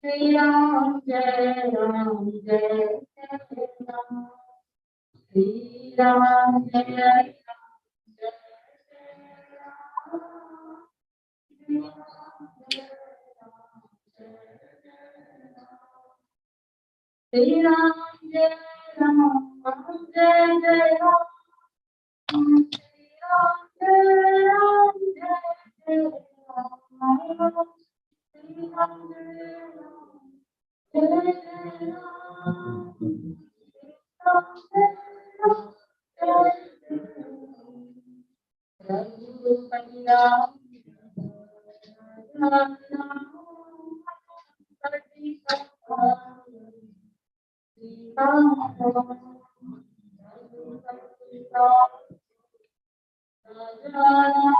Shri Ram, Jai Ram, Jai Jai Ram. Shri Ram, Jai Ram, Jai Jai Ram. Shri Ram, Jai Ram, Jai Jai Ram. Shri Ram, Jai Ram, Jai Jai Ram. Shri Ram, Jai Ram, Jai Jai Ram. Shri Ram, Jai Ram, Jai Jai Ram. Raghupathi Ram, Ram Ram, Pati Ram. Shri Ram, Raghupathi Ram, Raja Ram,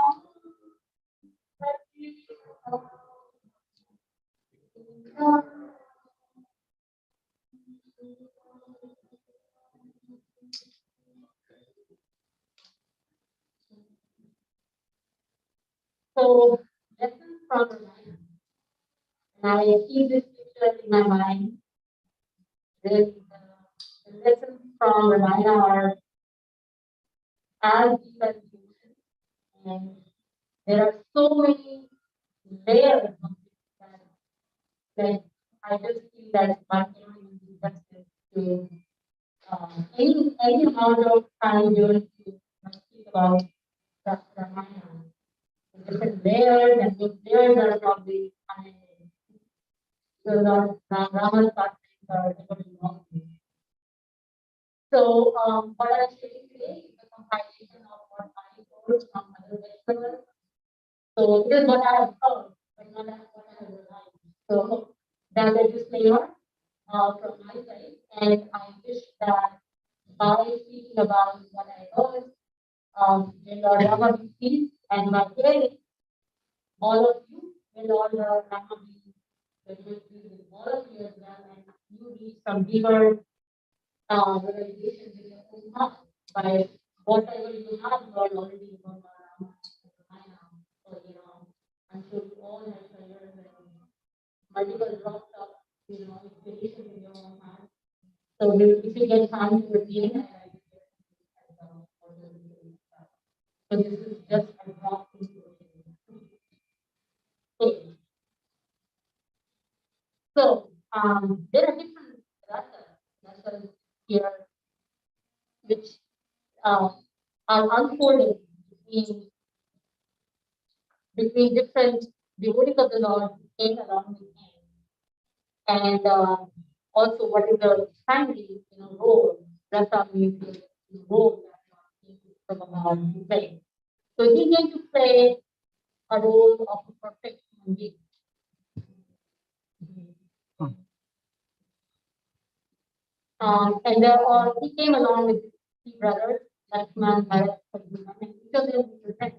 Pati Ram. So, lessons from Ramayana. And I see this picture in my mind. The lessons from Ramayana are as deep as ocean, and there are so many layers of it that I just feel that one can be justice to any amount of time during to speak about Ramayana. Different layers, and those layers are probably unending. So Rama's pastimes are never long. So what I'm sharing today is a compilation of what I heard from other lecturers. So this is what I have heard, but not what I have realized. So that's a disclaimer from my side, and I wish that by speaking about what I heard, in Lord Rama peace and by hearing all of you will all Rama be with all of you as well, and you reach some deeper realization in your own heart by whatever you have learned already about Rama by now. So I'm sure you all have prayers and multiple drops of inspiration in your own heart. So if you get time to repeat it, so this is just a drop into it. Okay. So there are different rasas here which are unfolding between different devotees of the Lord who came along with him, and also what is the primary role rasa means role that from about to play. So he's going to play a role of a perfect human being. And he came along with his three brothers, Lakshman, Bharat, Arjuna, and each of them represent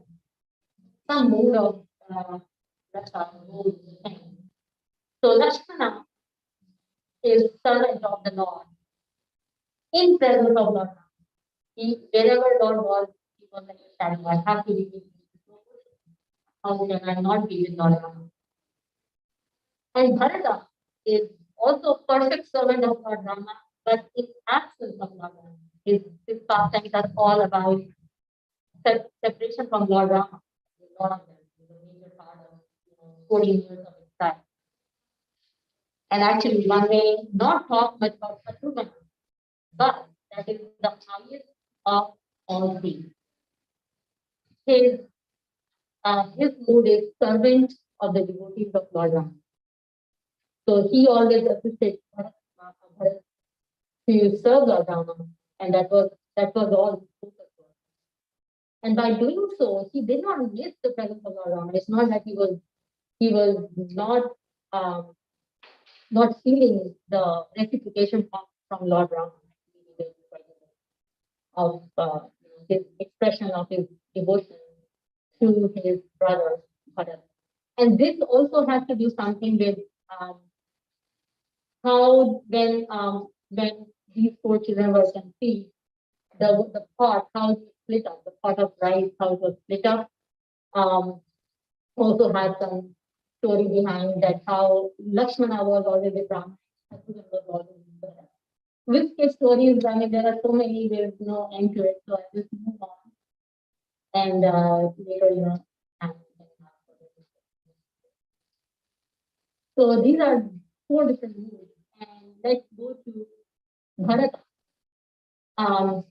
some mood of rasa, role. So Lakshmana is servant of the Lord, in presence of Lord. Wherever Lord was, he was like a shadow. I have to be with you. How can I not be with Lord Rama? And Bharata is also a perfect servant of Lord Rama, but in absence of Lord Rama. His pastimes are all about separation from Lord Rama. A lot of them is a major part of 14 years of his life. And actually, one may not talk much about Athulya, but that is the highest of all three. His mood is servant of the devotees of Lord Rama. So he always assisted Bharat to serve Lord Rama, and that was all. And by doing so, he did not miss the presence of Lord Rama. It's not that he was not feeling the reciprocation from Lord Rama of his expression of his devotion to his brother Bharat. And this also has to do something with how when these four children were conceived, the pot, how it split up, the pot of rice, how it was split up, also had some story behind that, how Lakshmana was always a Brahmin, Athulya was always a Bharat. With case stories, I mean, there are so many, there's no end to it, so I just move on. And later, so these are four different movies. And let's go to Bharat. Um,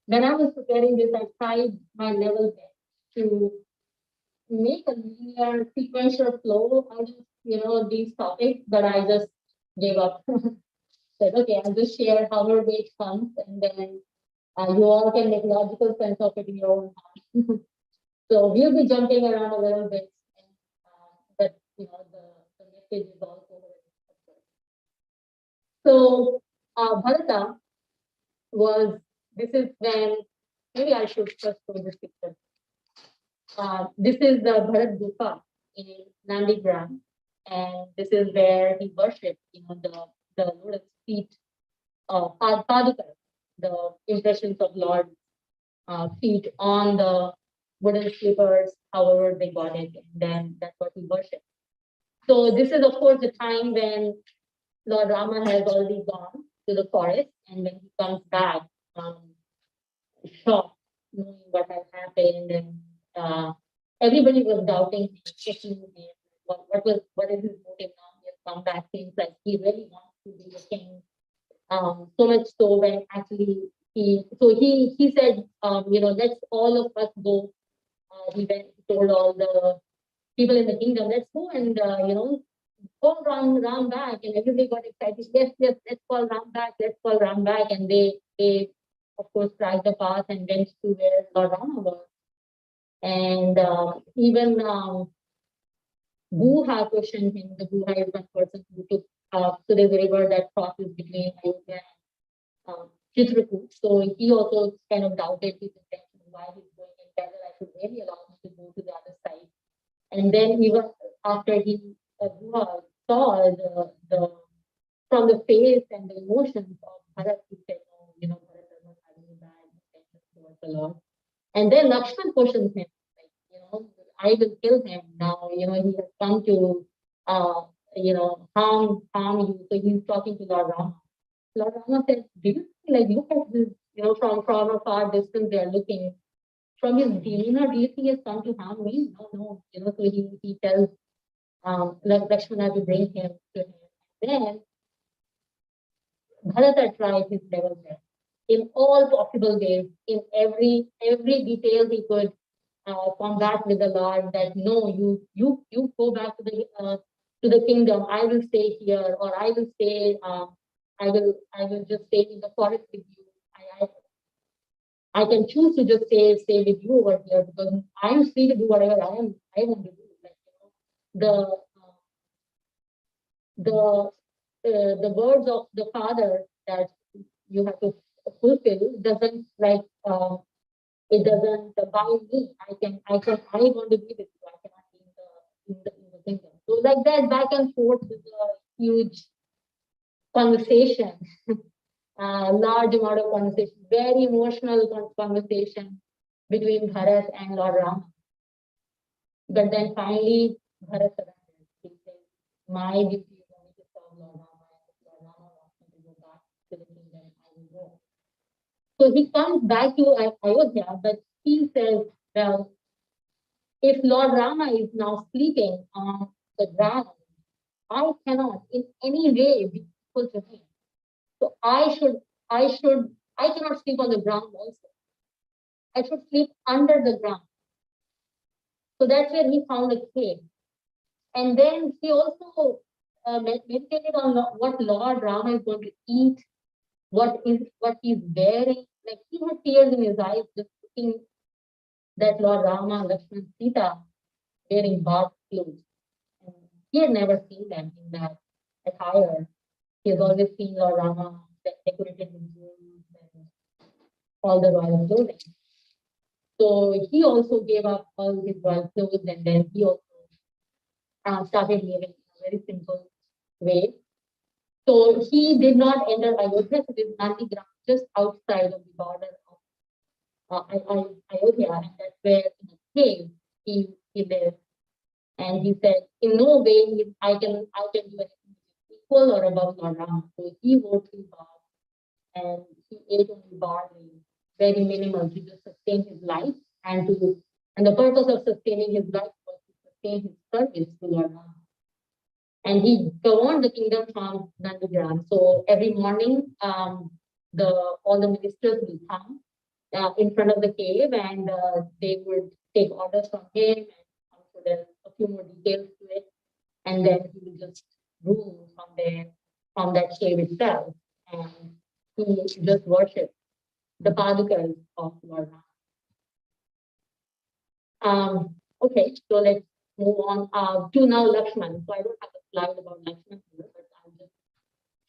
when I was preparing this, I tried my level best to make a linear sequential flow out of these topics, but I just gave up. Said, okay, I'll just share however way it comes, and then you all can make logical sense of it in your own time. So we'll be jumping around a little bit, and, but the message is also very. So Bharata was, this is when, maybe I should first show this picture. This is the Bharat Gufa in Nandigram, and this is where he worshipped, the lotus feet of Padukar, the impressions of Lord feet on the wooden slippers, however they got it, and then that's what he worshipped. So this is, of course, the time when Lord Rama has already gone to the forest, and when he comes back, shocked, knowing what has happened, and everybody was doubting him, checking him. What is his motive now? He has come back. Seems like he really wants to be the king. So much so when actually he said, let's all of us go. He went, told all the people in the kingdom, let's go and call Ram back, and everybody got excited. Yes, let's call Ram back. Let's call Ram back, and they of course tried the path and went to where Lord Rama was, and even Guha questioned him. The Guha is one person who took to the river that crosses between Ayodhya and Chitrakoot. So he also kind of doubted his intention, why he's going, and whether I should really allow him to go to the other side. And then even after he Guha saw the from the face and the emotions of Bharat, he said, no, Bharat does not have any bad intentions towards the Lord. And then Lakshman questions him, like, I will kill him now. He has come to, harm you. So he's talking to Lord Rama. Lord Rama said, do you see, like, look at this, from a far distance, they are looking. From his demeanor, do you think he has come to harm me? No. So he tells Lakshmana to bring him to him. Then Bharata tried his level best in all possible ways, in every detail he could combat with the Lord. That no, you go back to the kingdom. I will stay here, or I will stay. I will just stay in the forest with you. I can choose to just stay with you over here, because I am free to do whatever I want to do. Like, the the words of the father that you have to fulfill doesn't it doesn't bind me. I want to be with you. I cannot be in the kingdom. So like that back and forth is a huge conversation, large amount of conversation, very emotional conversation between Bharat and Lord Rama. But then finally Bharat surrendered. He said, my duty is only to serve Lord Rama, and if Lord Rama wants me to go back to the kingdom, I will go. So he comes back to Ayodhya, but he says, well, if Lord Rama is now sleeping on the ground, I cannot in any way be equal to him. So I cannot sleep on the ground also. I should sleep under the ground. So that's where he found a cave. And then he also meditated on what Lord Rama is going to eat, what he's wearing. Like, he had tears in his eyes just looking that Lord Rama, Lakshman, Sita wearing bath clothes. And he had never seen them in that attire. He has always seen Lord Rama decorated with jewels and all the royal clothing. So he also gave up all his royal clothes, and then he also started living in a very simple way. So he did not enter Ayodhya, so this Nandigram just outside of the border of Ayodhya, and that's where in a cave he lived. And he said, in no way I can do anything equal or above Lord Rama. So he wore 3 bars and he ate only barley, very minimal to just sustain his life and the purpose of sustaining his life was to sustain his service to Lord Rama. And he governed the kingdom from Nandagram. So every morning, the all the ministers will come in front of the cave, and they would take orders from him and put a few more details to it, and then he will just rule from there, from that cave itself, and he just worship the padukas of Lord Rama. Okay, so let's move on to now Lakshman. So I don't have a slide about Lakshman here, but I'll just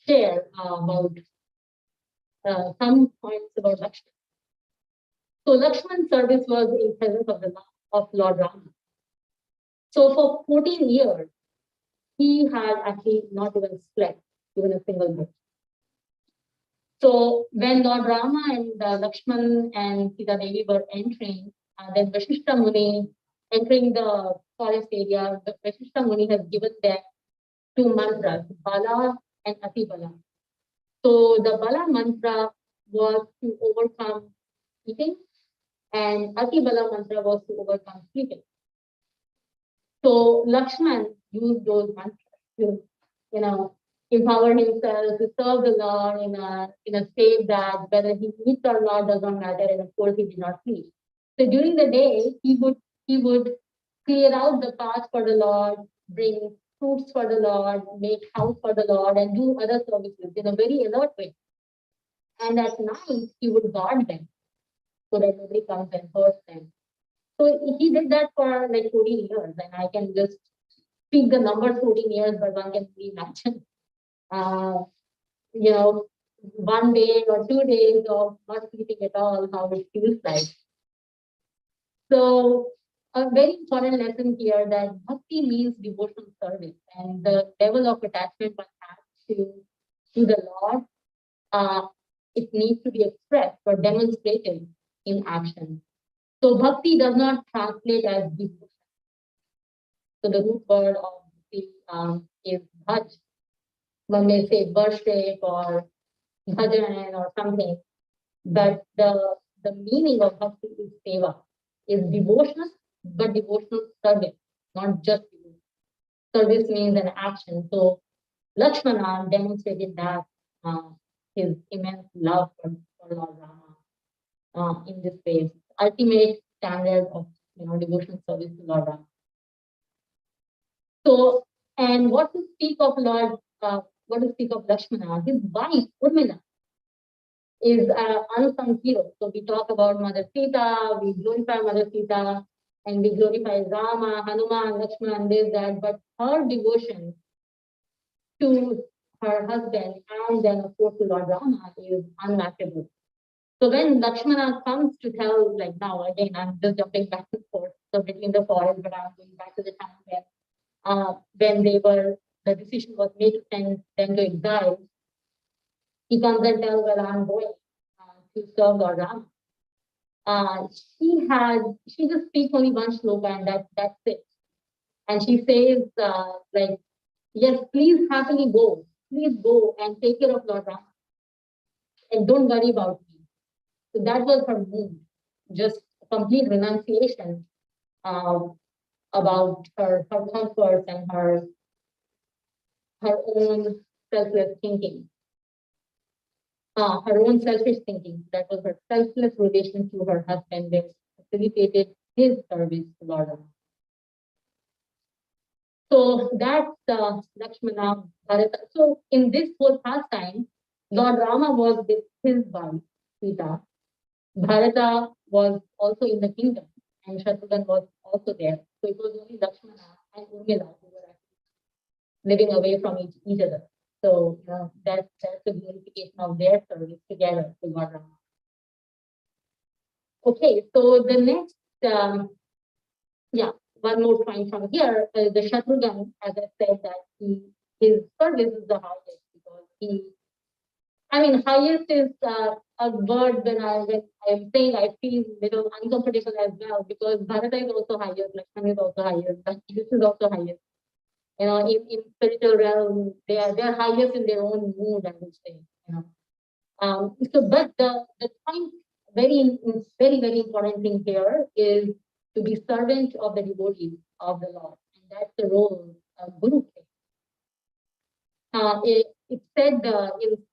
share about some points about Lakshman. So Lakshman's service was in presence of Lord Rama. So for 14 years, he had actually not even slept, even a single bit. So when Lord Rama and Lakshman and Sita Devi were entering, then Vashishta Muni entering the forest area, the Vashishta Muni has given them 2 mantras, Bala and Ati Bala. So the Bala mantra was to overcome eating, and Ati Bala mantra was to overcome sleeping. So Lakshman used those mantras to, empower himself to serve the Lord in a state that whether he eats or not does not matter, and of course he did not sleep. So during the day, he would clear out the path for the Lord, bring fruits for the Lord, make house for the Lord, and do other services in a very alert way. And at night, he would guard them so that nobody comes and hurts them. So he did that for like 14 years, and I can just speak the number 14 years, but one can imagine, you know, 1 day or 2 days of not sleeping at all, how it feels like. So a very important lesson here that bhakti means devotional service, and the level of attachment one has to the Lord, it needs to be expressed or demonstrated in action. So bhakti does not translate as devotion. So the root word of bhakti is bhaj. One may say worship or bhajan or something, but the meaning of bhakti is seva, is devotion, but devotional service, not just devotion. Service means an action. So Lakshmana demonstrated that his immense love for Lord Rama in this way. Ultimate standard of devotional service to Lord Rama. So, and what to speak of what to speak of Lakshmana? His wife Urmila is unsung hero. So we talk about Mother Sita, we glorify Mother Sita, and we glorify Rama, Hanuman, Lakshmana, this, that, but her devotion to her husband and then of course to Lord Rama is unmatchable. So when Lakshmana comes to tell, like now again, I'm just jumping back and forth, so between the forest, but I'm going back to the time when the decision was made to send them to exile. He comes and tells, well, I'm going to serve Lord Rama. She just speaks only one shloka and that's it. And she says, like, yes, please happily go. Please go and take care of Lord Rama. And don't worry about me. So that was her mood, just a complete renunciation about her comforts and her own selfless thinking. Her own selfish thinking. That was her selfless relation to her husband, which facilitated his service to Lord Rama. So that's Lakshmana Bharata. So in this whole pastime, Lord Rama was with his wife, Sita. Bharata was also in the kingdom, and Shatrughan was also there. So it was only Lakshmana and Urmila who were living away from each other. So that's the glorification of their service together to Lord Rama. Okay, so the next, one more point from here. The Shatrughan, as I said, that his service is the highest because highest is a word when I'm saying I feel little uncomfortable as well, because Bharata is also higher, Lakshman is also higher, but this is also higher. In spiritual realm, they are highest in their own mood, I would say. But the point, very important thing here is to be servant of the devotees of the Lord, and that's the role of Guru plays. It said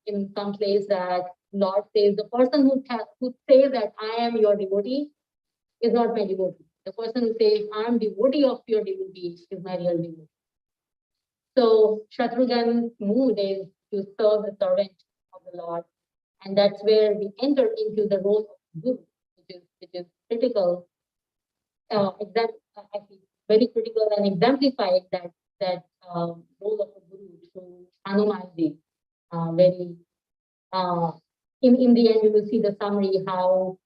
in some place that Lord says the person who says that I am your devotee is not my devotee. The person who says I am devotee of your devotee is my real devotee. So Shatrughan's mood is to serve the servant of the Lord, and that's where we enter into the role of Guru, which is critical, actually very critical and exemplified that role of a Guru through Hanumanji. Very in the end, you will see the summary how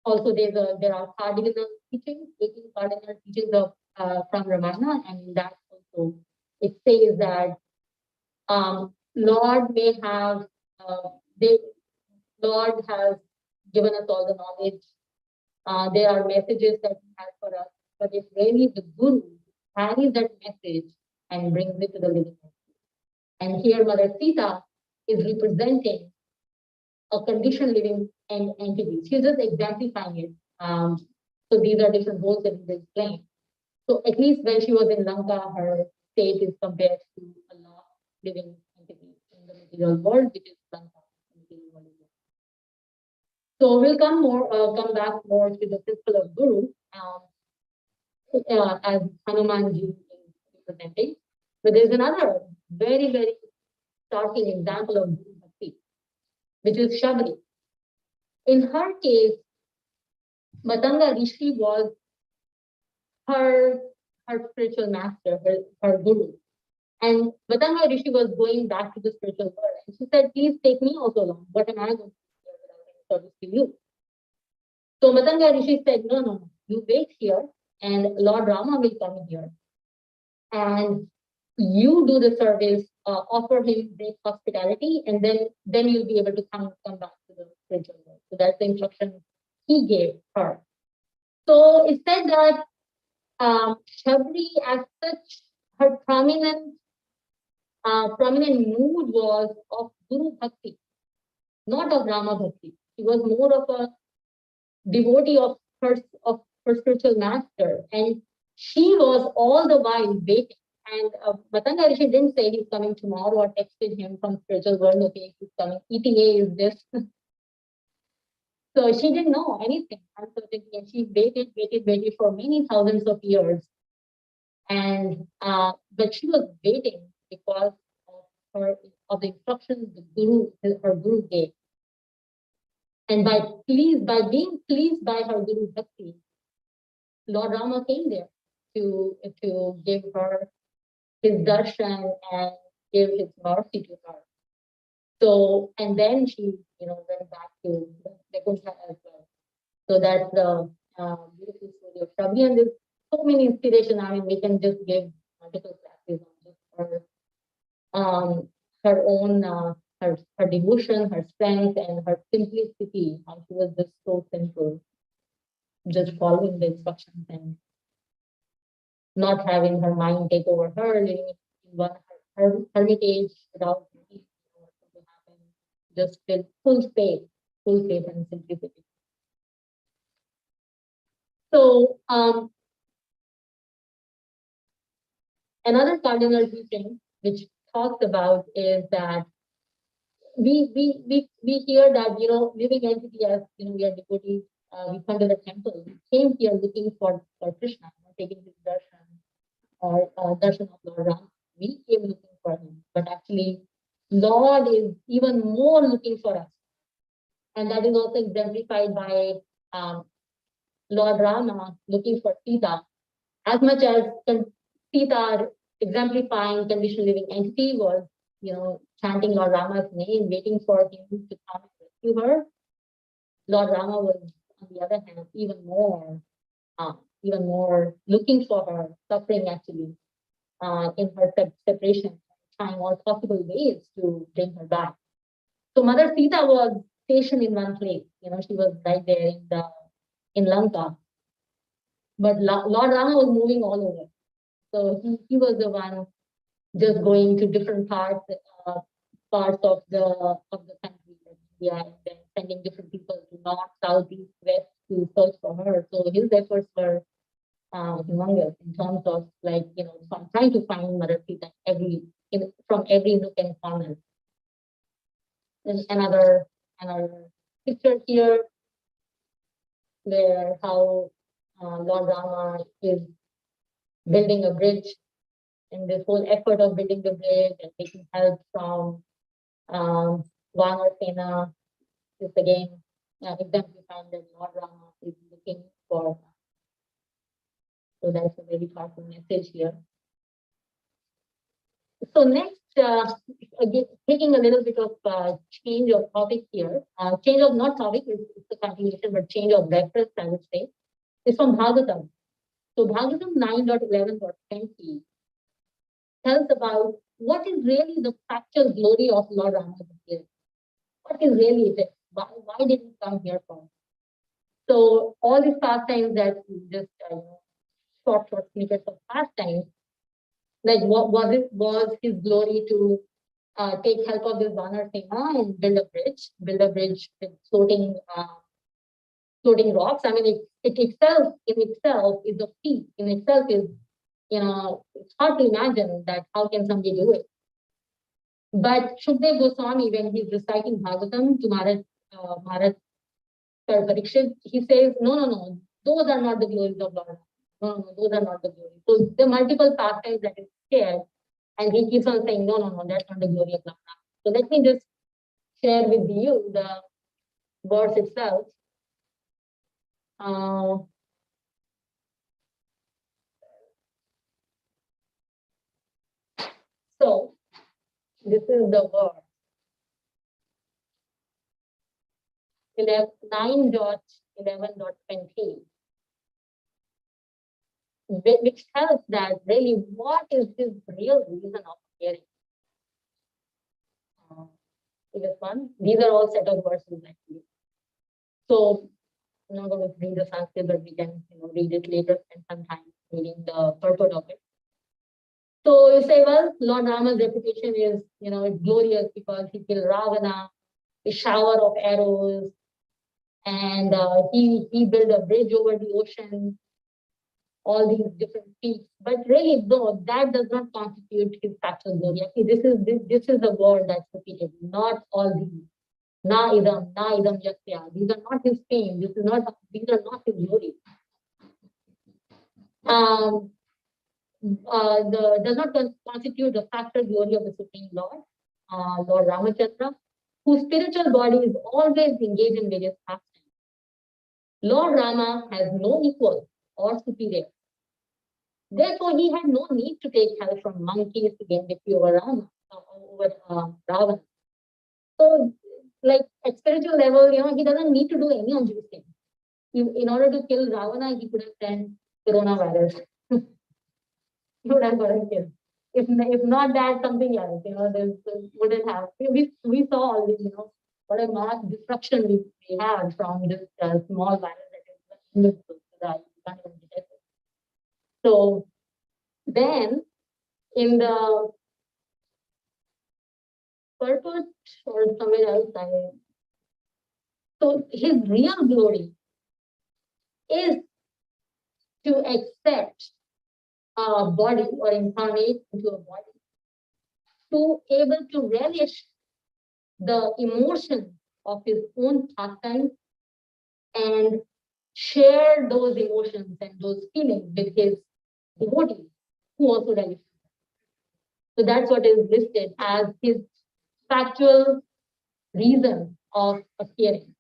also there are cardinal teachings, 18 cardinal teachings of from Ramayana, and in that also it says that Lord may have they Lord has given us all the knowledge. There are messages that He has for us, but it's really the Guru carries that message and brings it to the living. And here, Mother Sita is representing a conditioned living entity. She's just exemplifying it. So these are different roles that we explain. So at least when she was in Lanka, her state is compared to a living entity in the material world, which is Lanka. So we'll come back more to the principle of Guru as Hanumanji is representing. But there's another very startling example of Guru Bhakti, which is Shabri. In her case, Matanga Rishi was her spiritual master, her guru. And Matanga Rishi was going back to the spiritual world. And she said, please take me also along. What am I going to do without any service to you? So Matanga Rishi said, no, you wait here and Lord Rama will come here. And you do the service, offer him great hospitality, and then you'll be able to come back to the spiritual world. So that's the instruction he gave her. So it said that Shabri, as such, her prominent mood was of Guru Bhakti, not of Rama Bhakti. She was more of a devotee of her spiritual master, and she was all the while waiting. And Matanga Rishi didn't say he's coming tomorrow or texted him from spiritual world, okay, he's coming. ETA is this. So she didn't know anything, uncertainty, and she waited for many thousands of years. And but she was waiting because of the instructions her Guru gave. And by being pleased by her Guru Bhakti, Lord Rama came there to give her his darshan and give his mercy to her. So, and then she, went back to Vaikuntha as well. So that's the beautiful story of Shabri. And there's so many inspiration. I mean, we can just give multiple classes on just her own, her devotion, her strength, and her simplicity. How she was just so simple, just following the instructions and not having her mind take over her, living in one hermitage without what to happen, just with full faith and simplicity. So another cardinal teaching which talks about is that we hear that living entity, as we are devotees, we come to the temple. We came here looking for Krishna, taking his darshan or darshan of Lord Ram. We came looking for him, but actually Lord is even more looking for us, and that is also exemplified by Lord Rama looking for Sita. As much as Sita exemplifying conditional living entity was, chanting Lord Rama's name, waiting for him to come and rescue her, Lord Rama was, on the other hand, even more looking for her, suffering actually in her separation, trying all possible ways to bring her back. So Mother Sita was stationed in one place. She was right there in Lanka. But Lord Rama was moving all over. So he was the one just going to different parts of the country, like India, and then sending different people to north, south, east, west to search for her. So his efforts were humongous in terms of trying to find Mother Sita from every nook and corner. There's another picture here where how Lord Rama is building a bridge, and this whole effort of building the bridge and taking help from Vanar Sena is again exemplifying that Lord Rama is looking for. So that's a very powerful message here. So next, again, taking a little bit of change of topic here, change of not topic, it's a continuation, but change of reference, I would say, is from Bhagavatam. So Bhagavatam 9.11.20 tells about what is really the factual glory of Lord Rama's appearance. What is really it? Why did he come here from? So all these pastimes that just short snippets of pastimes, like what was his glory to take help of this Vanar Sena and build a bridge with floating rocks. I mean, it itself is a feat. In itself is, it's hard to imagine that how can somebody do it. But Shukdev Goswami, when he's reciting Bhagavatam to Maharaj Parikshit, he says, no, those are not the glories of Lord. No, those are not the glories. So the multiple pastimes that is shared, and he keeps on saying, no, that's not the glory of Lord. So let me just share with you the verse itself. So this is the verse. 9.11.20, which tells that really what is his real reason of appearing. This one, these are all set of verses actually. So I'm not going to read the Sanskrit, but we can read it later and sometime reading the purport of it. So you say, well, Lord Rama's reputation is, it's glorious because he killed Ravana, a shower of arrows, and he built a bridge over the ocean, all these different feats. But really, no, that does not constitute his factual glory. Actually, this is the word that's repeated, not all these. Na idam yasya. These are not his fame. These are not his glory. Does not constitute the factual glory of the Supreme Lord, Lord Ramachandra, whose spiritual body is always engaged in various pastimes. Lord Rama has no equal or superior. Therefore, he had no need to take help from monkeys to gain victory over Ravana. So, like at spiritual level, he doesn't need to do any of these things. In order to kill Ravana, he could have sent coronavirus. He would have gotten killed. If not that, something else, wouldn't have. We saw all this, what a mass destruction we had from this small virus that is invisible to the eye. You can't even detect it. So then, in the purpose or somewhere else, so his real glory is to accept a body or incarnate into a body, to able to relish the emotion of his own pastime and share those emotions and those feelings with his devotees who also relish. So that's what is listed as his factual reason of appearing.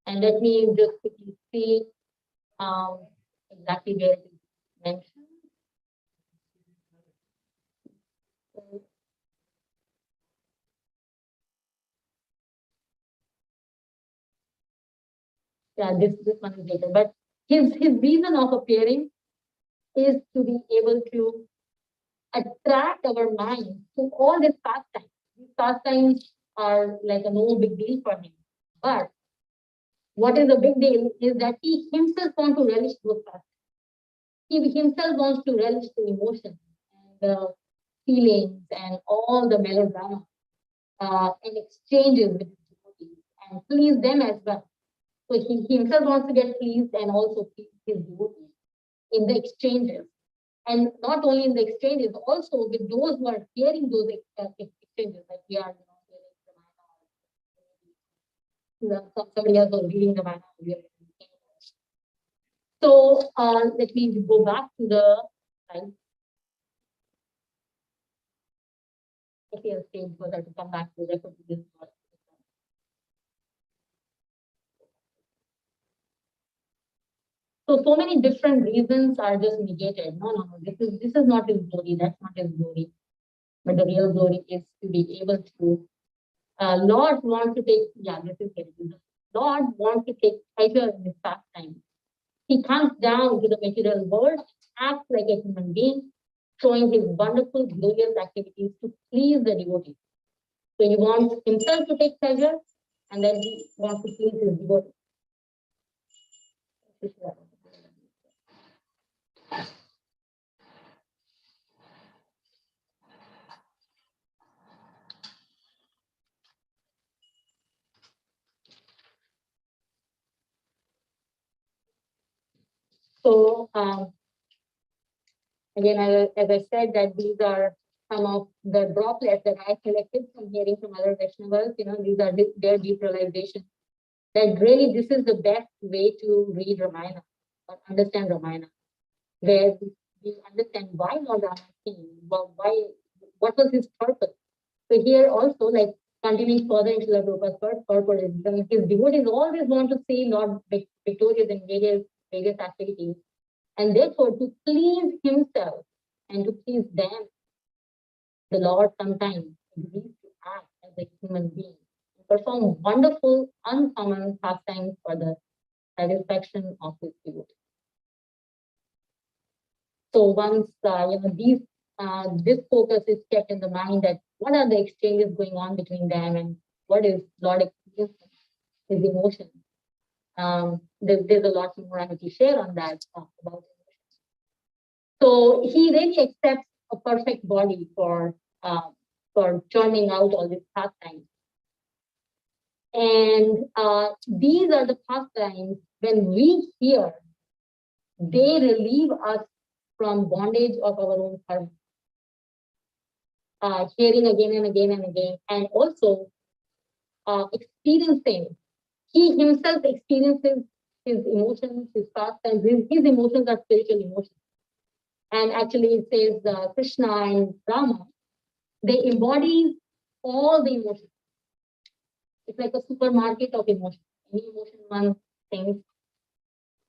And let me just quickly see exactly where it is mentioned. Yeah, this one is later. But his reason of appearing is to be able to attract our mind to all these pastimes. These pastimes are like a no big deal for him. But what is a big deal is that he himself wants to relish those pastimes. He himself wants to relish the emotions and the feelings and all the melodrama and exchanges with his devotees and please them as well. So he himself wants to get pleased and also please his devotees in the exchanges. And not only in the exchanges, also with those who are hearing those exchanges, like we are, hearing the somebody else was reading the Ramayana. So let me go back to the slide. Okay, I'll stay for that to come back to refer to this. So many different reasons are just negated. No, this is not his glory. That's not his glory. But the real glory is to be able to. Lord wants to take. Yeah, this is it. Lord wants to take pleasure in his pastime. He comes down to the material world, acts like a human being, showing his wonderful, glorious activities to please the devotee. So he wants himself to take pleasure, and then he wants to please his devotee. So again, as I said, that these are some of the droplets that I collected from hearing from other Vaishnavas. These are their deep realization that really this is the best way to read Ramayana or understand Ramayana, where we understand why Lord Rama came, why, what was his purpose. So here also, like continuing further into the Prabhupada's purpose, his devotees always want to see Lord victorious in various activities. And therefore, to please himself and to please them, the Lord sometimes agrees to act as a human being, perform wonderful, uncommon pastimes for the satisfaction of his devotees. So once this focus is kept in the mind that what are the exchanges going on between them and what is Lord experiencing, his emotions. There's a lot more I have to share on that about emotions. So he really accepts a perfect body for churning out all these pastimes. And these are the pastimes when we hear, they relieve us from bondage of our own karma. Hearing again and again and again, and also experiencing. He himself experiences his emotions, his pastimes. His emotions are spiritual emotions. And actually, it says Krishna and Rama, they embody all the emotions. It's like a supermarket of emotions. Any emotion one thinks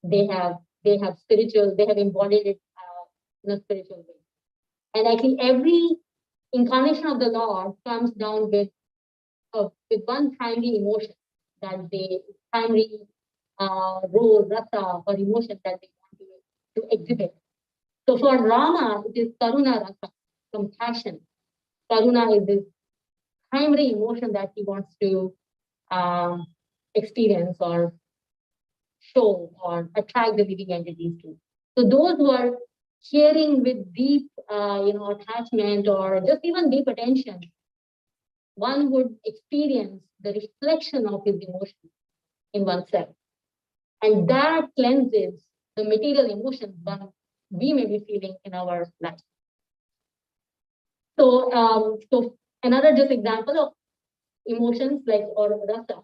they have spiritual, they have embodied it in a spiritual way. And actually, every incarnation of the Lord comes down with one primary emotion that they primary role, rasa, or emotion that they want to exhibit. So for Rama, it is karuna rasa, compassion. Karuna is this primary emotion that he wants to experience or show or attract the living entities to. So those who are sharing with deep, attachment or just even deep attention, one would experience the reflection of his emotions in oneself. And that cleanses the material emotions one we may be feeling in our life. So another just example of emotions like or rasa.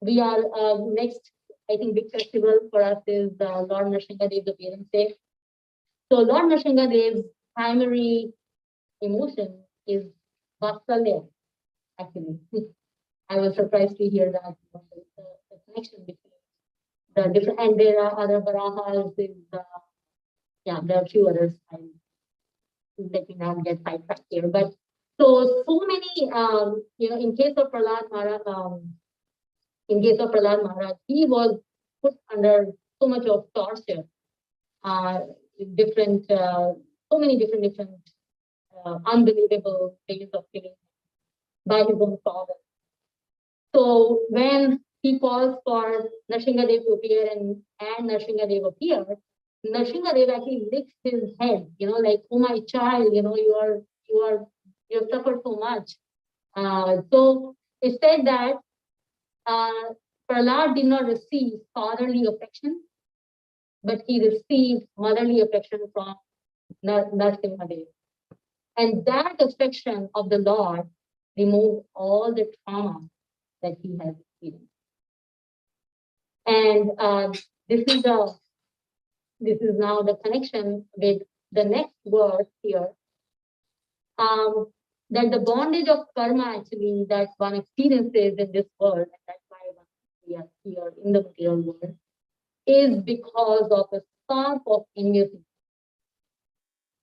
We are next, I think, big festival for us is Lord Nrsimhadev's appearance day. So Lord Nrsimhadev's primary emotion is Vatsalya, actually. I was surprised to hear that the connection between the different, and there are other Varahas, there are a few others. Let me not get sidetracked here. But so many, in case of Prahlad Maharaj, he was put under so much of torture, so many different unbelievable ways of killing by his own father. So when he calls for Nrsingadev to appear and Nrsingadev appeared, Nrsingadev actually licks his head, like, oh my child, you have suffered so much. So it said that Prahlad did not receive fatherly affection, but he received motherly affection from Nrsimhadev. And that affection of the Lord removed all the trauma that he has experienced. And this is now the connection with the next verse here. That the bondage of karma actually that one experiences in this world, and that's why we are here in the material world, is because of a spark of enviousness.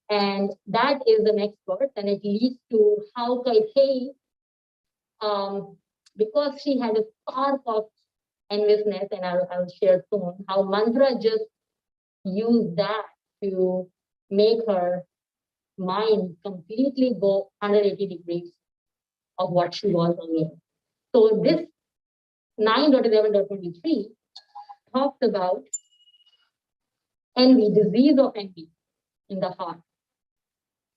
And that is the next verse, and it leads to how Kaikeyi, because she had a spark of enviousness, and I'll share soon, how Mantra just used that to make her mind completely go 180 degrees of what she was earlier. So this 9.11.23 talks about envy, disease of envy in the heart.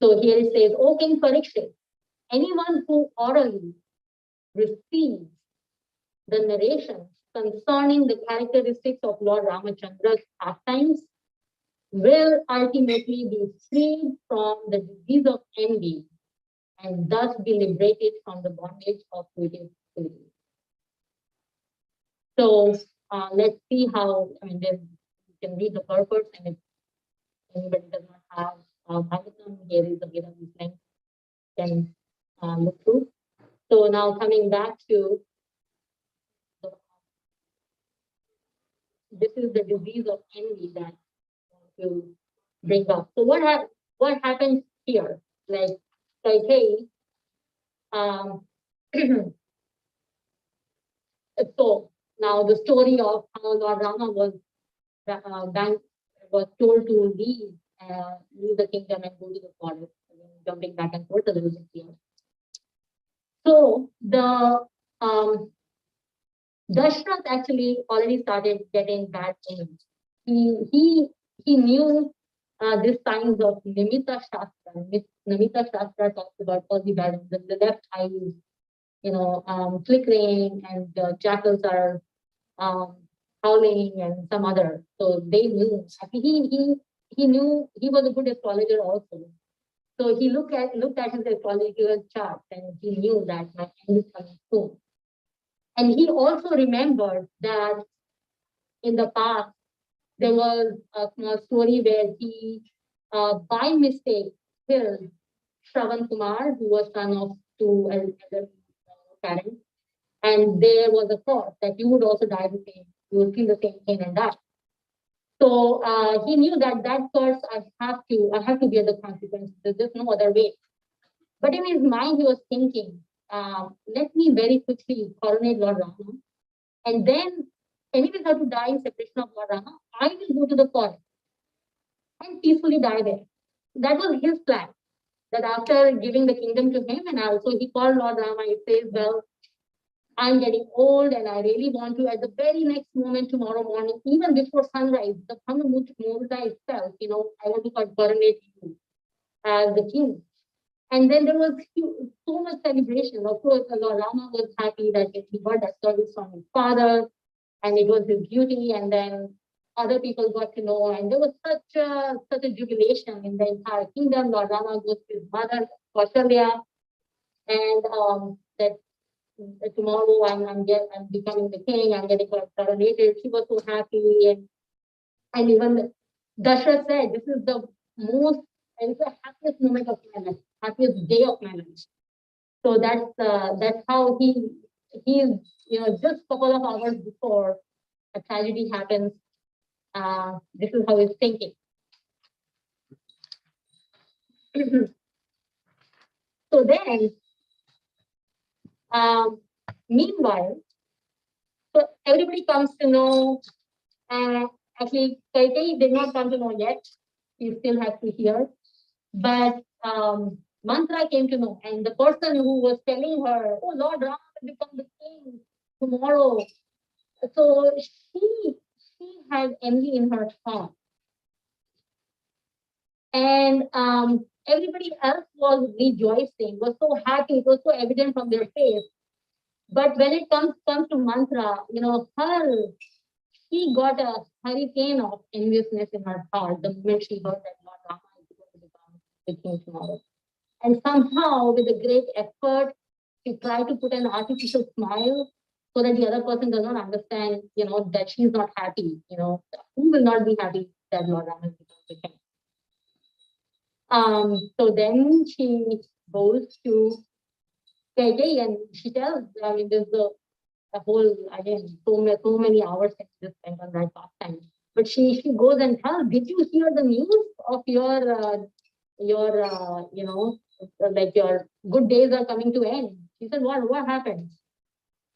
So here it says, O King Parikshit, anyone who orally receives the narrations concerning the characteristics of Lord Ramachandra's pastimes will ultimately be freed from the disease of envy and thus be liberated from the bondage of creative activity. So let's see how, you can read the purpose, and if anybody does not have Bhagavatam, here is the Vedanta link, can look through. So now coming back to this is the disease of envy that I want to bring up. So what happens here? Like hey, so now the story of how Lord Rama was told to leave the kingdom and go to the forest, jumping back and forth a little bit here. So the Dashrath actually already started getting bad things. He knew these signs of Nimitta Shastra. Nimitta Shastra talks about all the bad, the left eye is, flickering, and the jackals are howling, and some other. So they knew. He knew he was a good astrologer also. So he looked at his astrological chart, and he knew that my end is coming soon. And he also remembered that in the past there was a small story where he, by mistake, killed Shravan Kumar, who was son of two elder parents. And there was a thought that you would also die the same, you would feel the same pain and die. So he knew that curse, I have to bear the consequences. There's no other way. But in his mind, he was thinking, let me very quickly coronate Lord Rama, and then anyways I have to die in separation of Lord Rama, I will go to the forest and peacefully die there. That was his plan. That after giving the kingdom to him, and also he called Lord Rama, he says, well, I'm getting old and I really want to, at the very next moment, tomorrow morning, even before sunrise, the Brahma Muhurta itself, I want to coronate you as the king. And then there was so much celebration. Of course, Lord Rama was happy that he got that service from his father, and it was his duty. And then other people got to know, and there was such a jubilation in the entire kingdom. Lord Rama goes to his mother, Kaushalya, and that tomorrow I'm becoming the king. I'm getting coronated. She was so happy, and even Dashrath said, "This is the most, and it's the happiest moment of my life, happiest day of my life." So that's how he's just a couple of hours before a tragedy happens. This is how he's thinking. So then, meanwhile, so everybody comes to know. Actually, Kaikeyi did not come to know yet. He still has to hear. But Mantra came to know, and the person who was telling her, "Oh, Lord Rama will become the king," tomorrow. So she had envy in her heart. And everybody else was rejoicing, was so happy, it was so evident from their face. But when it comes to Mantra, she got a hurricane of enviousness in her heart the moment she heard that Lord Rama is going to become the king tomorrow. And somehow, with a great effort, she tried to put an artificial smile so that the other person does not understand, that she's not happy. Who will not be happy that Lord Rama becomes the king? So then she goes to Kaikeyi and she tells, there's a whole, again, so many hours that she just spent on that pastime. But she goes and tells, did you hear the news of like your good days are coming to end? She said, what happened?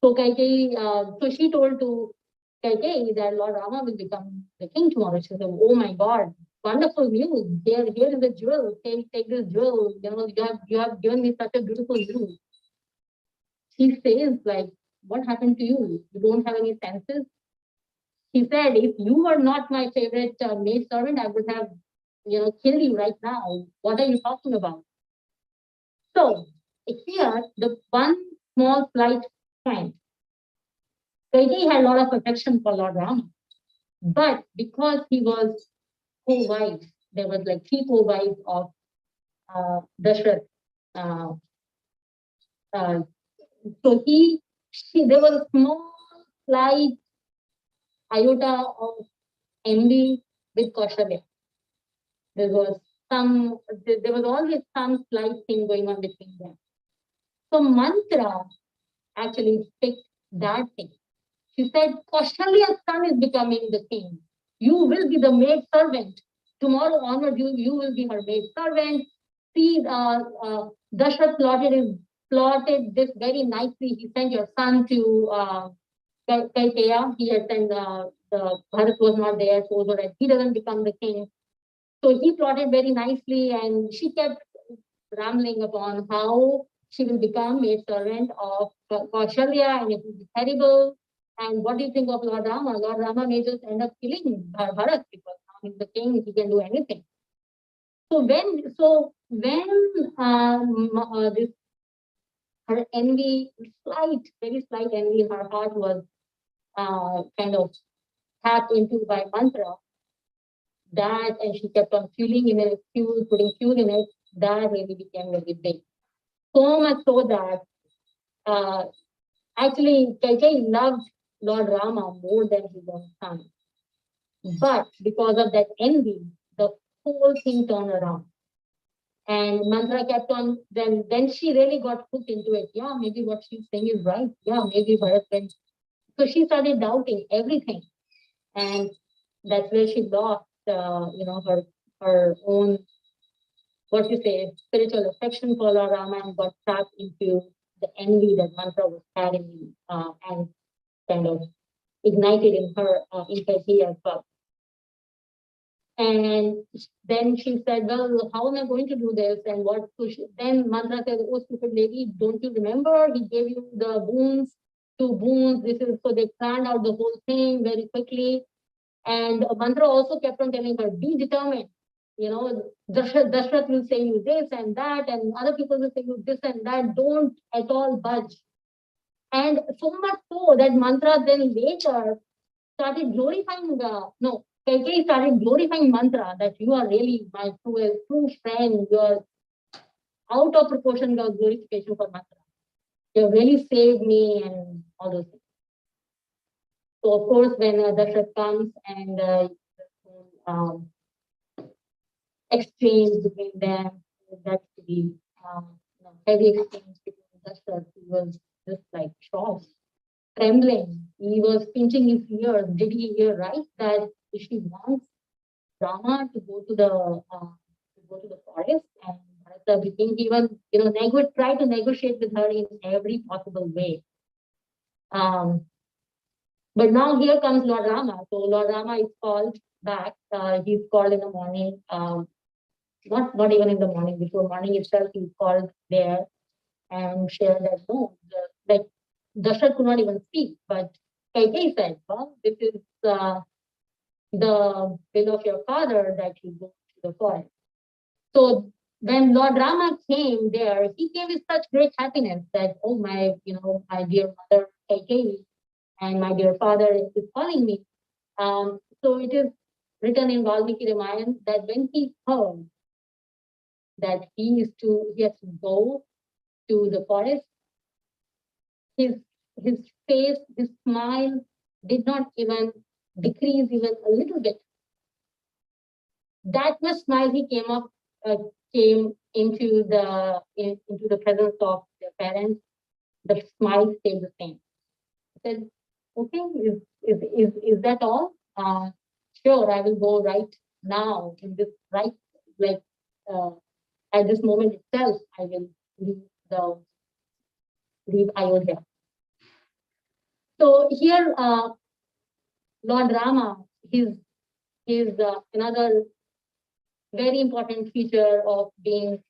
So so she told to Kaikeyi that Lord Rama will become the king tomorrow. She said, oh my God, wonderful news. Here is a jewel. Take this jewel. You have given me such a beautiful news. She says, like, what happened to you? You don't have any senses? He said, if you were not my favorite maid servant, I would have, killed you right now. What are you talking about? So here, the one small slight point. Kaikeyi had a lot of affection for Lord Rama, but because he was co-wife, there was like three co-wives of Dashrath. Uh, uh, so there was a small, slight iota of envy with Kaushalya. There was always some slight thing going on between them. So Mantra actually picked that thing. She said, Kaushalya's son is becoming the king. You will be the maid servant. Tomorrow onward, you will be her maid servant. See, Dashrath plotted this very nicely. He sent your son to Kaikeya. He had sent the Bharat was not there, so that he doesn't become the king. So he plotted very nicely, and she kept rambling upon how she will become maid servant of Kaushalya, and it will be terrible. And what do you think of Lord Rama? Lord Rama may just end up killing Bharat because now he's the king; he can do anything. So when this her envy, very slight envy in her heart was kind of tapped into by Mantra, and she kept on fueling in it, putting fuel in it, that really became very big. So much so that actually Kaikeyi loved Lord Rama more than his own son. But because of that envy, the whole thing turned around. And Mantra kept on, then she really got hooked into it. Yeah, maybe what she's saying is right. Yeah, maybe Bharat went. So she started doubting everything. And that's where she lost, her own, spiritual affection for Lord Rama and got trapped into the envy that Mantra was carrying and kind of ignited in her as well. And then she said, well, how am I going to do this? And what? Then Mantra said, oh, stupid lady, don't you remember? He gave you the boons, 2 boons. So they planned out the whole thing very quickly. And Mantra also kept on telling her, be determined. Dashrath will say you this and that, and other people will say you this and that. Don't at all budge. And so much so that Mantra then later started glorifying Kaikeyi started glorifying Mantra that you are really my true friend. You are out of proportion your glorification for Mantra. You have really saved me and all those things. So of course, when Dashrath comes and exchange between them, that's the heavy exchange between Dashrath, he was just like shocked, trembling. He was pinching his ears. Did he hear right that she wants Rama to go to the forest, and Bharata became even try to negotiate with her in every possible way. But now here comes Lord Rama. So Lord Rama is called back. He's called in the morning. Not even in the morning. Before morning itself, he's called there and shared that no, like Dashrath could not even speak. Kaikeyi said, well, this is the will of your father that you go to the forest. So when Lord Rama came there, he came with such great happiness that, oh my, my dear mother Kaikeyi and my dear father is calling me. So it is written in Valmiki Ramayana that when he heard that he has to go to the forest, his his face, his smile did not even decrease even a little bit. That much smile he came into the presence of their parents. The smile stayed the same. He said, "Okay, is that all? Sure, I will go right now in this right like uh, at this moment itself. I will leave the leave Ayodhya." So here, Lord Rama, his another very important feature of being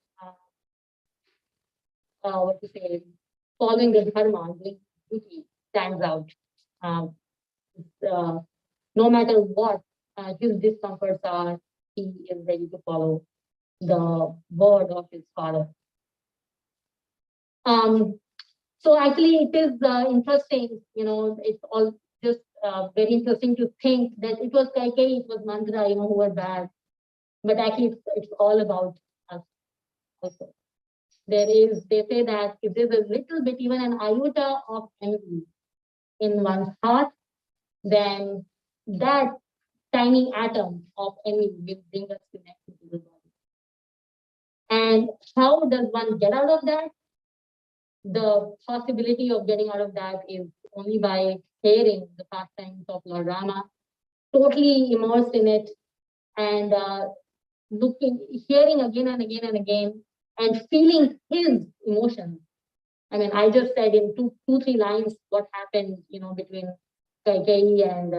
what to say, following the dharma, doing duty stands out. Um, uh, no matter what his discomforts are, he is ready to follow the word of his father. So actually, it is interesting. It's all just very interesting to think that it was Kaikeyi, it was Mantra, who were bad, but actually, it's all about us also. They say that if there's a little bit, even an iota of envy in one's heart, then that tiny atom of envy will bring us connected to the body. And how does one get out of that? The possibility of getting out of that is only by hearing the pastimes of Lord Rama, totally immersed in it, and hearing again and again and again, and feeling his emotions. I mean, I just said in two, 3 lines what happened, between Kaikeyi and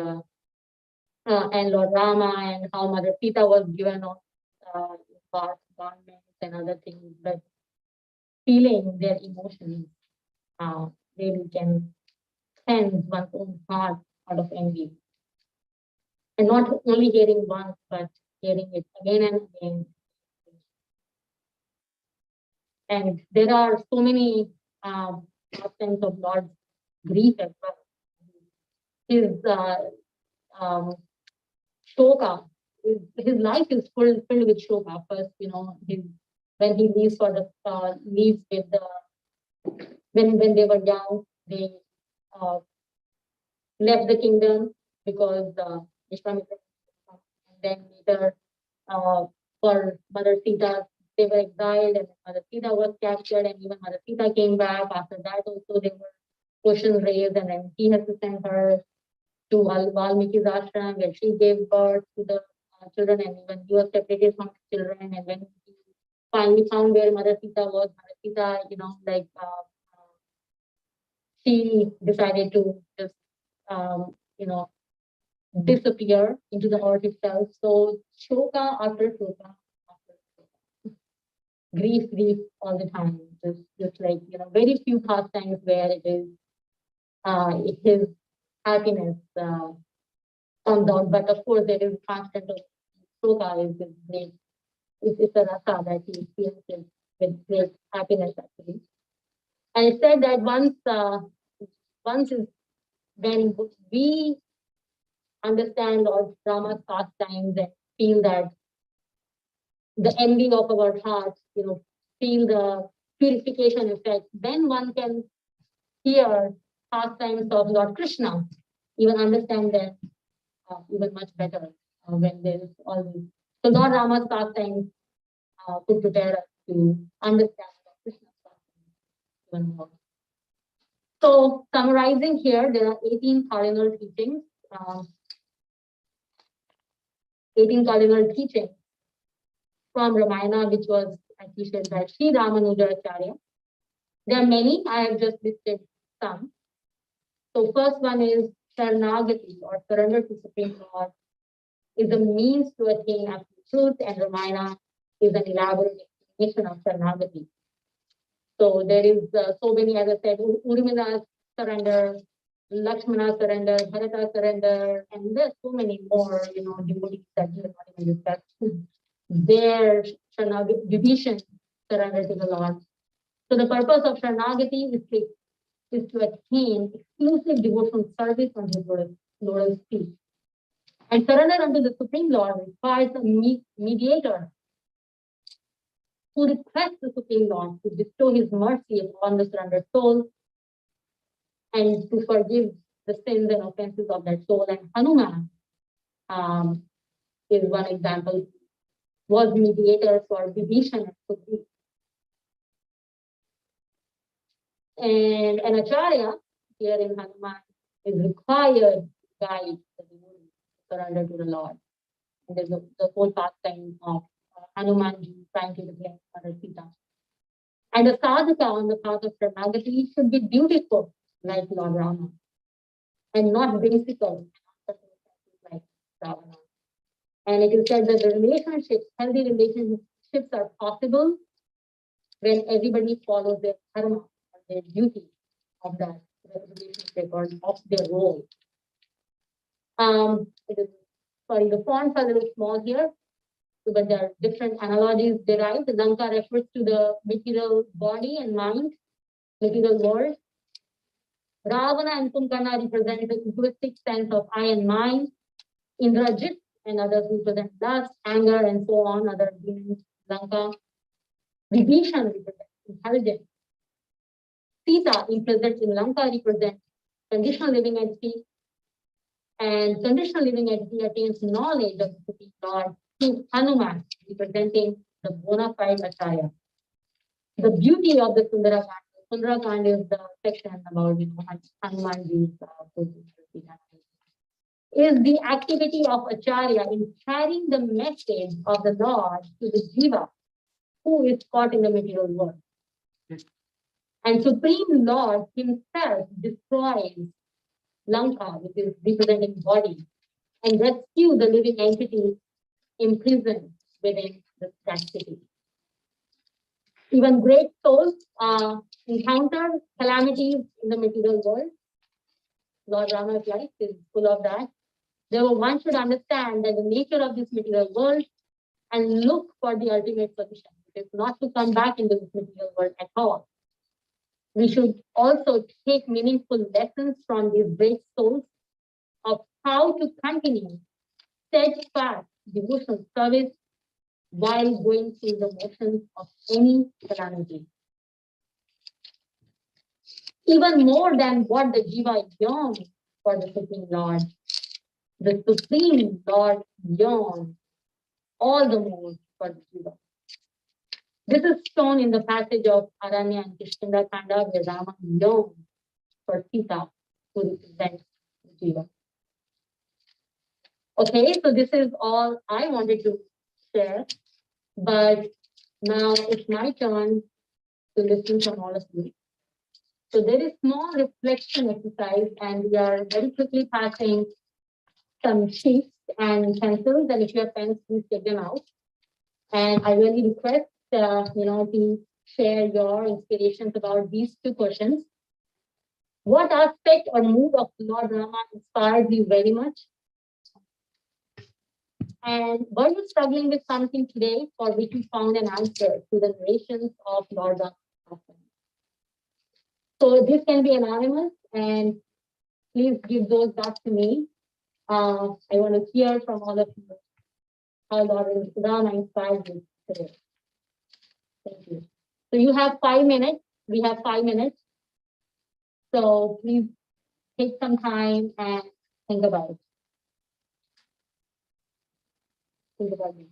Lord Rama, and how Mother Sita was given on bath garments and other things, but feeling their emotions really can cleanse one's own heart out of envy. And not only hearing once, but hearing it again and again. And there are so many aspects of Lord's grief as well. His shoka, his life is filled with shoka. First, when he leaves for the leaves with the when they were young, they left the kingdom because Vishwamitra, and then later for Mother Sita, they were exiled, and Mother Sita was captured, and even Mother Sita came back. After that, also there were questions raised, and then he has to send her to Valmiki's ashram, where she gave birth to the children, and even he was separated from his children. And when he finally found where Mother Sita was, Mother Sita, she decided to just, disappear into the earth itself. So shoka after shoka after shoka. Grief all the time. Just like, very few pastimes where it is happiness comes out. But of course, there is constant of shoka is great. It's a rasa that he experiences with great happiness actually. And it said that once is when we understand Lord Rama's pastimes and feel that the ending of our hearts, feel the purification effect, then one can hear pastimes of Lord Krishna, even understand them even much better when there is all this. So Lord Rama's pastimes could prepare us to understand Lord Krishna's pastimes even more. So summarizing here, there are 18 cardinal teachings. 18 cardinal teachings from Ramayana, which was actually shared by Sri Ramanuja Acharya. There are many, I have just listed some. So first one is Sharanagati, or surrender to Supreme Lord, is a means to attain absolute truth, and Ramayana is an elaborate explanation of Sharanagati. So there is so many, as I said, Urmila's surrender, Lakshmana surrender, Bharata surrender, and there's so many more, devotees that you are not even discuss. Their Vibhishan surrender to the Lord. So the purpose of Sharanagati is to attain exclusive devotional service on His Lord's feet. And surrender unto the Supreme Lord requires a mediator who requests the Supreme Lord to bestow His mercy upon the surrendered soul and to forgive the sins and offenses of that soul. And Hanuman is one example, was mediator for Vibhishan and Sugriva. And an Acharya here in Hanuman is required to guide the devotee to surrender to the Lord. And there's the whole pastime of Hanumanji trying to declare Mother Sita. And a sadhaka on the path of Sharanagati should be beautiful like Lord Rama and not whimsical like Ravana. And it is said that the relationships, healthy relationships are possible when everybody follows their dharma or their duty of that relationship or of their role. The fonts are a little small here, but there are different analogies derived. Lanka refers to the material body and mind, material world. Ravana and Kumbhkarna represent the egoistic sense of I and mine. Indrajit and others represent lust, anger, and so on, other demons. Lanka. Vibhishan represents intelligence. Sita represents in Lanka represents conditional living entity, and conditional living entity attains knowledge of the Supreme Lord through Hanuman, representing the bona fide Acharya. The beauty of the Sundarakand is the section about Hanumanji's is the activity of Acharya in carrying the message of the Lord to the Jiva who is caught in the material world. And Supreme Lord Himself destroys Lanka, which is representing body, and rescue the living entity imprisoned within that city. Even great souls encounter calamities in the material world. Lord Rama's life is full of that. Therefore, one should understand that the nature of this material world and look for the ultimate solution. It is not to come back into this material world at all. We should also take meaningful lessons from these great souls of how to continue steadfast devotional service while going through the motions of any calamity. Even more than what the Jiva yearns for the Supreme Lord, the Supreme Lord yearns all the more for the Jiva. This is shown in the passage of Aranya and Kishkinda Kanda, where Rama yearns for Sita, who represents the Jiva. Okay, so this is all I wanted to share, but now it's my turn to listen from all of you. So there is small reflection exercise, and we are very quickly passing some sheets and pencils, and if you have pens, please take them out. And I really request to share your inspirations about these two questions. What aspect or mood of Lord Rama inspires you very much? And were you struggling with something today for which you found an answer to the narrations of Lord Rama? So this can be anonymous, and please give those back to me. I want to hear from all of you how Lord Rama inspired you today. Thank you. So you have 5 minutes. We have 5 minutes. So please take some time and think about it. Think about it.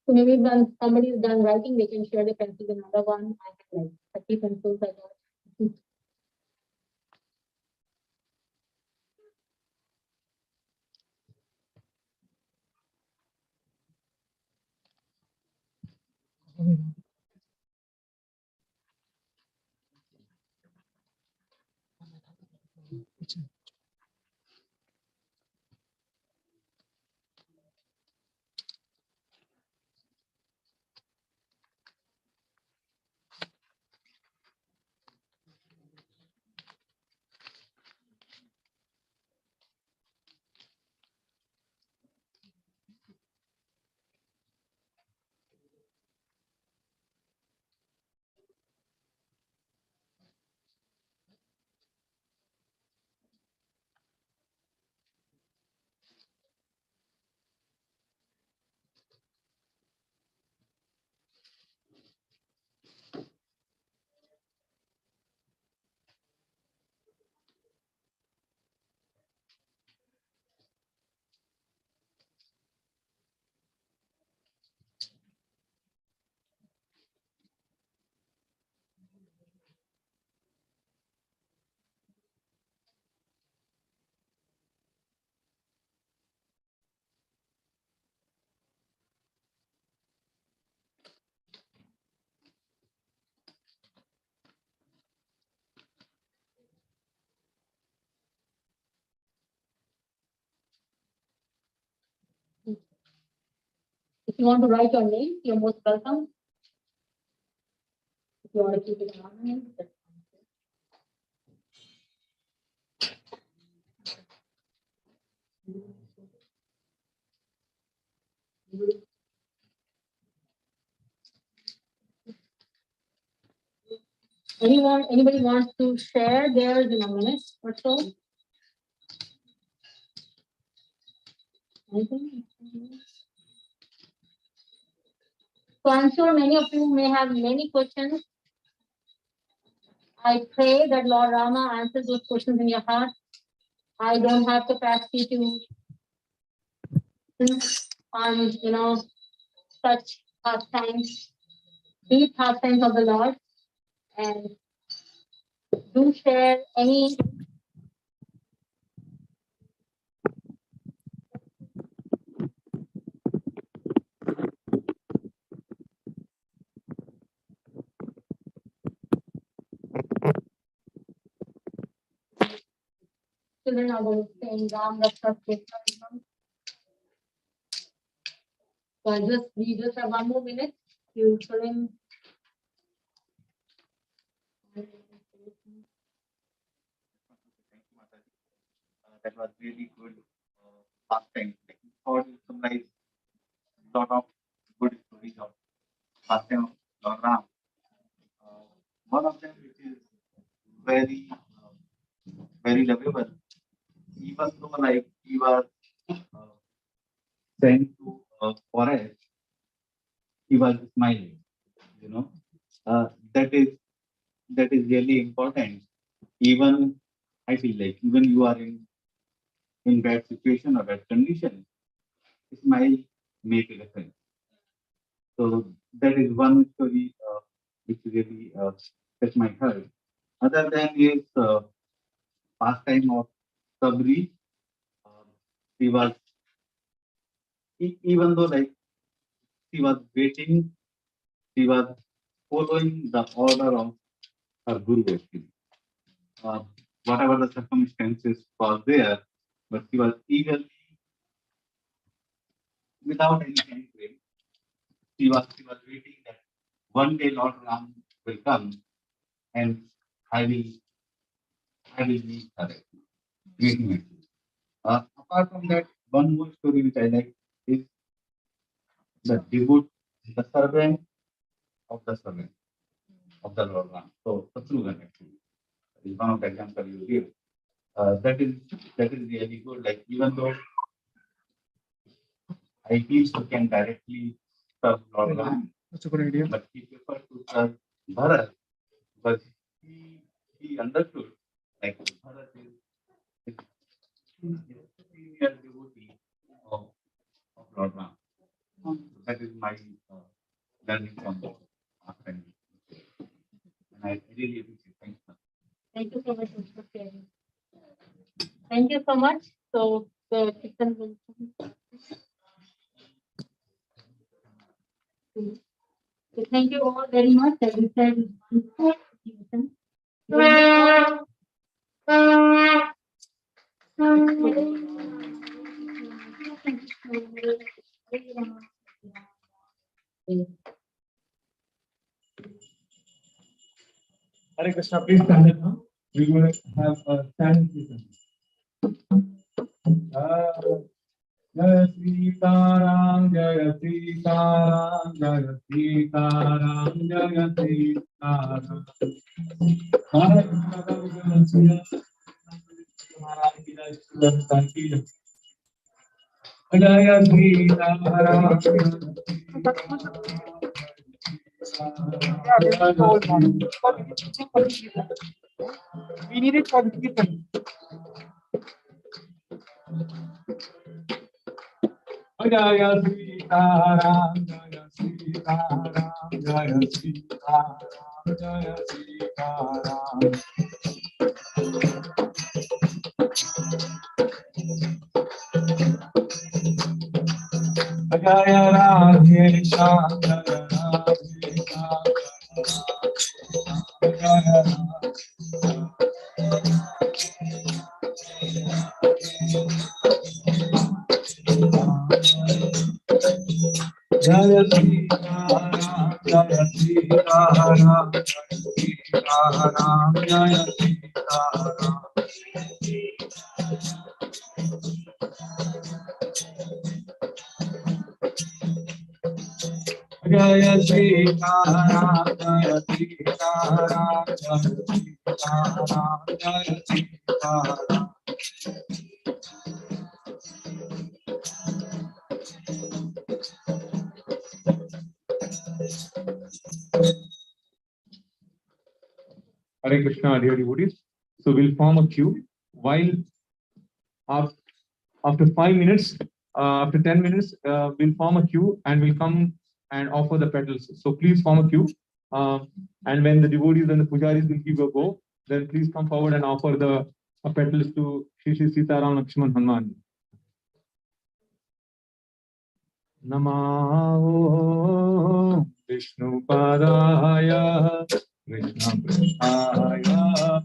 So maybe when somebody is done writing, they can share the pencil with another one. I have like 30 pencils I got. If you want to write your name, you're most welcome. If you want to keep it anonymous, that's fine. Anybody wants to share theirs in a minute or so? Anything? So I'm sure many of you may have many questions. I pray that Lord Rama answers those questions in your heart. I don't have capacity to think on, such pastimes, these pastimes of the Lord, and do share any. Children are going to sing Ram Raksha Ketan. So we just have one more minute to fill in. That was really good pastime. Like, thought you summarized a lot of good stories of pastime of Lord Ram. One of them, which is very, very lovable, even though like he was sent to a forest, he was smiling. You know, uh, that is that is really important. Even I feel like even you are in bad situation or bad condition, smile make a difference. So that is one story which really touched my heart. Other than his pastime of Sabri, uh, he was even though like she was waiting, she was following the order of her guru actually. Uh, Whatever the circumstances was there, but she was eagerly, without any time frame, she was waiting that one day Lord Ram will come and I will I will meet her. Meet him. Apart from that, one more story which I like is the debut, the servant of the servant of the Lord Ram. So Satrughn actually is one of the examples you give. That is really good. Like even though I feel so can directly serve Lord Ram, that's a good idea. But he preferred to serve Bharat because he understood like Bharat is senior devotee of Lord Ram. that is my learning from the friend. And I really appreciate. Thanks. Thank you so much for sharing. Thank you so much. So the kitchen will. So thank you all very much. As you said, it's wonderful. Hare Krishna, please stand up now. We will have a standing season. Jaya Sita Ram, Jaya Sita Ram, Jaya Sita Ram, Jaya Sita Ram. Hare Krishna, Jaya Sita Ram. We need it for the kitchen. Jaya Sita Ram, Jaya Sita Ram, Jaya Sita Ram, Jaya Sita Ram. Jaya Radhe Shyam, Jaya Radhe Shyam, Jaya Radhe. Jaya Sita Ram, Jaya Sita Ram, Jaya Sita Ram. Jaya Sita Ram, Jaya Sita Ram, Jaya Sita Ram, Jaya Sita Ram. Hare Krishna, dear devotees. So we'll form a queue while after 5 minutes, after 10 minutes, we'll form a queue and we'll come and offer the petals. So please form a queue. And when the devotees and the pujaris will give a go, then please come forward and offer the petals to Shri Shri Sita Ram Lakshman Hanuman. Namo Vishnu Padaya Krishna Prasthaya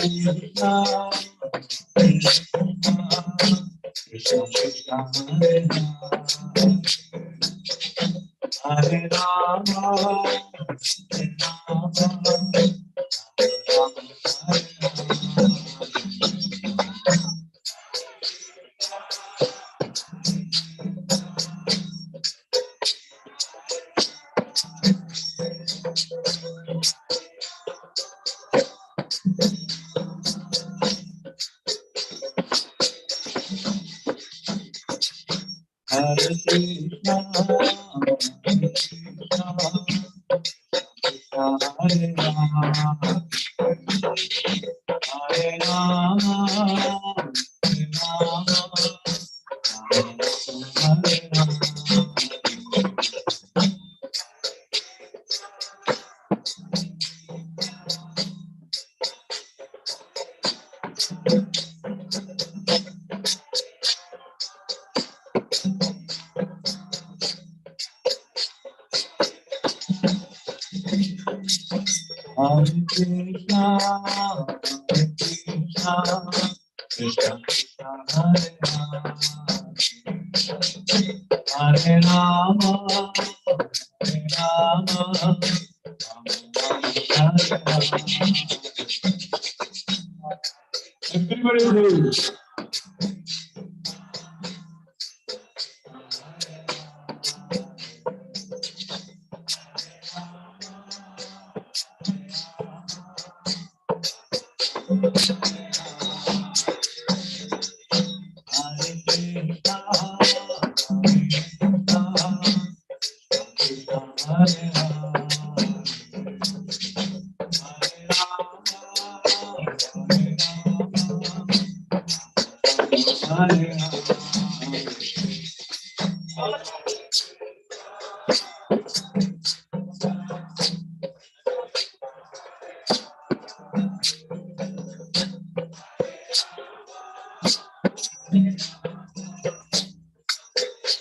Everybody say.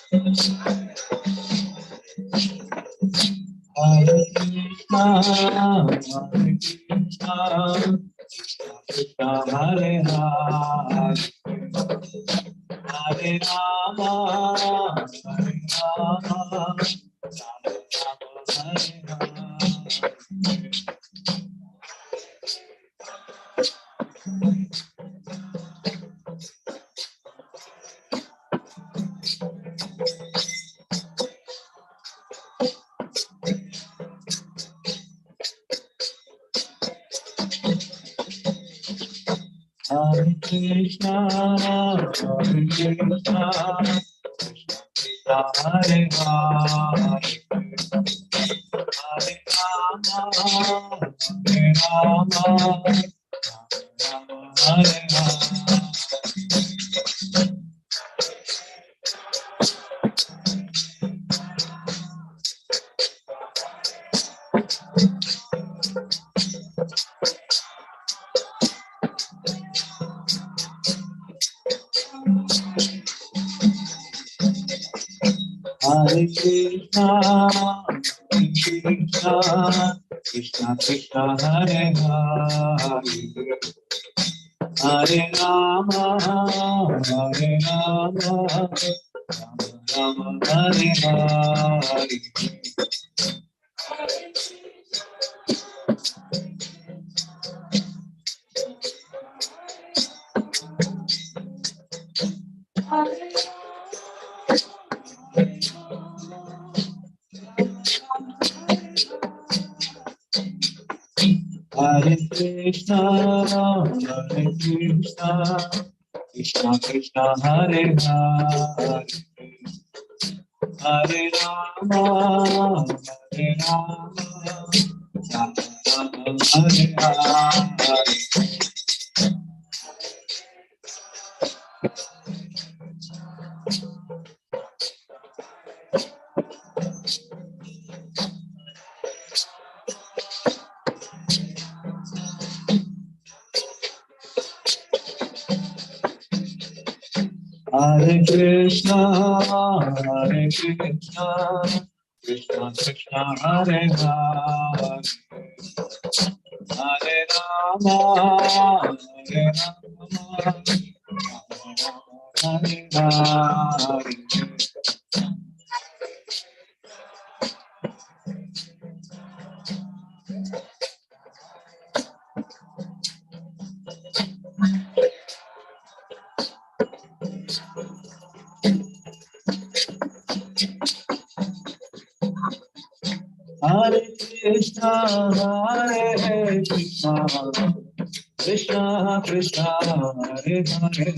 Hare Krishna, Hare Krishna, Krishna Hare Hare, Hare Rama, Hare Rama, Hare Hare. Hare Krishna, Hare Krishna, Krishna Krishna Hare Hare, Hare Rama, Hare Rama, Rama Rama Hare Hare. Hare Krishna, Hare Krishna, Krishna Krishna Hare Hare, Hare Rama, Hare Rama, Rama Rama Hare Hare. Hare Krishna, Hare Krishna, Krishna Krishna Hare Hare, Hare Rama, Hare Rama, Hare Hare. Hare Krishna, Hare Krishna, Krishna Krishna, Hare Hare,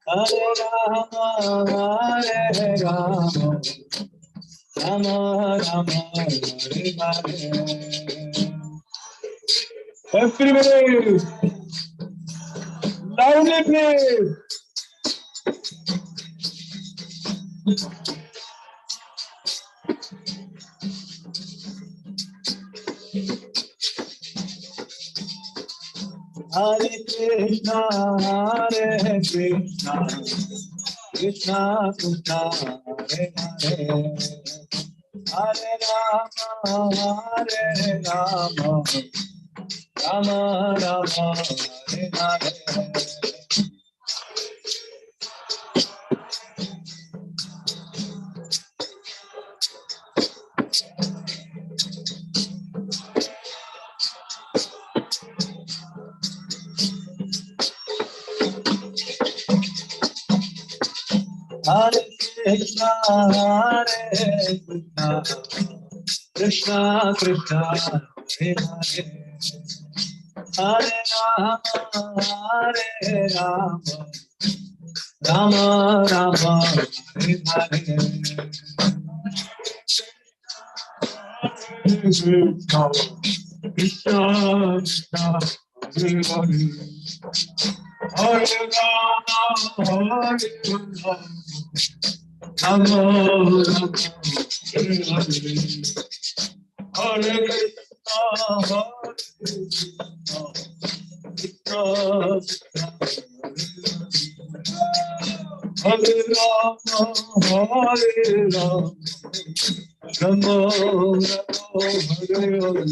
Hare Rama, Hare Rama, Rama Rama, Hare Hare. Everybody, loudly please. Hare Krishna, Hare Krishna, Krishna Krishna, Hare Hare, Hare Rama, Hare Rama, Rama Rama, Hare Hare. Hare Krishna, Hare Krishna, Krishna Krishna, Hare Hare, Hare Rama, Hare Rama, Rama Rama, Hare Hare. Krishna, Krishna, Hare Hare, Hare Rama, Hare Rama, Rama Rama, Hare Hare, Hare Krishna, Hare Rama, Hare Rama, Rama Rama, Hare Hare.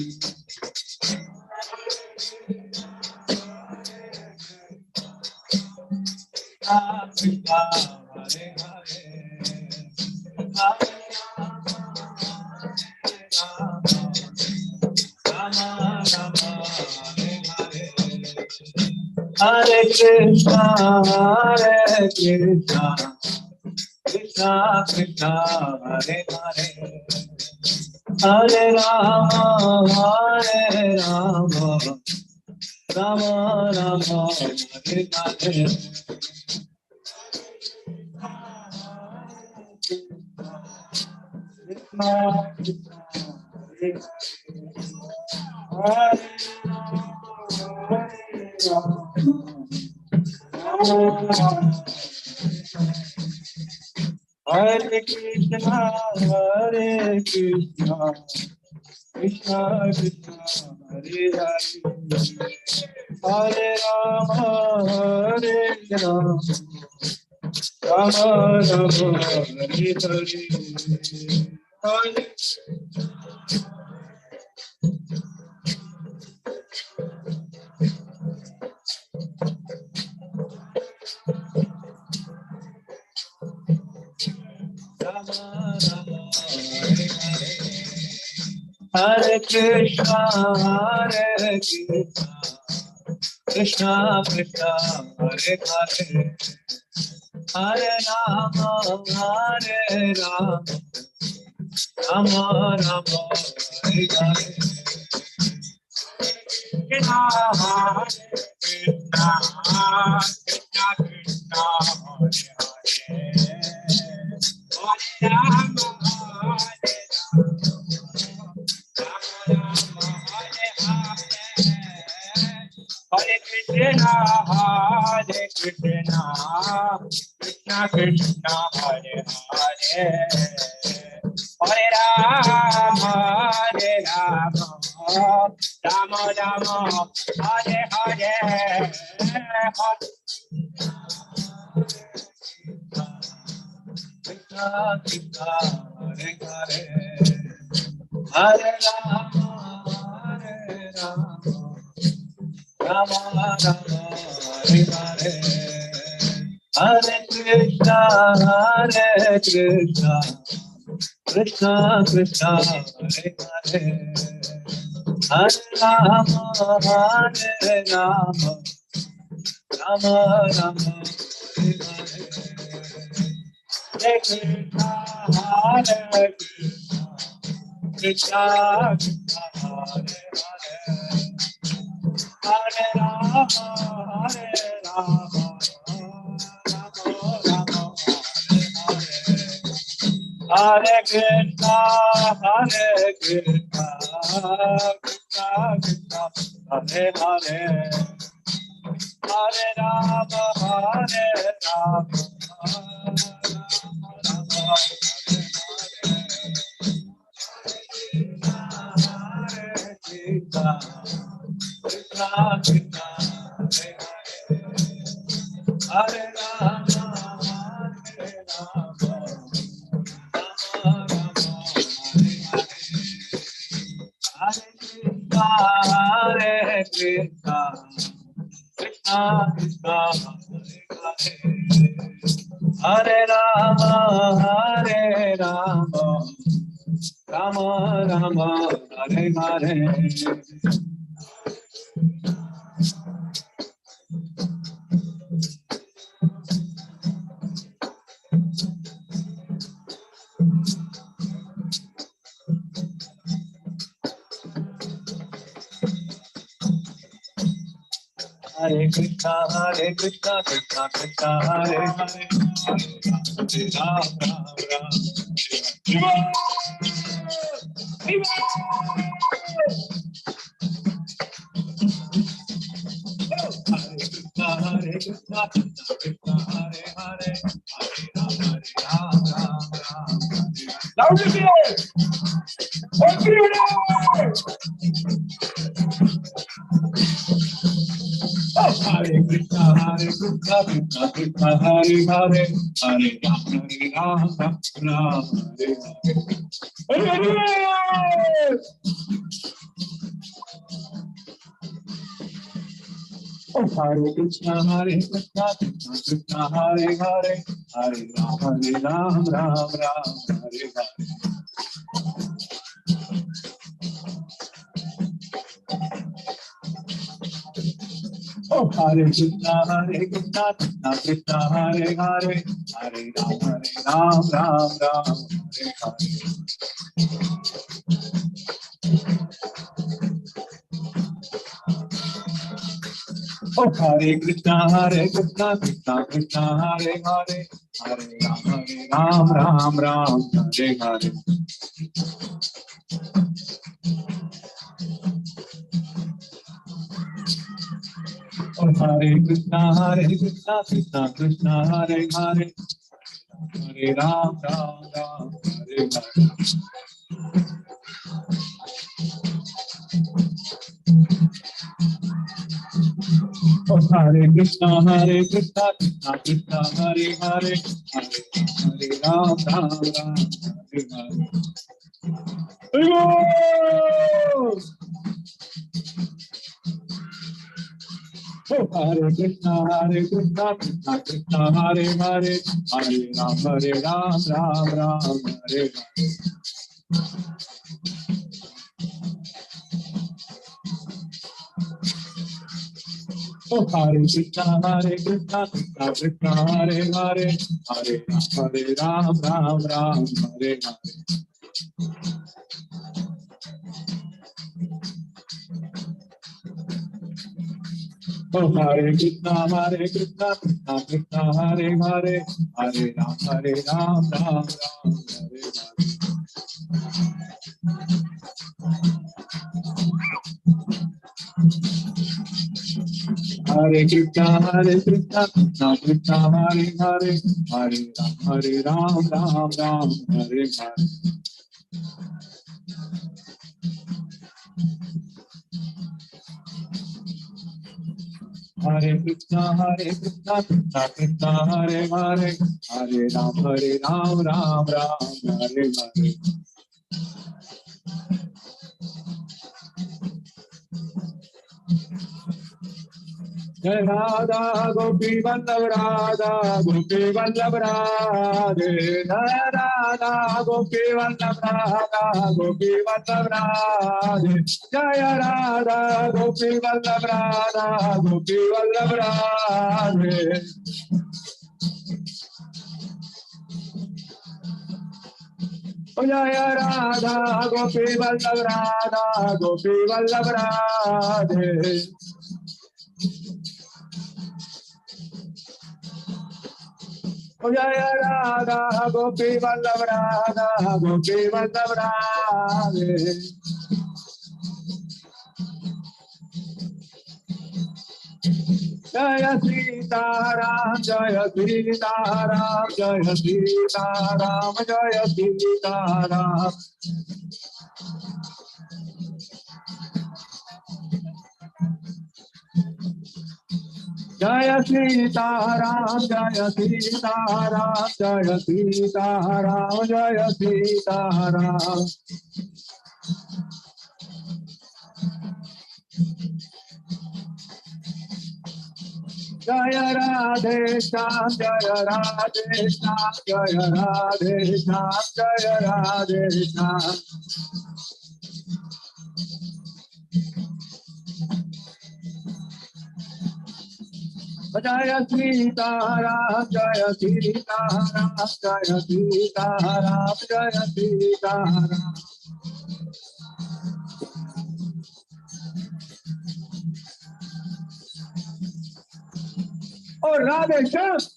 Krishna, Hare Hare, Hare Rama, Rama, Hare Hare, Hare Krishna, Hare Krishna, Krishna Krishna, Hare Hare, Hare Rama, Hare Rama, Rama Rama, Hare Hare. Hare Krishna, Hare Krishna, Krishna Krishna, Hare Hare, Hare Rama, Hare Rama, Rama Rama, Hare Hare, Hare Rama Rama, Hare Hare, Hare Krishna, Hare Krishna, Krishna Krishna, Hare Hare, Hare Rama, Hare Rama, Rama Rama, Hare Hare. Krishna, Hare Krishna, Krishna Krishna, Hare Hare, Hare Rama, Hare Rama, Hare Hare, Krishna, Hare Krishna, Krishna Krishna, Hare Hare, Hare Rama, Hare Rama, Rama Rama, Hare Hare, Krishna Krishna, Hare Hare, Hare Rama, Hare Rama Rama Hare Hare Hare Krishna Krishna Krishna Hare Hare Hare Rama Rama Rama Hare Hare Hare Krishna Krishna Krishna Hare Hare Hare Rama Rama Rama Hare Krishna Krishna Krishna Hare Hare Hare Rama Rama Hare Rama Hare Krishna Krishna Krishna Hare Rama Rama Rama Hare Hare Hare Krishna, Krishna Krishna, Hare Hare, Hare Ram, Ram. Hare Krishna, Krishna Hare Hare, Hare Ram, Ram. Loudly say, Hare Krishna, Krishna Krishna, Hare Hare, Hare Ram, Ram. Hare Hare. Hare Krishna, Krishna Krishna, Hare Hare, Hare Ram, Ram. Hare Hare. Hare Krishna, Krishna Krishna, Hare Hare, Hare Ram, Ram. Hare Hare. Hare Krishna, Krishna Krishna, Hare Hare, Hare Ram, Ram. Hare Hare. Hare Krishna, Krishna Krishna, Hare Hare, Hare Ram, Ram. Hare Hare. Hare Krishna, Krishna Krishna, Hare Hare, Hare Ram, Ram. Hare Hare. Hare Krishna, Krishna Krishna, Hare Hare, Hare Ram, Ram. Hare Hare. Hare Krishna, Krishna Krishna, Hare Hare, Hare Ram, Ram. Hare Hare. Hare Krishna, Krishna Krishna, Hare Hare, Hare Ram, Ram. Hare Hare. Hare Krishna, Krishna Krishna, Hare Hare, Hare Ram, Ram. Hare Hare. Hare Krishna, Krishna Krishna, Hare Hare, Hare Ram, Ram. Hare Hare. Jai Radha Gopi Vallabh Radha Gopi Vallabh Radhe Radha Gopi Vallabh Radha Gopi Vallabh Radhe Jai Radha Gopi Vallabh Radha Gopi Vallabh Radhe Jai Radha Gopi Vallabh Radha Gopi Vallabh Radhe Jai Radha Gopi Vallabh Radha Gopi Vallabh Radhe Jaya Sita Ram Jaya Sita Ram Jaya Sita Ram Jaya Sita Ram Jaya Sita Ram Jaya Sita Ram Jaya Sita Ram Jaya Sita Ram Jaya Radhe Shyam Jaya Radhe Shyam Jaya Radhe Shyam Jaya Radhe Shyam Jaya Sita Ram Jaya Sita Ram Jaya Sita Ram Jaya Sita Ram Oh Radhe Shyam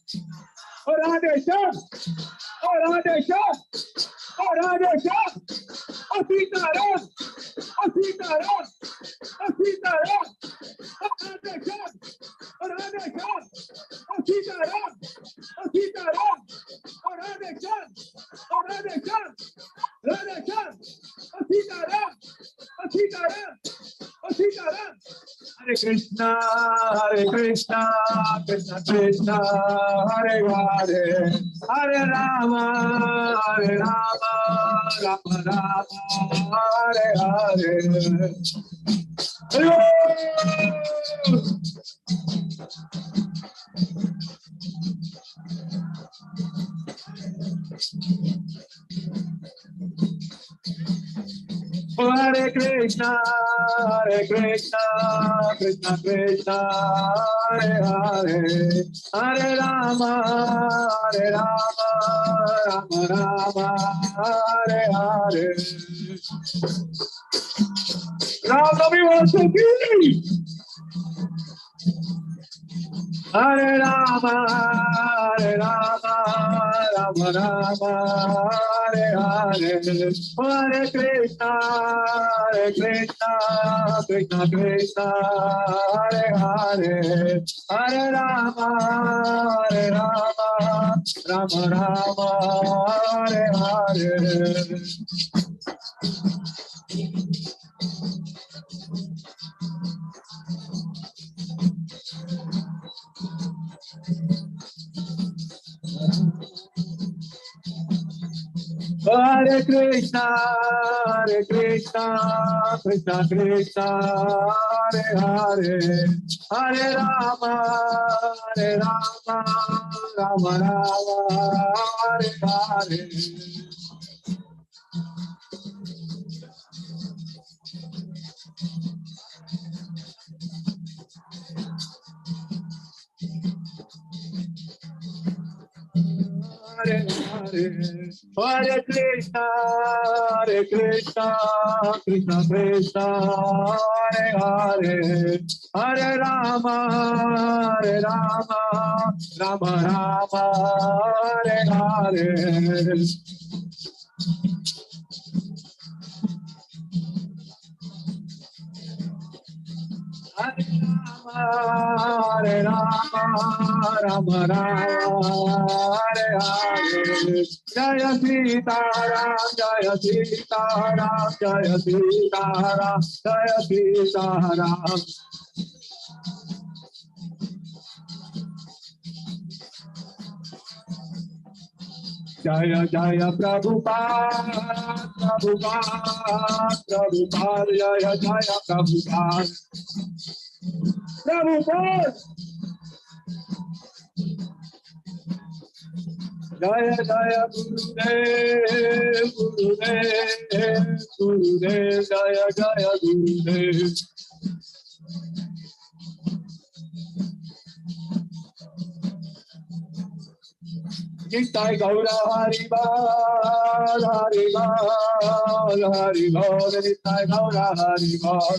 Oh Radhe Shyam Oh Radhe Shyam Oh Radhe Shyam Oh Sita Ram Oh Sita Ram Oh Sita Ram Oh Radhe Shyam Oh Radhe Shyam Oh Sita Ram Oh Sita Ram Oh Radhe Shyam Oh Radhe Shyam Radhe Shyam Oh Sita Ram Oh Sita Ram Oh Sita Ram Hare Krishna Krishna Krishna Hare Hare Hare Rama Rama Rama Hare Hare Hare Hare Krishna Krishna Krishna Hare Hare Hare Rama Rama Rama Hare Hare Ram Navami was so beautiful. Hare Rama Rama Rama Hare Hare Hare Krishna Krishna Krishna Hare Hare Hare Rama Rama Hare Hare Hare Krishna Krishna Krishna Hare Hare Hare Rama Rama Hare Hare Hare Hare Hare Krishna Krishna Krishna Hare Hare Hare Rama Rama Hare Hare Hare Rama Hare Hare Jaya Sita Ram Jaya Sita Ram Jaya Sita Ram Jaya Sita Ram Jaya Jaya Prabhupada Jaya Jaya Prabhupada Jaya Jaya Gurudev, Gurudev, Gurudev, Jaya Jaya Gurudev. Nitai Gaura Hari Bal, Hari Bal, Hari Bal, Nitai Gaura Hari Bal.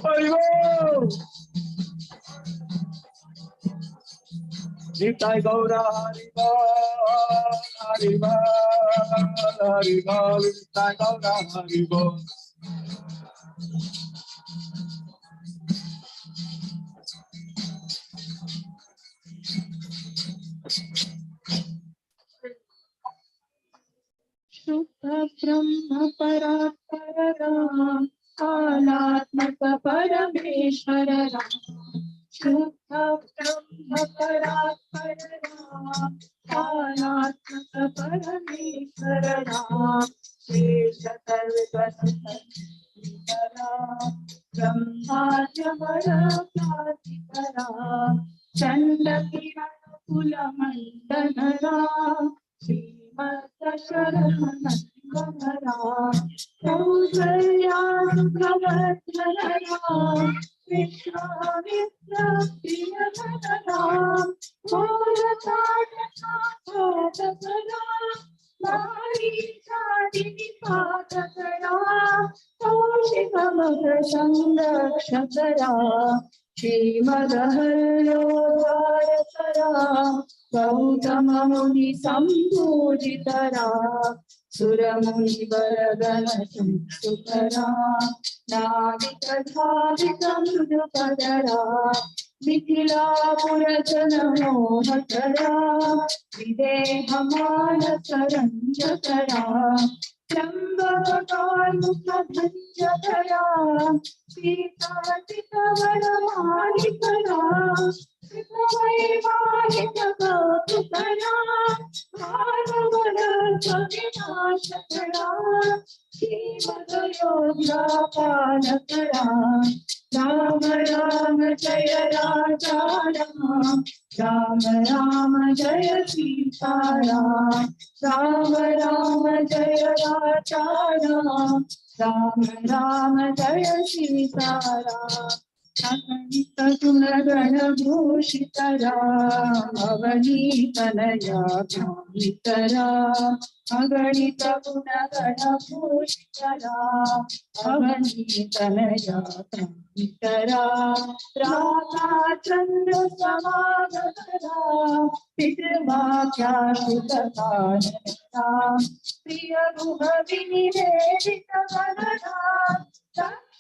Hari Bal. Nitai Gaura Hari Bal, Hari Bal, Hari Bal, Nitai Gaura Hari Bal. Shuddha Brahma Parakara Ram, Alatmaka Parameshwara Ram. Shuddha Brahma Parakara Ram, Alatmaka Parameshwara Ram. Sheshatarvasata Brahmadhyamara Pratipara Chandakirana Kulamandana Srimata Sharanara Kausalya Bhavatara Vishwamitra Priyamanara Bharatara Mari Chadini Patakara Kaushikamagra Sangrakshakara Srimadaharyo Bharatara Gautama Muni Sambhujitara Suramuni Varagana Sukara Navika Dhavika Mudukadara Mithila Purajana Mohatara Videhamana Saranjakara Trambakar Mukhabhanjakara Sita Sita Varamanikara Sita Vaivahika Bhargavara Kavinashakara Shivadayogya Palakara Rama Rama Jaya Raja Rama Rama Rama Jaya Sita Rama Rama Rama Jaya Raja Rama Rama Rama Jaya Sita Rama Aganita Gunagana Bhushitara Avanitanaya Kamitara Aganita Gunagana Bhushitara Avanitanaya Kamitara Radha Chandra Samagatara Pitrivakya Sutatanara Priya Ruhavini Vedita Vanara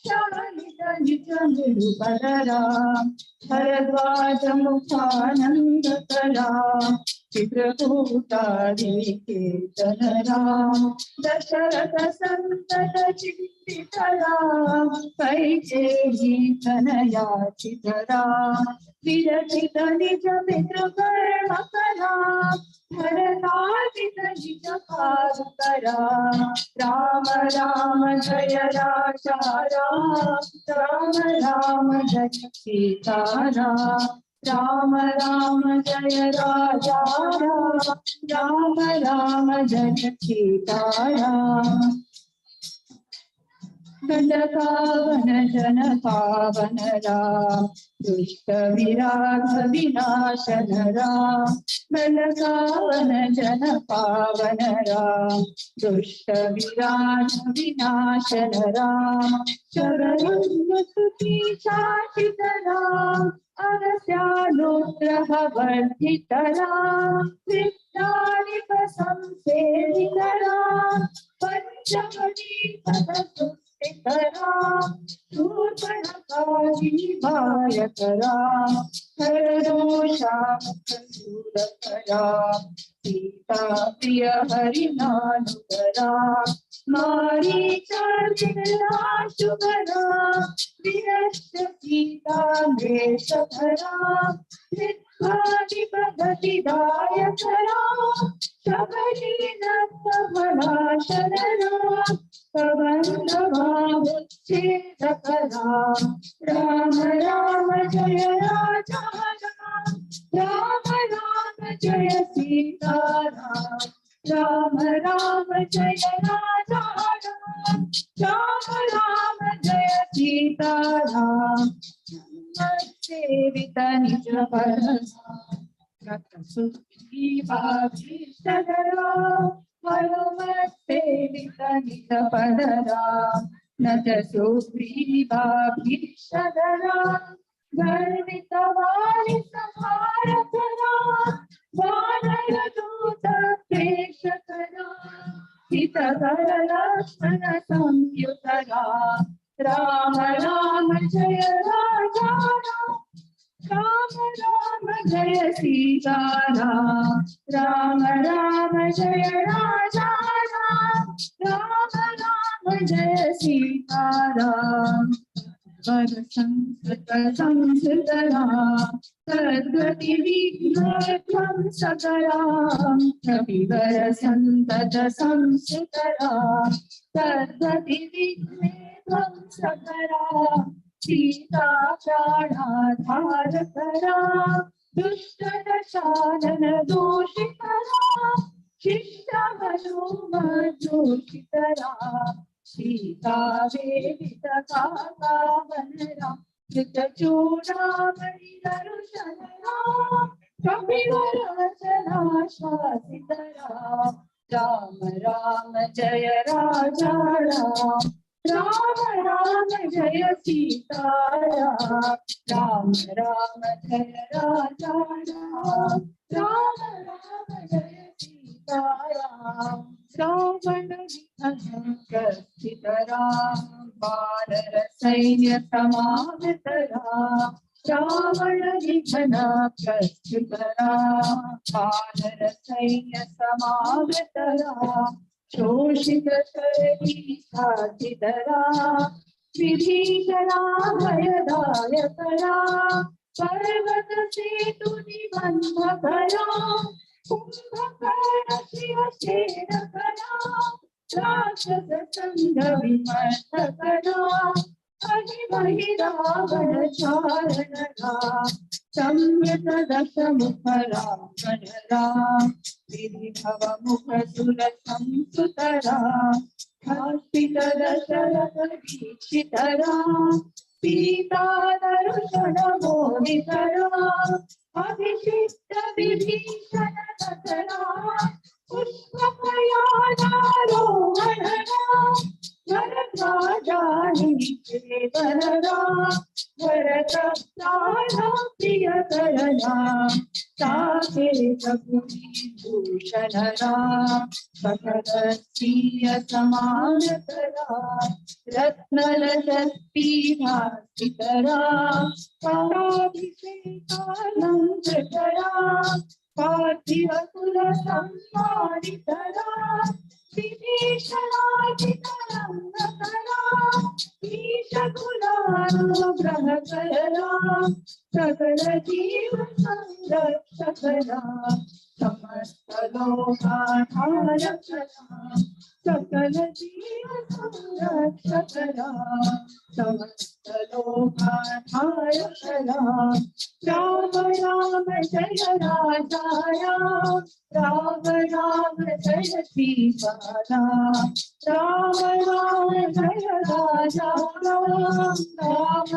Shalita Nityanirupara Bharadvaja Mukhanandakara Chitrakuta Diketanara Dasharata Santata Chintitara Kaikeyi Tanaya Chitara Virachita Nija Mitra Karmakara Bharatavita Nija Karukara Rama Rama Jaya Raja Rama Rama Rama Jaya Sita Rama Rama Rama Jaya Raja Rama Rama Rama Jaya Sita Rama Dandakavana Janakavana Ram Dushta Viragha Vinashana Ram Dandakavana Janakavana Ram Dushta Viragha Vinashana Ram Sharanam Vasuti Chachita Ram Agastyanugraha Vardhita Ram Vidyadika Samsedita Ram Panchamati Padasukta Kara, Surpanakaji Maya Kara, Haradosha Mukasura Kara, Sita Priya Harinanu Kara, Mari Charjila Shugara, Virashya Sita Mesha Kara, Ritvaji Bhagati Daya Kara, Shabali Nattavana Sharana, Kavandava Chedakara Rama Rama Jaya Raja Rama Rama जय सीताराम राम राम जय राजा राम राम राम जय सीताराम सेवित निज सुखीवाभीष्टदरा हनुमत्सेवित निज पदरा नज सुग्रीवाभीष्टदरा गर्वित वारि संहारकरा वानर दूत प्रेषकरा हितकर लक्ष्मण संयुतरा राम राम जय राजा राम राम जय सीताराम राम राम जय राजा राम राम जय सीताराम वर संस्कृत संस्कृतरा सद्गति विघ्नोत्तम सकरा कपिवर संतत संस्कृतरा सद्गति विघ्नोत्तम सकरा सीता प्राणाधारकरा दुष्ट दशानन दूषितरा शिष्ट मनोमधूषितरा सीता वेदित काकावनरा कृतचूडामणि दर्शनरा कपिवरवचना शासितरा राम राम जय राजा राम राम जय सीताराम राम राम जय राजा राम राम जय सीताराम रावण विघ्नकर्षितरा वानर सैन्य समागतरा रावण विघ्नकर्षितरा वानर सैन्य समागतरा शोषित शरणी साधितरा विभीषणा भयदायकरा पर्वत सेतु निबंधकरा कुंभकर्ण शिवसेनकरा राक्षस संघ विमर्शकरा अहिमहि रावण चारणरा संवृत दशमुख रावणरा विधिभव मुख सुर संसुतरा हस्तित दशरथ वीक्षितरा सीता दर्शन मोहितरा अभिषिक्त विभीषण नटरा पुष्पकयानारोहणरा वरराजानि केवलरा भरत प्रियकरणा साकेत भूषणरा सकलस्त्रिय समानतरा रत्नलशक्तिभासितरा पाराभिषेकालङ्कृतरा पार्थिव कुल संहारितरा विभीषणाजितरङ्गकरा ईशकुलानुग्रहकरा सकल जीव संरक्षकरा समस्त लोकाधारकरा सकल जीव संरक्षकरा समस्त लोकाधारकरा राम राम जय राजा राम राम जय सीताराम राम राम जय राजा राम राम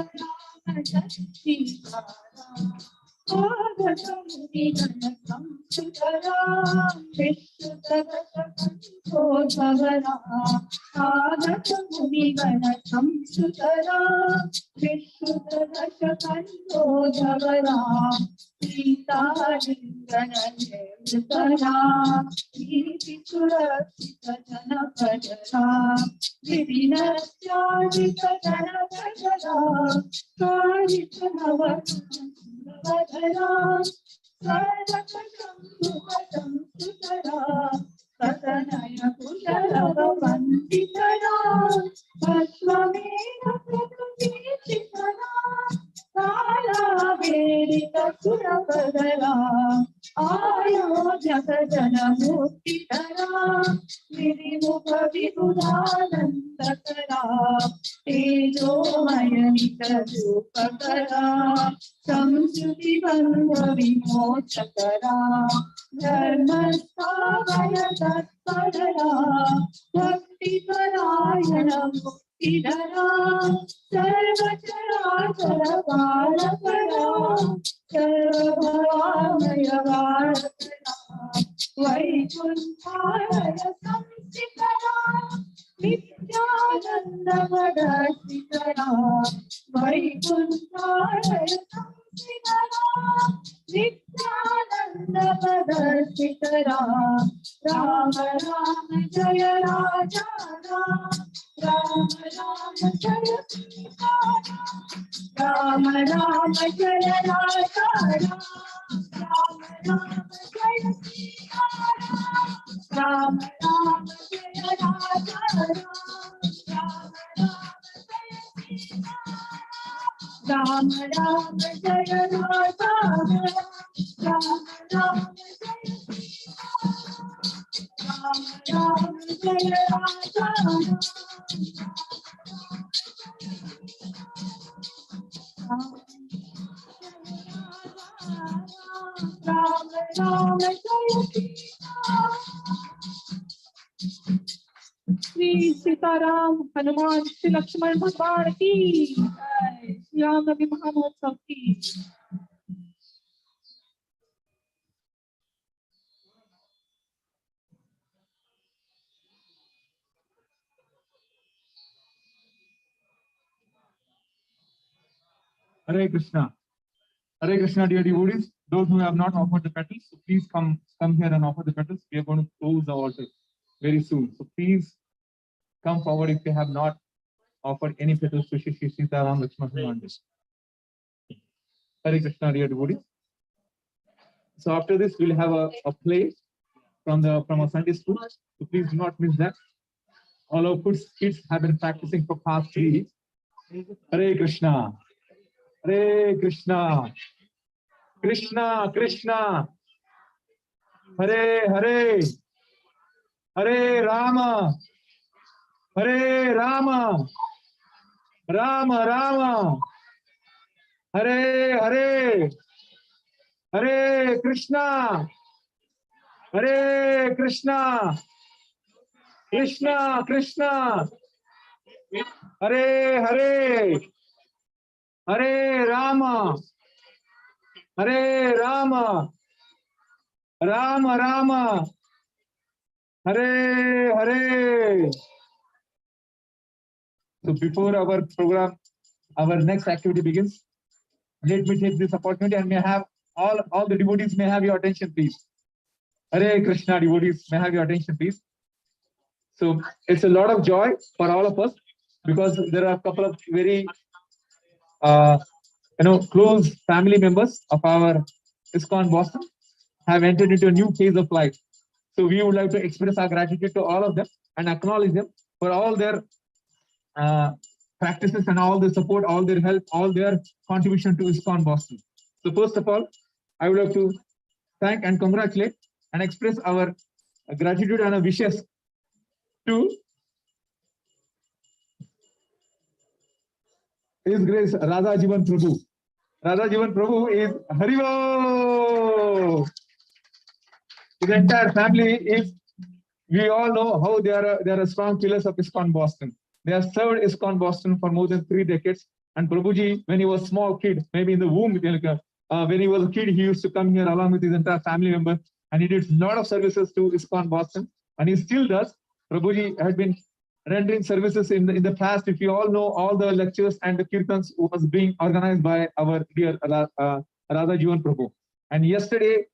जय सीताराम आगतं संस्कृतरा विश्रुतदशकण्ठोद्भवरा आगतं संस्कृतरा विश्रुतदशकण्ठोद्भवरा सीतालिङ्गनयनृतरा नीतिसुरक्षितजनपदरा विधिनत्याजितजनपदरा कारितनवधरा सर्वकसंसुतरा सतनय कुशलवन्दितरा अश्वमेध प्रकृतिचितरा कालावेदित सुरपदरा आयोध्यक जन मुक्ति करा विमुख विबुधानंद करा तेजोमय नित रूप करा संस्कृति बंध विमोच करा धर्म स्थापन तत्परा भक्ति परायण मुक्ति धरा सर्व चराचर पाल करा सर्वभवामय वासना वैकुंठालय संस्थितरा नित्यानंद वदसितरा वैकुंठालय संस्थितरा नित्यानंद वदसितरा राम राम जय राजा राम राम जय सीता राम राम जय राजा राम राम जय सीता राम राम जय राजा राम राम जय राजा राम राम जय राम राम जय राजा राम राम जय श्री सीताराम हनुमान श्री लक्ष्मण भगवान की जय। श्री राम नवमी महामहोत्सव की Hare Krishna. Hare Krishna, dear devotees. Those who have not offered the petals, so please come here and offer the petals. We are going to close the altar very soon. So please come forward if you have not offered any petals to Shri Sita Ram Lakshmana Hanuman. Hare Krishna, dear devotees. So after this, we'll have a play from a Sunday school. So please do not miss that. All our kids have been practicing for past 3 weeks. Hare Krishna. Hare Krishna. Krishna Krishna. Hare Hare. Hare Rama. Hare Rama. Rama Rama. Hare Hare. Hare Krishna. Hare Krishna. Krishna Krishna. Hare Hare. Hare Rama. Hare Rama. Rama Rama. Hare Hare. So before our program, our next activity begins, let me take this opportunity and may have all the devotees may have your attention, please. Hare Krishna devotees, may have your attention, please. So it's a lot of joy for all of us because there are a couple of very close family members of our ISKCON Boston have entered into a new phase of life. So we would like to express our gratitude to all of them and acknowledge them for all their practices and all the support, all their help, all their contribution to ISKCON Boston. So first of all, I would like to thank and congratulate and express our gratitude and our wishes to His Grace Radha Jivan Prabhu. Radha Jivan Prabhu is Haribo. His entire family is, we all know how they are a strong pillars of ISKCON Boston. They have served ISKCON Boston for more than 3 decades. And Prabhuji, when he was a small kid, maybe in the womb, when he was a kid, he used to come here along with his entire family member, and he did a lot of services to ISKCON Boston, and he still does. Prabhuji had been rendering services in the past. If you all know, all the lectures and the kirtans was being organized by our dear Radha Jivan Prabhu. And yesterday,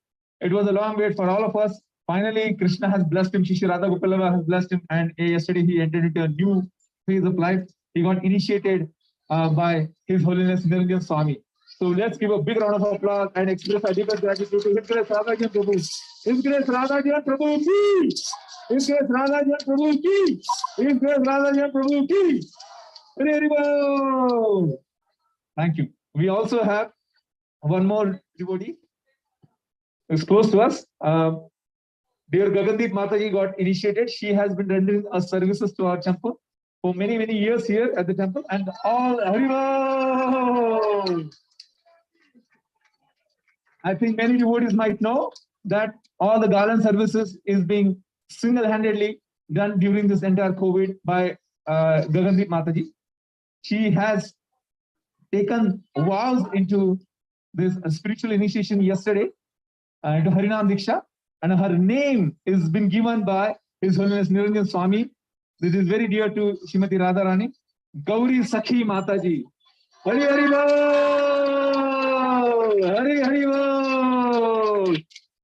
it was a long wait for all of us. Finally, Krishna has blessed him. Shri Radha Gopalava has blessed him, and yesterday he entered into a new phase of life. He got initiated by His Holiness Niranjan Swami. So let's give a big round of applause and express our deepest gratitude to His Grace Radha Jivan Prabhu. His Grace Radha Jivan Prabhu ki. His Grace Radha Jivan Prabhu ki. His Grace Radha Jivan Prabhu ki. Hare Hare Bol. Thank you. We also have one more devotee. is close to us. Dear Gagandeep Mataji got initiated. She has been rendering services to our temple for many, many years here at the temple, and all Haribo. I think many devotees might know that all the garland services is being single-handedly done during this entire COVID by Gagandeep Mataji. She has taken vows into this spiritual initiation yesterday into Harinam Diksha, and her name is been given by His Holiness Niranjan Swami. This is very dear to Srimati Radharani. Gauri Sakhi Mataji. Hari Hari Bol! Hari Hari Bol!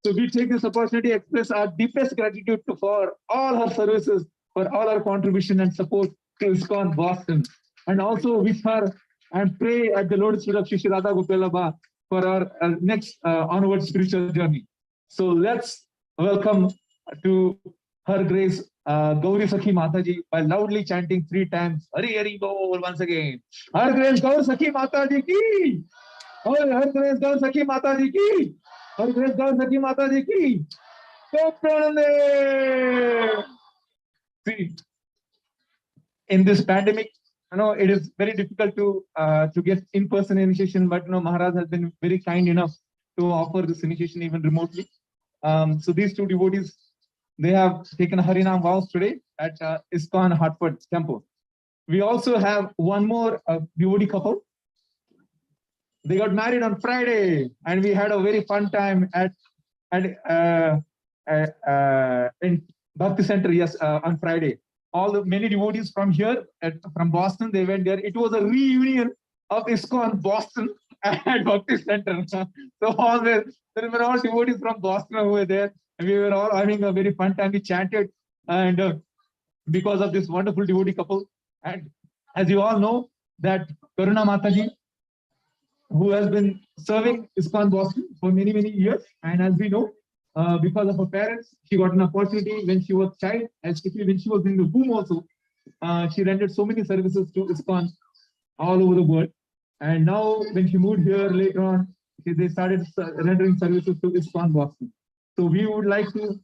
So we take this opportunity to express our deepest gratitude for all her services, for all her contribution and support to ISKCON Boston. And also wish her and pray at the Lord's feet of Shri Radha Gopalabha for our next onward spiritual journey. So let's welcome to her grace Gauri Sakhi Mataji by loudly chanting 3 times Hari Hari Bol once again. Her grace Gauri Sakhi Mataji ki! Her grace Gauri Sakhi Mataji ki! Her grace Gauri Sakhi Mataji ki! See, in this pandemic, it is very difficult to get in-person initiation, but Maharaj has been very kind enough to offer this initiation even remotely. So these 2 devotees, they have taken Harinam vows today at ISKCON Hartford Temple. We also have one more devotee couple. They got married on Friday, and we had a very fun time in Bhakti Center. Yes, on Friday. Many devotees from here, from Boston, they went there. It was a reunion of ISKCON Boston at Bhakti Center. So there were all devotees from Boston who were there, and we were all having a very fun time. We chanted, and because of this wonderful devotee couple, and as you all know, that Karuna Mataji, who has been serving ISKCON Boston for many, many years, and as we know, because of her parents, she got an opportunity when she was a child, especially when she was in the womb also. She rendered so many services to ISKCON all over the world. And now when she moved here later on, they started rendering services to ISKCON Boston. So we would like to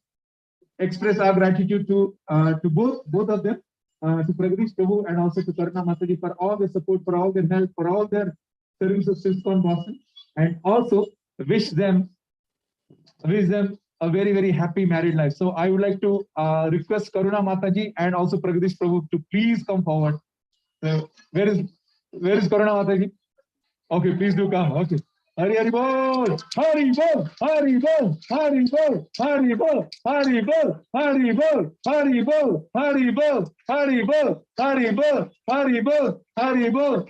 express our gratitude to both of them, to Pragadish Prabhu and also to Karuna Mataji for all their support, for all their help, for all their services to ISKCON Boston, and also wish them a very, very happy married life. So I would like to request Karuna Mataji and also Pragadish Prabhu to please come forward. Where is Karuna Mataji? Okay, please do come. Okay. Hari Hari Bol! Hari Bol! Hari Bol! Hari Bol! Hari Bol! Hari Bol! Hari Bol! Hari Bol! Hari Bol! Hari Bol! Hari Bol! Hari Bol! Hari Bol!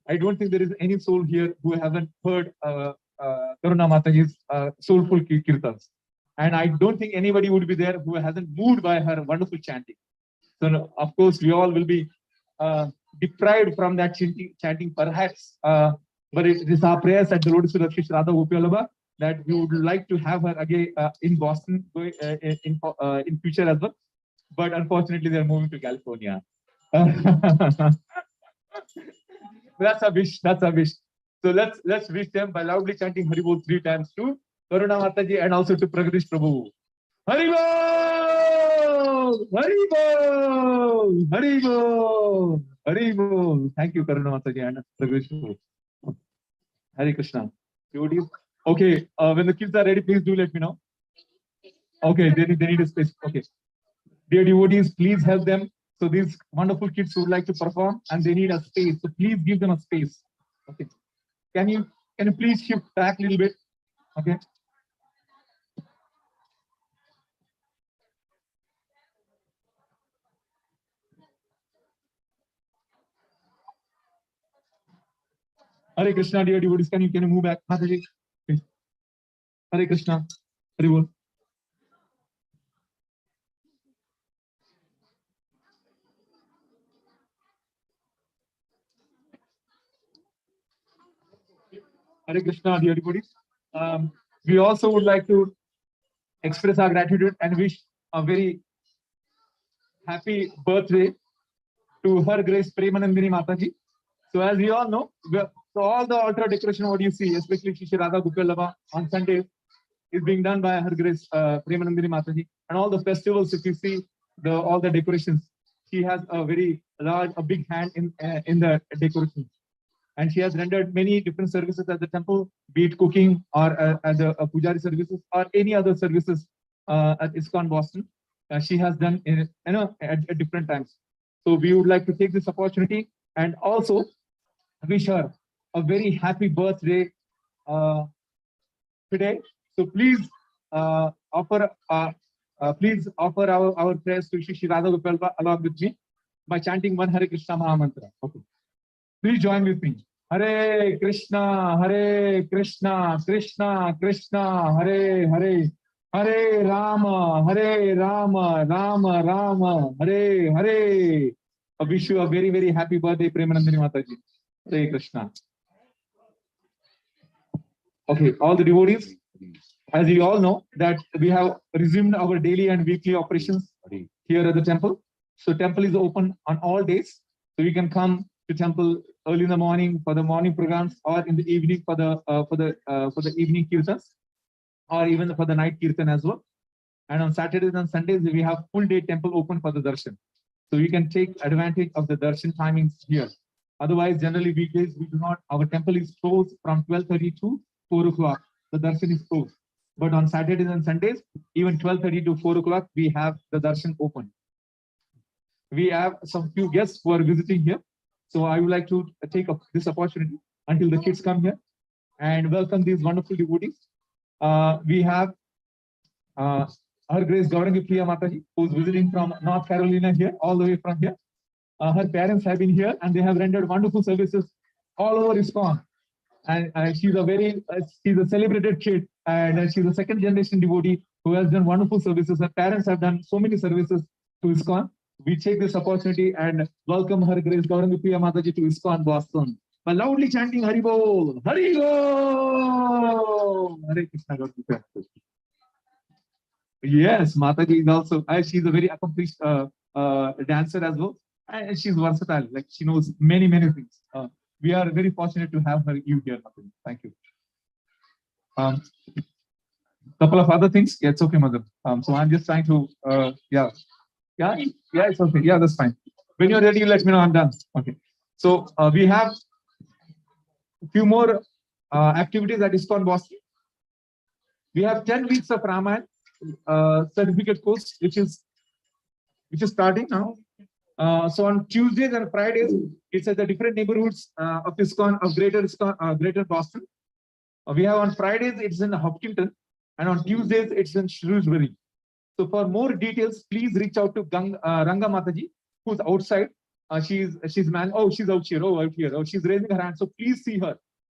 I don't think there is any soul here who haven't heard Karuna Mataji's soulful kirtans. And I don't think anybody would be there who hasn't moved by her wonderful chanting. So, of course, we all will be deprived from that chanting perhaps. But it is our prayers at the Lord's feet of Shri Radha Gopalabha that we would like to have her again in Boston in future as well. But unfortunately, they're moving to California. That's a wish. That's a wish. So let's wish them by loudly chanting Hari Bol 3 times to Karuna Mataji and also to Pragadish Prabhu. Hari Bol! Hari Bol! Hari Bol! Hari Bol! Thank you, Karuna Mataji and Pragadish Prabhu. Hare Krishna. Devotees. Okay, when the kids are ready, please do let me know. Okay, they need a space. Okay. Dear devotees, please help them. So these wonderful kids would like to perform and they need a space. So please give them a space. Okay. Can you please shift back a little bit? Okay. Hare Krishna, dear devotees, can you move back? Mataji, please. Hare Krishna. Hare Bol. Hare Krishna, dear devotees. We also would like to express our gratitude and wish a very happy birthday to Her Grace Premanandini Mataji. So as we all know, So all the altar decoration, what you see, especially Shri Radha Gopalava on Sunday, is being done by Her Grace Premanandini Mataji. And all the festivals, if you see all the decorations, she has a very large, a big hand in the decoration. And she has rendered many different services at the temple, be it cooking or as a pujari services or any other services at ISKCON Boston. She has done at different times. So we would like to take this opportunity and also wish her a very happy birthday today. So please offer our prayers to Shri Radha Gopalva along with me by chanting one Hare Krishna Maha Mantra. Okay. Please join with me. Hare Krishna, Krishna Krishna, Hare Hare, Hare Rama, Rama Rama, Hare Hare. I wish you a very, very happy birthday, Premanandini Mataji. Hare Krishna. Okay, all the devotees, as you all know, that we have resumed our daily and weekly operations here at the temple. So temple is open on all days. So you can come to temple early in the morning for the morning programs, or in the evening for the evening kirtans, or even for the night kirtan as well. And on Saturdays and Sundays we have full day temple open for the darshan. So you can take advantage of the darshan timings here. Otherwise, generally weekdays we do not. Our temple is closed from 12:30 to 4 o'clock. The darshan is closed. But on Saturdays and Sundays, even 12:30 to 4 o'clock, we have the darshan open. We have some few guests who are visiting here. So I would like to take this opportunity until the kids come here and welcome these wonderful devotees. We have Her Grace Gaurangi Priya Mataji, who is visiting from North Carolina here, all the way from here. Her parents have been here and they have rendered wonderful services all over ISKCON. And she's a celebrated kid, and she's a second generation devotee who has done wonderful services. Her parents have done so many services to ISKCON. We take this opportunity and welcome Her Grace Gaurangi Priya Mataji to ISKCON Boston by loudly chanting Hari Bol, Hari Bol, Hare Krishna. Yes, Mataji is also, she's a very accomplished dancer as well, and she's versatile. Like she knows many things. We are very fortunate to have you here. Thank you. Couple of other things. Yeah, it's okay, mother. So I'm just trying to. Yeah, it's okay. Yeah, that's fine. When you're ready, let me know. I'm done. Okay. So we have a few more activities at ISKCON Boston. We have 10 weeks of Ramayana certificate course, which is starting now. So on Tuesdays and Fridays, it's at the different neighborhoods of ISKCON, of Greater Boston. We have on Fridays, it's in Hopkinton, and on Tuesdays, it's in Shrewsbury. So for more details, please reach out to Ranga Mataji, who's outside. She's out here. Oh, she's raising her hand. So please see her.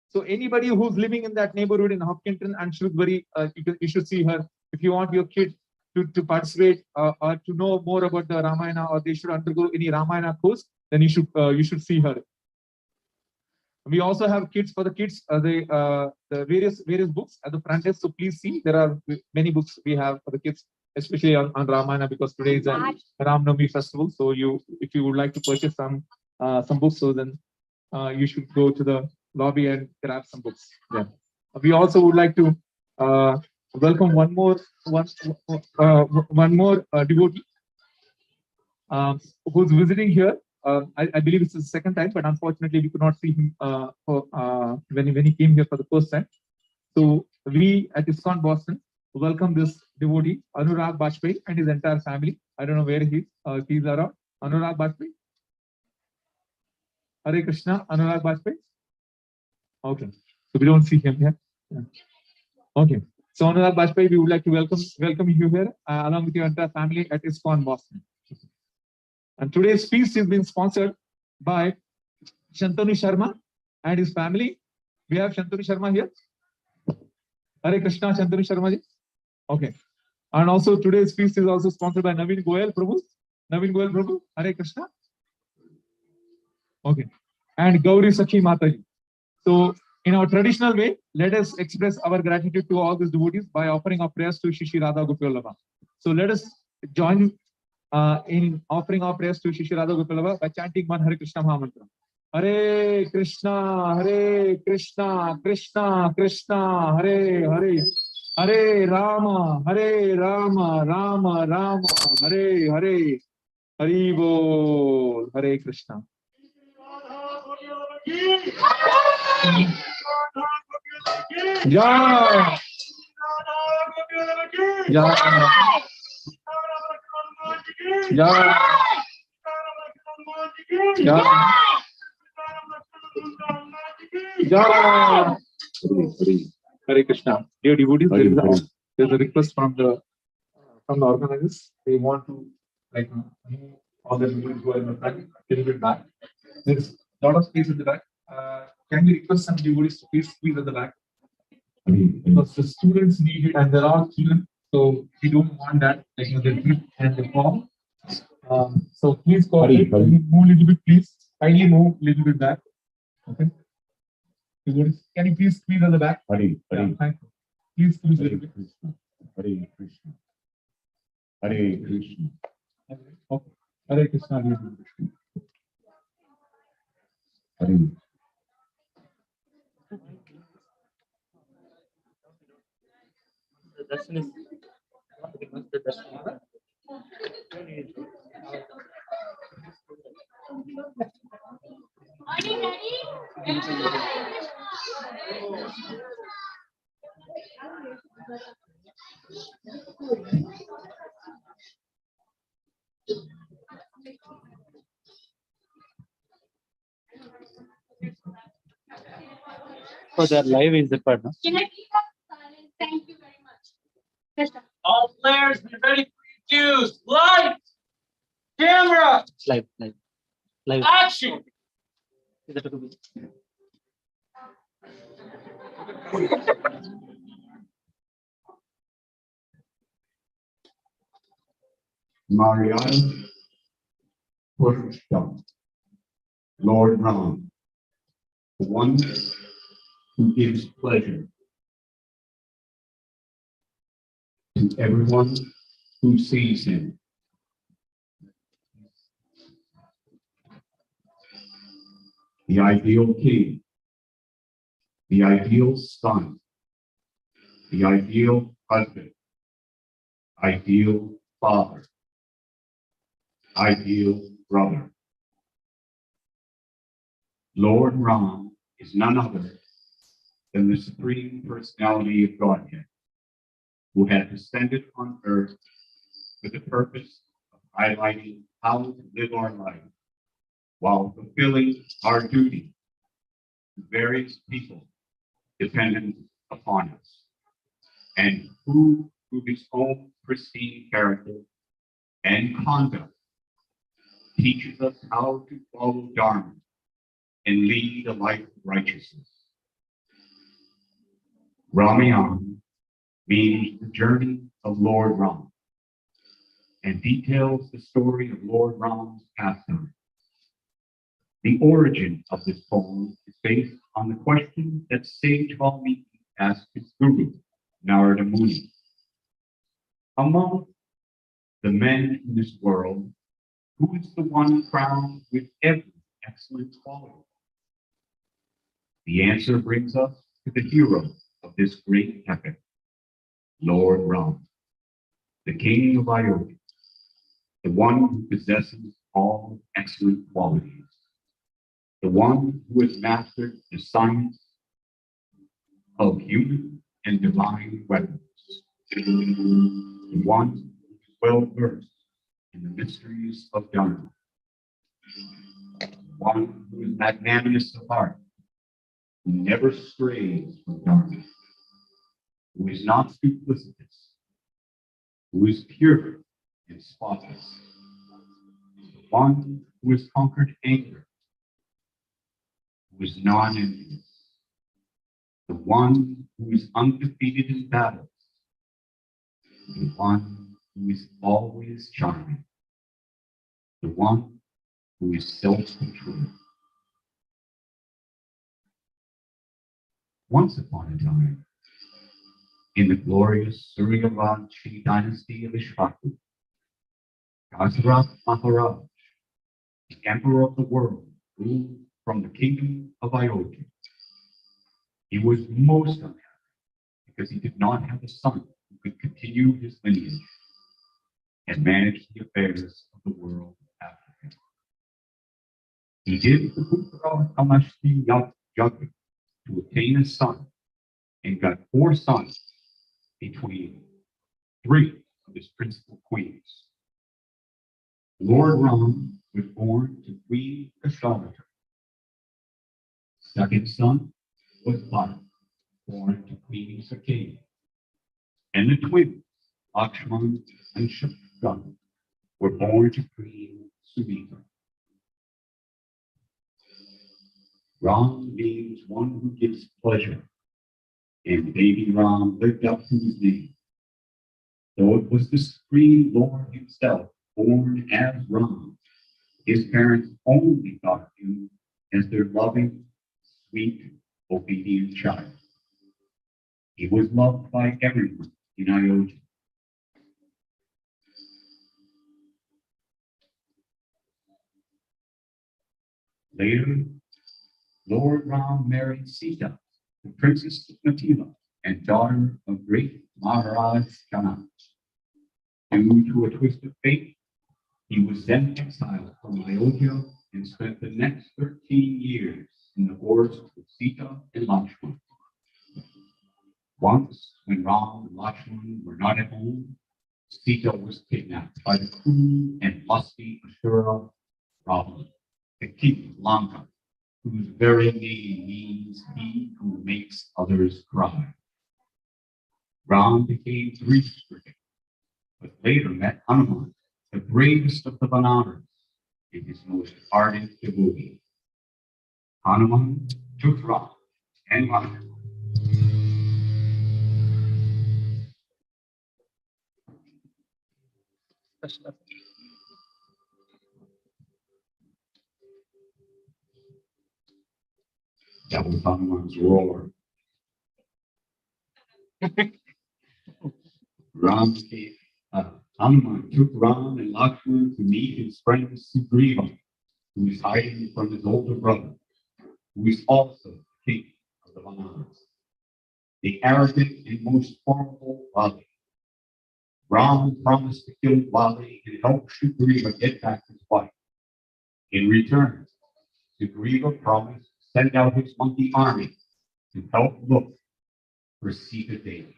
So anybody who's living in that neighborhood in Hopkinton and Shrewsbury, you should see her. If you want your kid to participate or to know more about the Ramayana, or they should undergo any Ramayana course, then you should see her. We also have kids for the kids, the various books at the front desk. So please see, there are many books we have for the kids, especially on Ramayana, because today is a Ram Navami festival. So if you would like to purchase some books, so then you should go to the lobby and grab some books. Yeah. We also would like to welcome one more devotee who's visiting here. I believe it's the second time, but unfortunately we could not see him when he came here for the first time. So we at ISKCON Boston welcome this devotee, Anurag Bajpayee, and his entire family. I don't know where he is. He's around. Anurag Bajpayee. Hare Krishna, Anurag Bajpayee. Okay, so we don't see him here. Yeah. Okay, so Anurag Bajpayee, we would like to welcome you here along with your entire family at ISKCON Boston. And today's feast is being sponsored by Shantanu Sharma and his family. We have Shantanu Sharma here. Hare Krishna, Shantanu Sharma ji. Okay. And also today's feast is also sponsored by Navin Goyal Prabhu. Navin Goyal Prabhu. Hare Krishna. Okay. And Gauri Sakhi Mataji. So in our traditional way, let us express our gratitude to all these devotees by offering our prayers to Shri Radha Gopalava. So let us join in offering our prayers to Shri Radha Gopalava by chanting one Hare Krishna Maha Mantra. Hare Krishna, Krishna Krishna, Hare Hare, Hare Rama, Rama Rama, Hare Hare, Hari Bol, Hare Krishna. Yeah. Yeah. Yeah. Yeah. Yeah. Hare Krishna. Dear devotees, there's a request from the organizers. They want to move all the devotees who are in the front a little bit back. There's a lot of space at the back. Can we request some devotees to please squeeze at the back? Because the students need it, and there are students, so we don't want that. They trip and they fall. So please cooperate. Move a little bit, please. Kindly move a little bit back. Okay. Devotees, can you please squeeze at the back? Thank you. Please squeeze a little bit. Hare Krishna. Hare Krishna. Okay. Hare Krishna. Hare Krishna. Hare. The darshan is the darshan. Are you ready? So their live is required. No? Can I keep up silent? Thank you very much. Krishna. All players, be ready for your cues. Light, camera, live. Action. Is that okay? Mariana Purushottam, Lord Ram, the one who gives pleasure to everyone who sees him. The ideal king, the ideal son, the ideal husband, ideal father, ideal brother. Lord Ram is none other than the Supreme Personality of Godhead, who has descended on earth with the purpose of highlighting how to live our life while fulfilling our duty to various people dependent upon us, and who, through his own pristine character and conduct, teaches us how to follow Dharma and lead a life of righteousness. Ramayana means the journey of Lord Ram and details the story of Lord Ram's pastime. The origin of this poem is based on the question that sage Valmiki asked his guru, Narada Muni. Among the men in this world, who is the one crowned with every excellent quality? The answer brings us to the hero of this great epic, Lord Ram, the king of Ayodhya, the one who possesses all excellent qualities, the one who has mastered the science of human and divine weapons, the one who is well versed in the mysteries of Dharma, the one who is magnanimous of heart, who never strays from Dharma, who is not duplicitous, who is pure and spotless, the one who has conquered anger, who is non-envious, the one who is undefeated in battles, the one who is always charming, the one who is self-controlled. Once upon a time, in the glorious Suryavanshi dynasty of Ishvaku, Dasarath Maharaj, the emperor of the world, ruled from the kingdom of Ayodhya. He was most unhappy because he did not have a son who could continue his lineage and manage the affairs of the world after him. He did the Putra Kamashti Yagya to obtain a son and got 4 sons between 3 of his principal queens. Lord Ram was born to Queen Kashavata. Second son was Bharat, born to Queen Sakini. And the twins, Lakshman and Shatrughan, were born to Queen Sumitra. Ram means one who gives pleasure, and baby Ram lived up to his name. Though it was the Supreme Lord himself, born as Ram, his parents only thought of him as their loving, sweet, obedient child. He was loved by everyone in Ayodhya. Later, Lord Ram married Sita, the princess of Mithila and daughter of great Maharaj Janak. Due to a twist of fate, he was then exiled from Ayodhya and spent the next 13 years in the forests with Sita and Lakshman. Once, when Ram and Lakshman were not at home, Sita was kidnapped by the cruel and lusty Ashura Ravana, the king of Lanka, whose very name means he who makes others cry. Ram became grief-stricken, but later met Hanuman, the bravest of the Vanaras, and his most ardent devotee. Hanuman took Ram and Lakshman. That was Hanuman's roar. Hanuman took Ram and Lakshman to meet his friend Sugriva, who is hiding from his older brother, who is also king of the Vanaras, the arrogant and most horrible Vali. Ram promised to kill Vali and help Sugriva get back his wife. In return, Sugriva promised to send out his monkey army to help look for Sita Devi.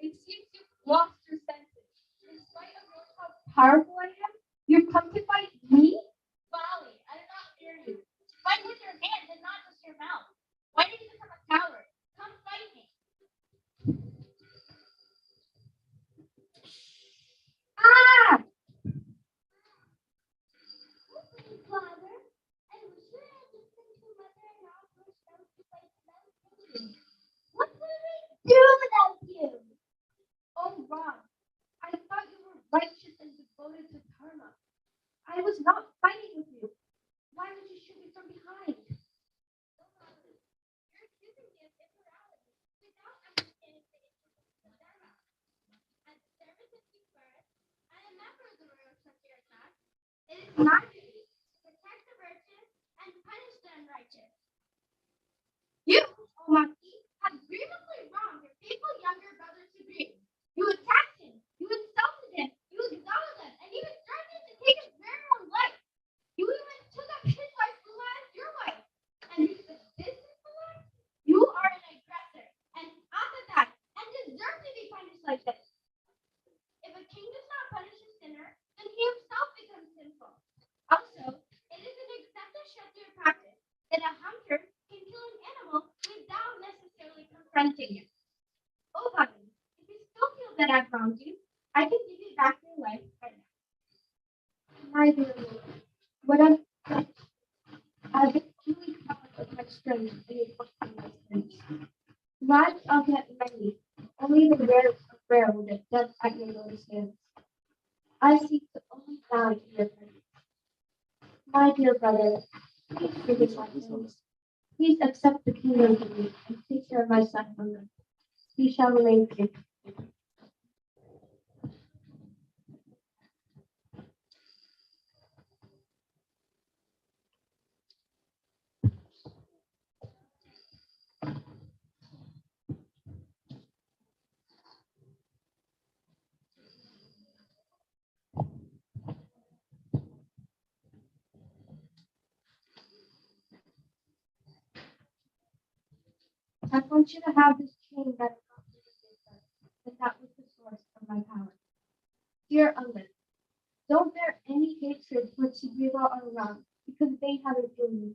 It seems you've lost your senses. In spite of knowing how powerful I am, you've come to fight me? Folly, I did not fear you. Fight with your hands and not just your mouth. Why did you become a coward? Come fight me. Ah! Father, I wish you had listened to Mother and all pushed out to fight without you. What would we do without you? Oh, Ram, I thought you were righteous and devoted to Dharma. I was not fighting with you. Why would you shoot me from behind? You're accusing me of immorality without understanding the importance of Dharma. As the servant of King Bharat, I am member of the royal Kshatriya caste. It is my duty to protect the virtuous and punish the unrighteous. You, O Maki, have grievously wronged your faithful younger brother Sugriva. You attacked him, you insulted him, you exiled him, and even threatened to take his very own life. You even took up his wife who was your wife. And you said this is the life? You are an aggressor, and after that, and deserve to be punished like this. If a king does not punish a sinner, then he himself becomes sinful. Also, it is an accepted Kshatriya practice that a hunter can kill an animal without necessarily confronting it. Oh, Bobby, if you still feel that I've wronged you, I can give you back your life right now. My dear Lord, what I've been truly proud of my strength and enforcing my sins. Lives I'll get many, only the rare will get death at your Lord's hands. I seek to only bow to your presence. My dear brother, please forgive my sins. Please accept the kingdom from me and take care of my son from me. He shall remain free. I want you to have this chain that that was the source of my power. Dear Unlit, don't bear any hatred towards Sugriva or Ram, because they haven't killed me.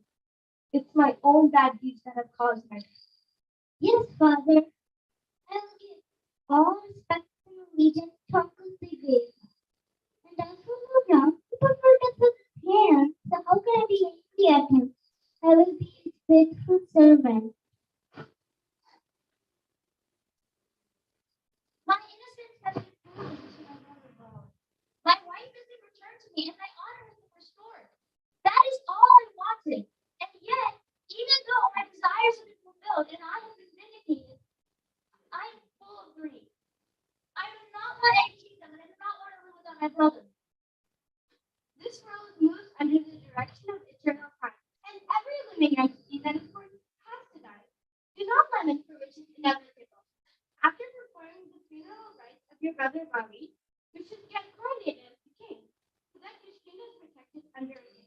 It's my own bad deeds that have caused my death. Yes, Father. I will give all respect and allegiance to Uncle Sigrid. And as for Ram, he prefers with his hands, so how can I be angry at him? I will be his faithful servant. My innocence has been proven to my mother well. My wife has been returned to me, and my honor has been restored. That is all I wanted. And yet, even though my desires have been fulfilled and I have been vindicated, I am full of grief. I do not want any kingdom, and I do not want to live without my brother. This world moves under the direction of eternal time, and every living entity that is born has to die. Do not lament for which is inevitable. After performing the funeral rites of your brother Bobby, you should get coronated as the king, so that your kingdom is protected under a king.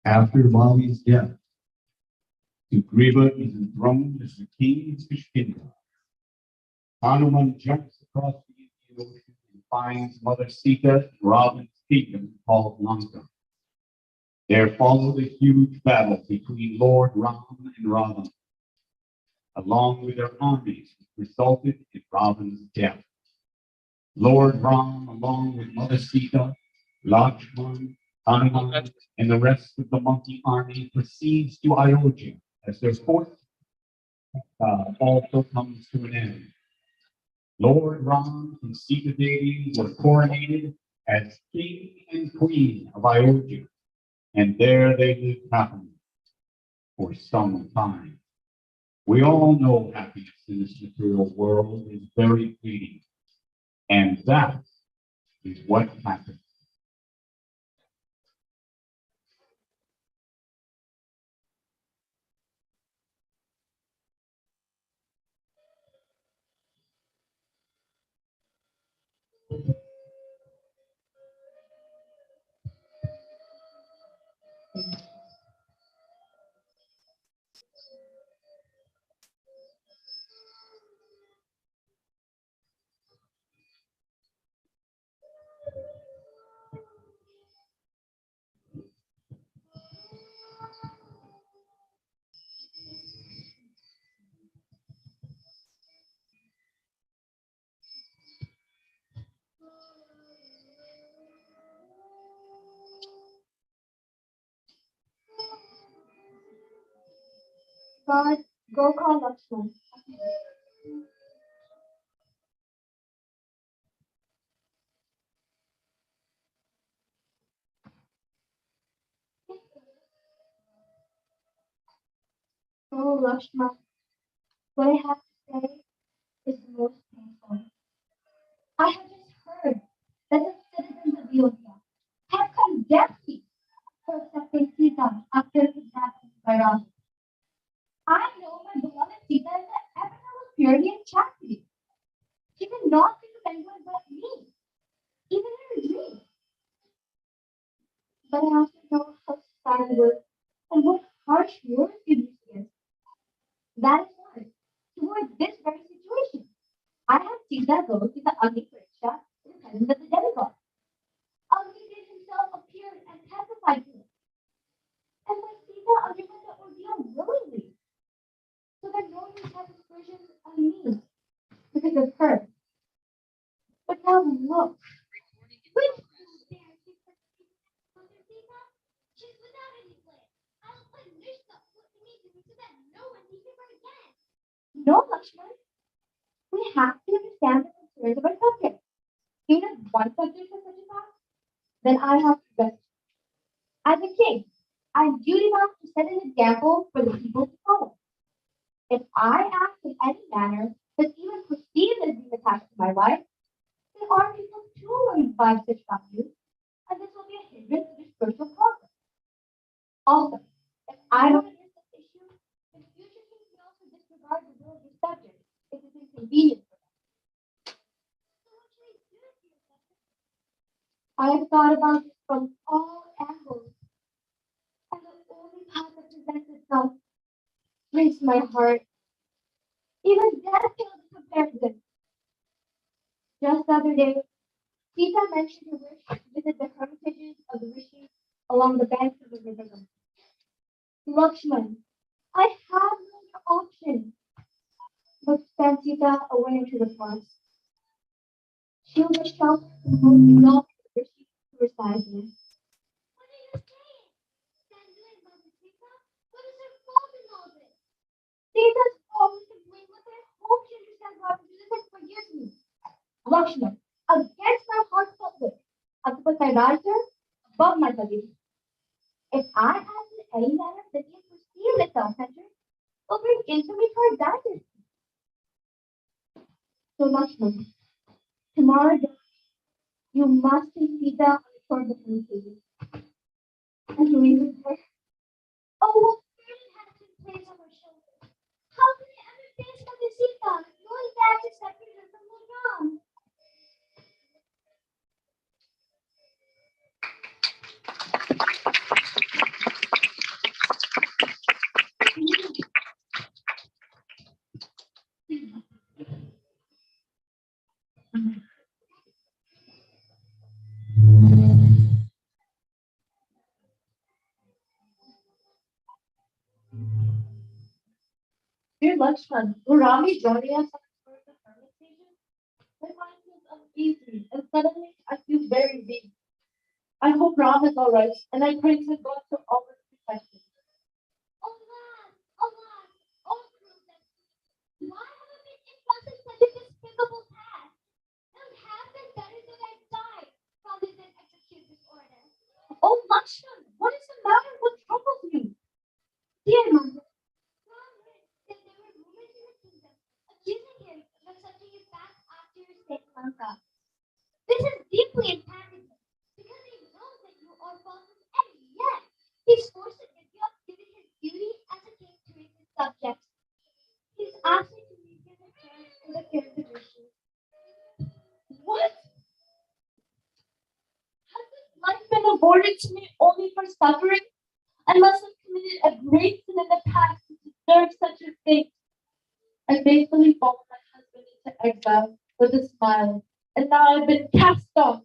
After Vali's death, Sugriva is enthroned as the king of Kishkinda. Hanuman jumps across the Indian Ocean and finds Mother Sita in Ravan's kingdom called Lanka. There followed a huge battle between Lord Ram and Ravan, along with their armies, which resulted in Ravan's death. Lord Ram, along with Mother Sita, Lakshman, Hanuman, and the rest of the monkey army, proceeds to Ayodhya as their court also comes to an end. Lord Ram and Sita Devi were coronated as king and queen of Ayodhya, and there they lived happily for some time. We all know happiness in this material world is very fleeting, and that is what happened. God, go call Lakshman. Oh, Lakshman, what I have to say is the most painful. I have just heard that the citizens of Yodhya have condemned me for accepting Sita after kidnapping by Ram. I know my beloved Sita is the epitome of purity and chastity. She did not think of anyone but me, even in her dreams. But I also know how sad it was and what harsh words you used against me. That is why, toward this very situation, I have Sita go to the Agni Pariksha in the presence of the demigod. Agni did himself appear and testified to it. And my Sita underwent the ordeal willingly, so that no one has aspersions on me because of her. But now look, which dare to Mother Sita? She's without any blame. I will punish the immediately so that no one sees her again. No, Lakshman. We have to understand the concerns of our subjects. Even if one subject has such a thought, then I have to rest. As a king, I am duty bound to set an example for the people to follow. If I act in any manner that even perceived as being attached to my wife, then our people too will imbibe such values, and this will be a hindrance to their spiritual progress. Also, if I don't address this issue, then future kings may also disregard the will of their subjects if it's inconvenient for them. So what should I do, dear subject? I have thought about this from all angles, and the only path that presents itself breaks my heart. Even death pales in comparison. Just the other day, Sita mentioned her wish to visit the hermitages of the rishis along the banks of the river Ganga. Lakshman, I have no other option but to send Sita away into the forest. She will be sheltered from the most exalted of the rishis who reside here. What are you saying? Sandra and Mother Sita? What is her fault in all this? Sita's fault is to blame with her. Hope she understands how to do this and forgives me. Lakshman, against my heartfelt wish, I have to put my rights above my belief. If I act in any manner that is perceived as self-centered, will bring infamy to our dynasty. So Lakshman, tomorrow you must take Sita on the shore of the Hermitage and to leave with her. Oh, what burden has been placed on her shoulders? How can I ever face Mother Sita, knowing that to separate her from Lord Ram? Dear Lakshman, will Rami joining us on the shore of the Hermitage? My mind feels uneasy, and suddenly I feel very weak. I hope Ram is all right, and I pray to God to offer protection. Alas, alas, oh cruel destiny, why have I been entrusted such a despicable task? It would have been better that I died rather than execute this order. Oh, Lakshman, what is the matter? What troubles you? Dear mother, Ram heard that there were rumors in the kingdom accusing him of accepting his back after his stay in Lanka. This is deeply impacting him because he knows that you are false, and yet he's forced to give you up given his duty as a king to his subjects. He's asked me to leave him affairs in the affairs of Rishi. What? Has this life been awarded to me only for suffering? I must have committed a great sin in the past to deserve such a fate. I faithfully followed my husband into exile with a smile, and now I've been cast off.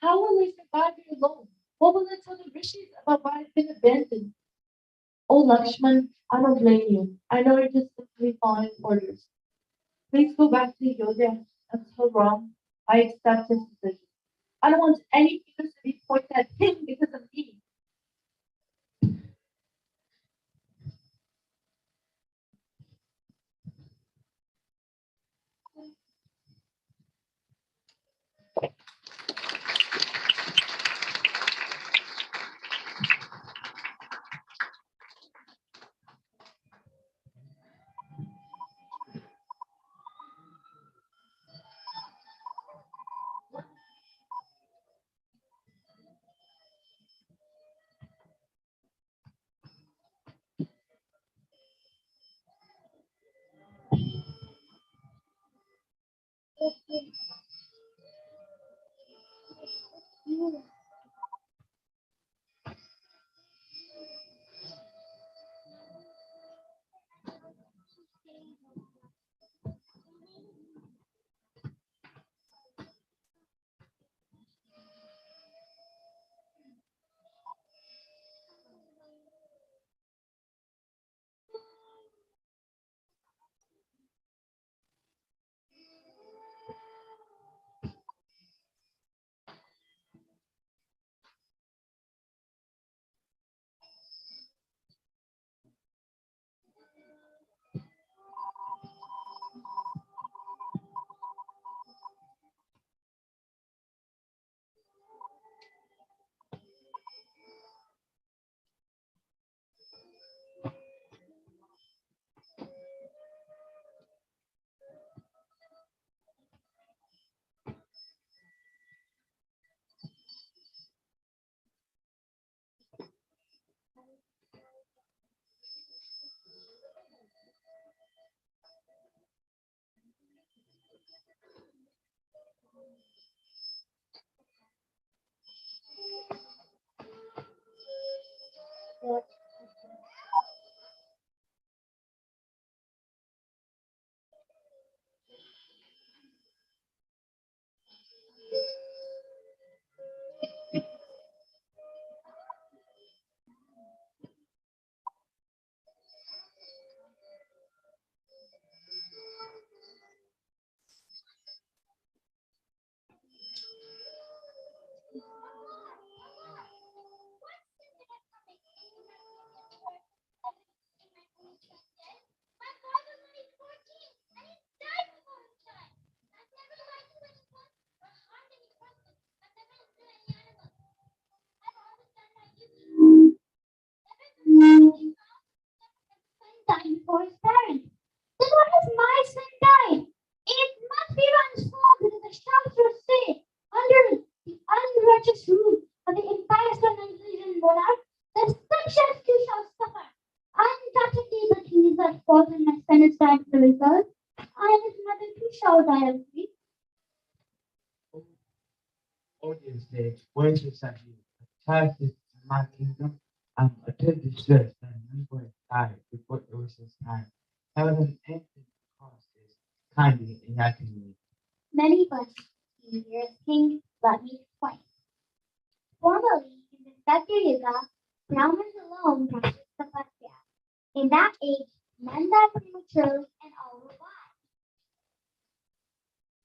How will I survive here alone? What will I tell the rishis about why I've been abandoned? Oh, Lakshman, I don't blame you. I know you're just simply following orders. Please go back to Yoga and tell Ram I accept his decision. I don't want any fingers to be pointed at him because of me. for his parents. Then why has my son died? It must be Ram's fault because the shouts say under the unrighteous rule of the impious and unreasoned monarch, the subjects too shall suffer. Undoubtedly the king is at fault and my son is dying for the result. I and his mother too shall die of grief. Audience day, voices at you. Christ is my kingdom. I'm attended distress that none boy died before it was his time. Heaven and anything cost is kindly enacting me. Many blessings, dear king, let me explain. Formerly, in the Satya Yuga, Brahmins alone practiced tapasya. In that age, men died prematurely and all were blind.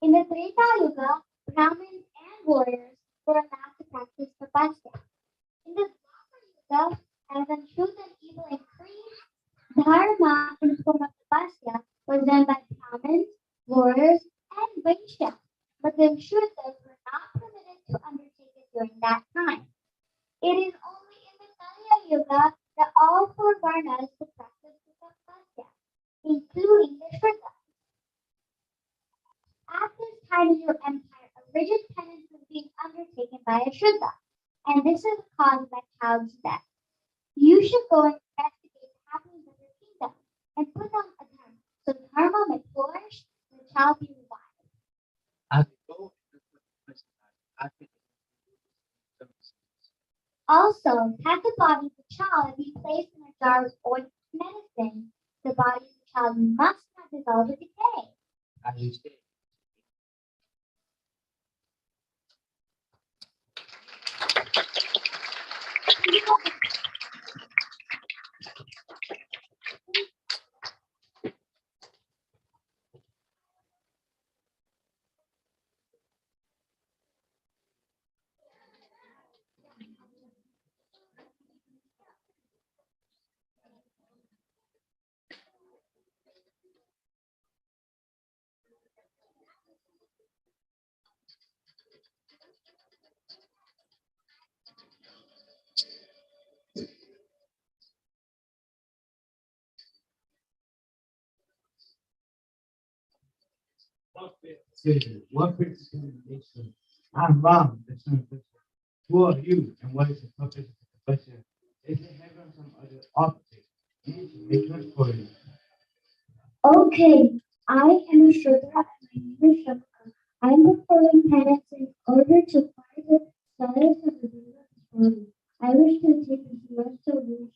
In the Treta Yuga, Brahmins and warriors were allowed to practice tapasya. In the Dwapar Yuga, as when truth and evil increased, dharma in the form of tapasya was done by Brahmins, warriors, and Vaishyas, but the Shudras were not permitted to undertake it during that time. It is only in the Kalya Yuga that all four varnas could practice the tapasya, including the Shudras. At this time in your empire, a rigid penance was being undertaken by a Shudra, and this is caused by child's death. You should go and investigate the happenings of your kingdom and put on a dharma, so dharma may flourish and the child be revived. I will go into the question. I think Also, have the body of the child be placed in a jar of oil medicine. The body of the child must not dissolve or decay. as you say. Seriously, what brings communication? I'm wrong, the son of Krishna. Who are you and what is the purpose of the question? Is it heaven some other object? You need to make it for you. Okay, I am a Shudra and my name is Shakka. I am performing penance in order to find the status of the Buddha's body. I wish to take this master wish.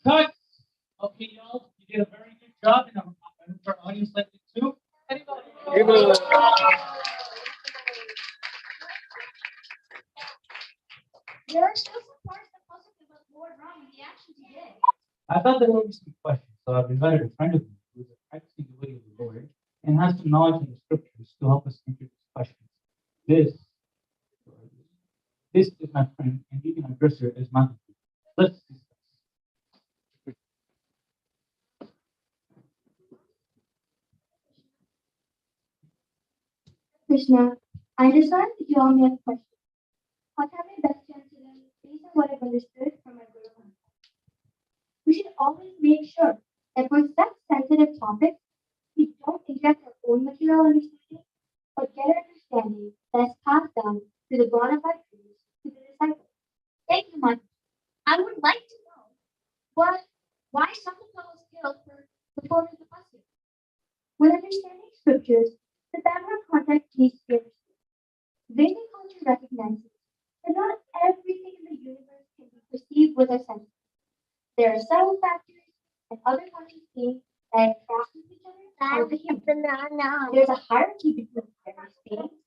Cut. Okay, y'all, you did a very good job, and I'm for our audience like it too. There are still some parts that positive about Lord Ram and the actions he did. I thought there would be some questions, so I've invited a friend of mine who is a practicing devotee of the Lord and has some knowledge in the scriptures to help us answer these questions. This is my friend, and you can address her as Mother. Let's discuss. Krishna, I understand that you all may have questions. I'll try my best to answer them based on what I've understood from my Guru Maharaj. We should always make sure that for such sensitive topics, we don't inject our own material understanding, but get an understanding that is passed down through the bona fide truths to the disciples. Thank you, Mike. I would like to know why Samuel was killed for performing the tapasya. When understanding scriptures, the background context needs to be understood. Vedic culture recognizes that not everything in the universe can be perceived with our senses. There are several factors and other conscious beings that interact with each other. There's a hierarchy between various beings,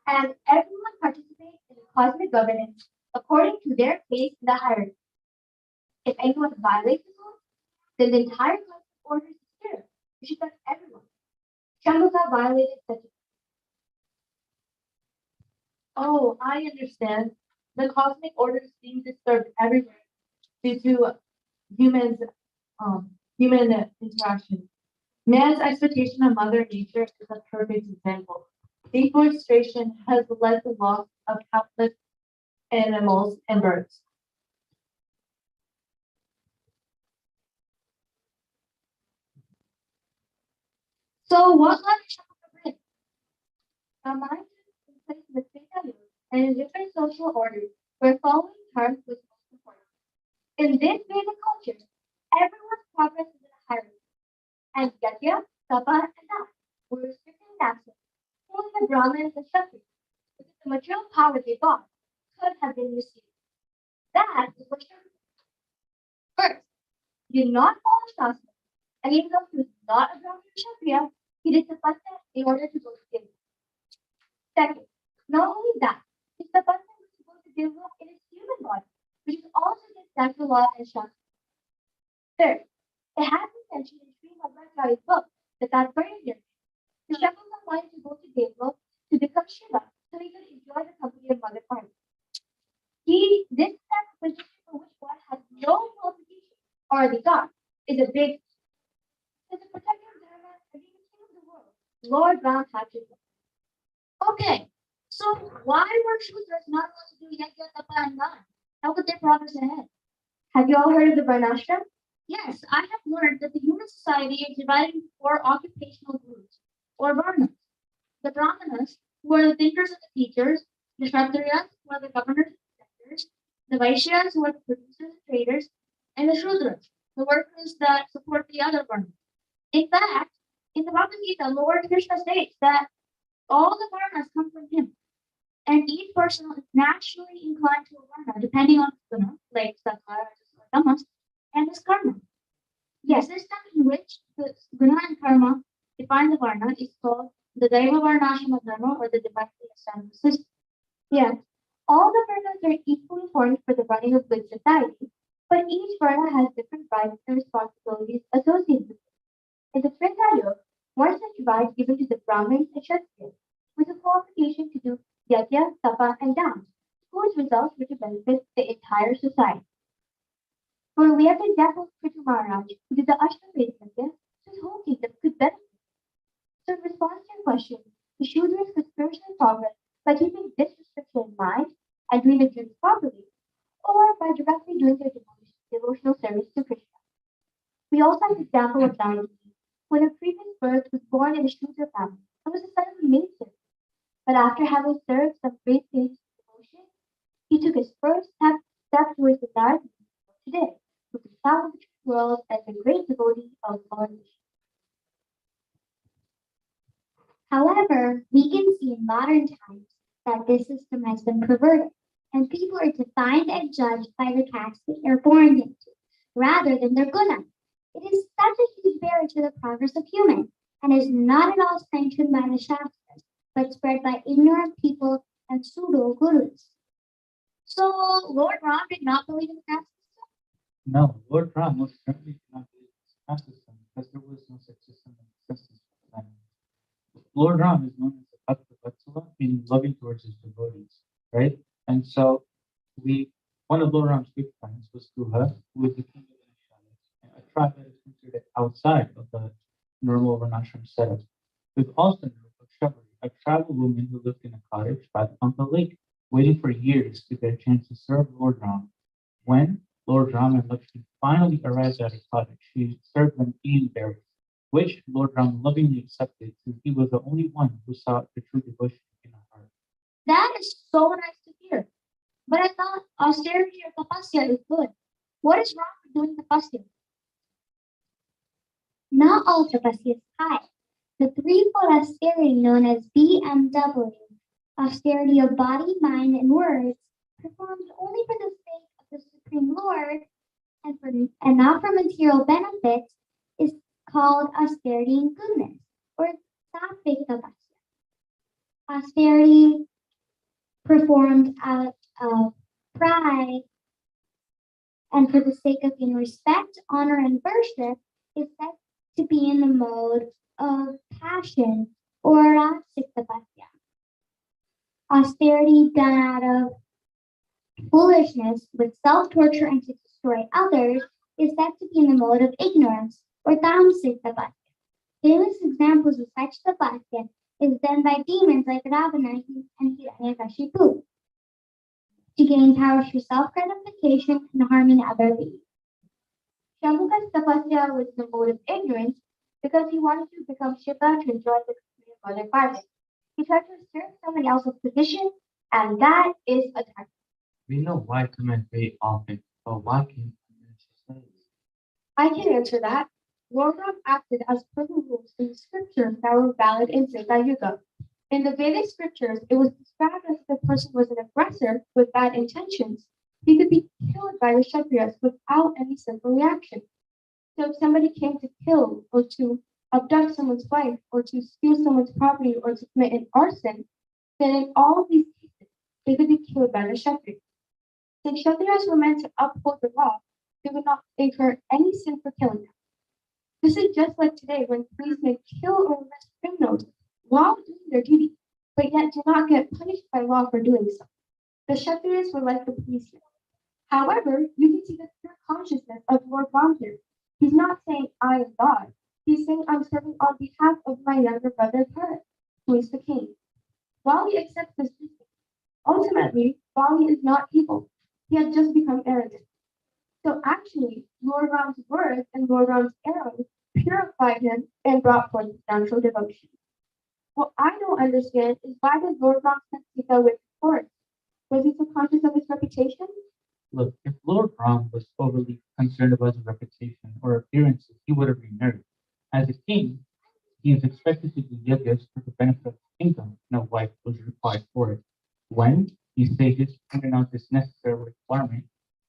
and everyone participates in the cosmic governance according to their place in the hierarchy. If anyone violates the law, then the entire cosmic order is disturbed, which affects everyone. Shambhala violated such a. Oh, I understand. The cosmic order is being disturbed everywhere due to humans, human interaction. Man's expectation of Mother Nature is a perfect example. Deforestation has led to loss of countless animals and birds. So what led to Shambhala bridge? Our mind is in place with Veda and in different social orders where following terms was most important. In this Vedic culture, everyone's progress is in a hierarchy, and Yajna, Tapa, and Das were restricted in access, only the Brahmins and Kshatriyas, because the material power they got could have been received. That is what Shambhala. First, he did not follow Shastra, and even though he was not a Brahmin or Kshatriya, he did tapasya in order to go to Devi. Second, not only that, his tapasya was to go to Devi in his human body, which is also against natural law and Shastra. Third, it has been mentioned in Sri Madhvacharya's book, the Tathparya. The Shambhala wanted to go to Devi to become Shiva, so he could enjoy the company of Mother Parvati. This type of position for which one has no qualification or adhikar is a big. As a protector of Dharma and being the king of the world, Lord Ram had to go. Okay, so why were Shudras not allowed to do Yajna, Tapa, and Daನ? How could they progress ahead? Have you all heard of the Varnashram? Yes, I have learned that the human society is divided into 4 occupational groups, or Varnas. The Brahmanas, who are the thinkers and the teachers, the Kshatriyas, who are the governors and protectors, the Vaishyas, who are the producers and traders, and the Shudras, the workers that support the other Varnas. In fact, in the Bhagavad Gita, Lord Krishna states that all the Varnas come from him, and each person is naturally inclined to a Varna, depending on guna, like Sattva, or Tamas, and his karma. Yes, this time in which the guna and karma define the Varna is called the Daiva Varnashama Dharma, or the divinely established system. Yes, all the Varnas are equally important for the running of good society, but each Varna has different rights and responsibilities associated with it. In the Treta Yuga, one such right is given to the Brahmins and Kshatriyas, with the qualification to do Yajna, Tapa, and Daನ, whose results were to benefit the entire society. For we have the example of Prithu Maharaj, who did the Ashtamveda Yajna, so his whole kingdom could benefit. So in response to your question, the Shudras could spiritually progress by keeping this restriction in mind and doing the duties properly, or by directly doing their devotional service to Krishna. We also have the example of Dasi, who in a previous birth was born in a Shudra family and was the son of a maidservant. But after having served some great saints of devotion, he took his first step towards the marriage today, who could travel the world as a great devotee of Lord Vishnu. However, we can see in modern times that this system has been perverted, and people are defined and judged by the caste they are born into. rather than their guna. It is such a huge barrier to the progress of humans and is not at all sanctioned by the Shastras, but spread by ignorant people and pseudo gurus. So Lord Ram did not believe in the caste system? No, Lord Ram most certainly did not believe in this caste system because there was no such system in existence at the time. Lord Ram is known as the Bhakta Vatsala, meaning loving towards his devotees, right? And so one of Lord Ram's good friends was Duha, who was the king of the Nishalas, a tribe that is considered outside of the normal Varnashram setup. We've also known of Shabari, a tribal woman who lived in a cottage by the Pampa Lake, waiting for years to get a chance to serve Lord Ram. When Lord Ram and Lakshmi finally arrived at her cottage, she served them bean berries, which Lord Ram lovingly accepted since he was the only one who saw the true devotion in her heart. That is so nice to hear. But I thought austerity or tapasya is good. What is wrong with doing tapasya? Not all tapasya is high. The threefold austerity known as BMW, austerity of body, mind, and words, performed only for the sake of the Supreme Lord and not for material benefits, is called austerity in goodness, or sattvic tapasya. Austerity performed out of pride and for the sake of gaining respect, honor, and worship is said to be in the mode of passion or rasic tapasya. Austerity done out of foolishness with self-torture and to destroy others is said to be in the mode of ignorance or tamasic tapasya. Famous examples of such tapasya is done by demons like Ravana and Hiranyakashipu to gain power through self-gratification and harming other beings. Shambhuka's tapasya was the mode of ignorance because he wanted to become Shiva to enjoy the company of Mother Parvati. He tried to usurp somebody else's position, and that is a type. We know why command very often, but why can't command slaves? I can answer that. Lord Ram acted as per the rules in the scriptures that were valid in Treta Yuga. In the Vedic scriptures, it was described as if the person was an aggressor with bad intentions. He could be killed by the Kshatriyas without any simple reaction. So if somebody came to kill or to abduct someone's wife or to steal someone's property or to commit an arson, then in all of these cases, they could be killed by the Kshatriyas. Since Kshatriyas were meant to uphold the law, they would not incur any sin for killing them. This is just like today when police may kill or arrest criminals while doing their duty, but yet do not get punished by law for doing so. The Kshatriyas were like the policemen. However, you can see the pure consciousness of Lord Ram here. He's not saying, I am God. He's saying, I'm serving on behalf of my younger brother, Bharat, who is the king. Vali accepts this system. Ultimately, Vali is not evil. He has just become arrogant. So actually, Lord Ram's words and Lord Ram's arrows purified him and brought forth natural devotion. What I don't understand is why did Lord Ram send Sita with the forest? Was he so conscious of his reputation? Look, if Lord Ram was overly concerned about his reputation or appearances, he would have remarried. As a king, he is expected to do yajnas for the benefit of the kingdom, and a wife was required for it. When these sages pointed out this necessary requirement,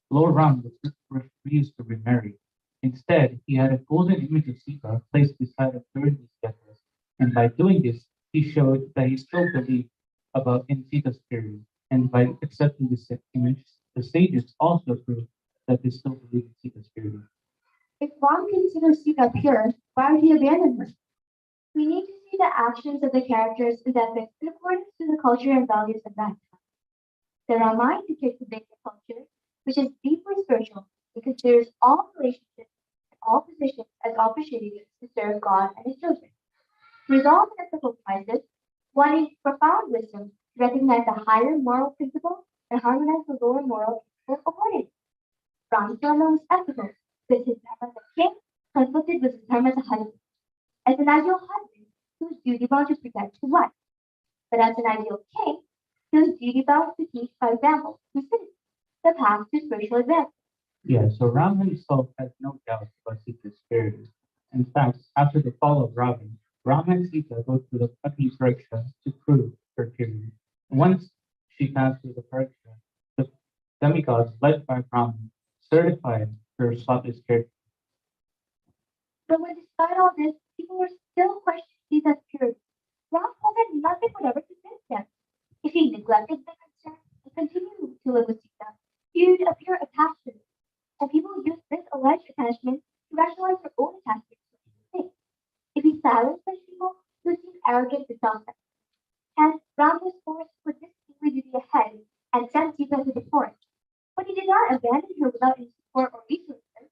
Lord Ram refused to remarry. Instead, he had a golden image of Sita placed beside him during these yajnas, and by doing this, he showed that he still believed about in Sita's purity. And by accepting this image, the sages also proved that they still believe in Sita's purity. If Ram considers Sita pure, why would he abandon her? We need to see the actions of the characters in epics in accordance to the culture and values of that time. The Ramayana depicts a basic culture, which is deeply spiritual and considers all relationships and all positions as opportunities to serve God and his children. To resolve an ethical crisis, one needs profound wisdom to recognize the higher moral principle and harmonize the lower moral principle accordingly. Ram's dilemma was ethical, because his dharma as a king conflicted with his dharma as a husband. As an ideal husband, he was duty bound to protect his wife. But as an ideal king, he was duty bound to teach by example to citizens the path to spiritual advance. Yeah, so Ram himself has no doubt about Sita's purity. In fact, after the fall of Ravan, Ram and Sita go through the Agni Pariksha to prove her purity. Once she passed through the Pariksha, the demigods led by Brahman certified her spotless character. But when despite all this, people were still questioning Sita's purity. Ram told that nothing would ever convince them. If he neglected the concern and continued to live with Sita, he would appear attached to her. And people used this alleged attachment to rationalize their own attachment to the thing. If he silenced such people, he would seem arrogant and self-centered. Hence, Ram was forced to put this secret duty ahead and sent Sita to the forest. But he did not abandon her without any support or resources.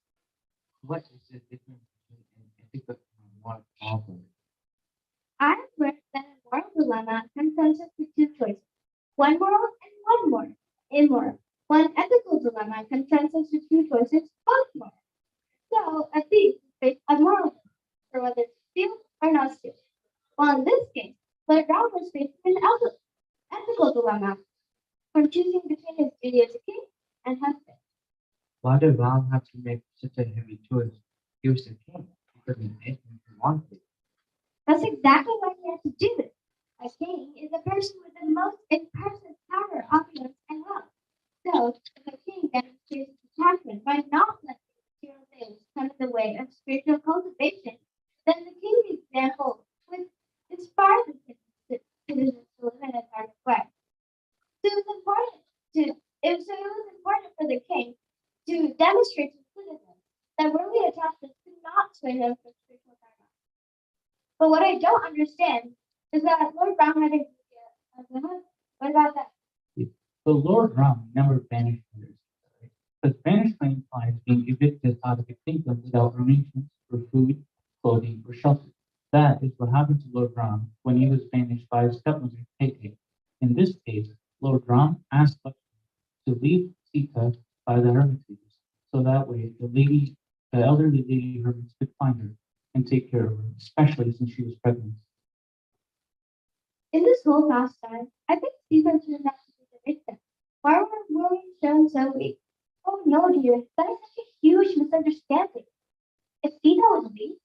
What is the difference between an ethical and moral problem? I have read that a moral dilemma consists of two choices, one moral and one moral, immoral. One ethical dilemma consists of two choices, both moral. So a thief is faced a moral dilemma, or whether to steal or not steal. While in this case, the Ram was faced with an ethical dilemma from choosing between his duty as a king and husband. Why did Ram have to make such a heavy choice? He was the king. He couldn't make him he wanted. That's exactly why he had to do this. A king is a person with the most impressive power, opulence, and wealth. So, if a king demonstrates detachment by not letting material things come in the way of spiritual cultivation, then the king's example would inspire the citizens to live in a kind of way. So it was important it was important for the king to demonstrate to the citizens that worldly attachments could not sway them from spiritual dharma. But what I don't understand is that Lord Brown had a what about that? So Lord Ram never banished others. Because banishment implies being evicted out of a kingdom without arrangements for food, clothing, or shelter. That is what happened to Lord Ram when he was banished by his stepmother, Keke. In this case, Lord Ram asked Lakshmi to leave Sita by the hermitages, so that way the elderly lady hermits could find her and take care of her, especially since she was pregnant. In this whole pastime, I think Caesar turned out to be the victim. Why were women shown so weak? Oh no, dear, that is such a huge misunderstanding. If Sita was weak,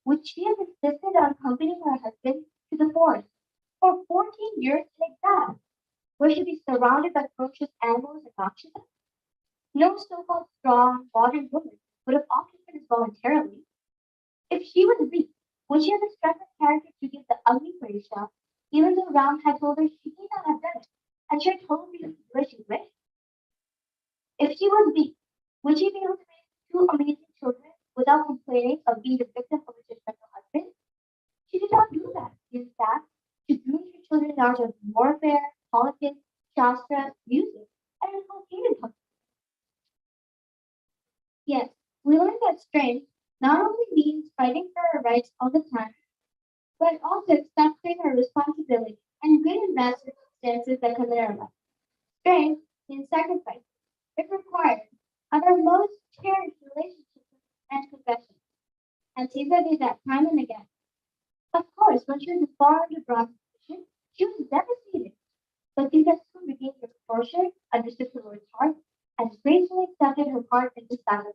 would she have insisted on accompanying her husband to the forest for 14 years like that, where she'd be surrounded by ferocious animals and noxious? No so-called strong, modern woman would have opted for this voluntarily. If she was weak, would she have the strength of character to give the ugly Parisha, even though Ram had told her she need not have done it, and she had told me to do as she wished? If she was weak, would she be able to raise two amazing children without complaining of being the victim of a judgmental husband? She did not do that. In fact, she grew her children in art of warfare, politics, shastra, music, and inculcated them. Yes, we learned that strength not only means fighting for our rights all the time, but also accepting our responsibility and good and bad circumstances that come in our life. Strength means sacrifice, if required, of our most cherished relationships and possessions. And Caesar did that time and again. Of course, when she was far under Bron's position, she was devastated. But Caesar soon regained her composure, understood her Lord's heart, and gracefully accepted her part in the sacrifice.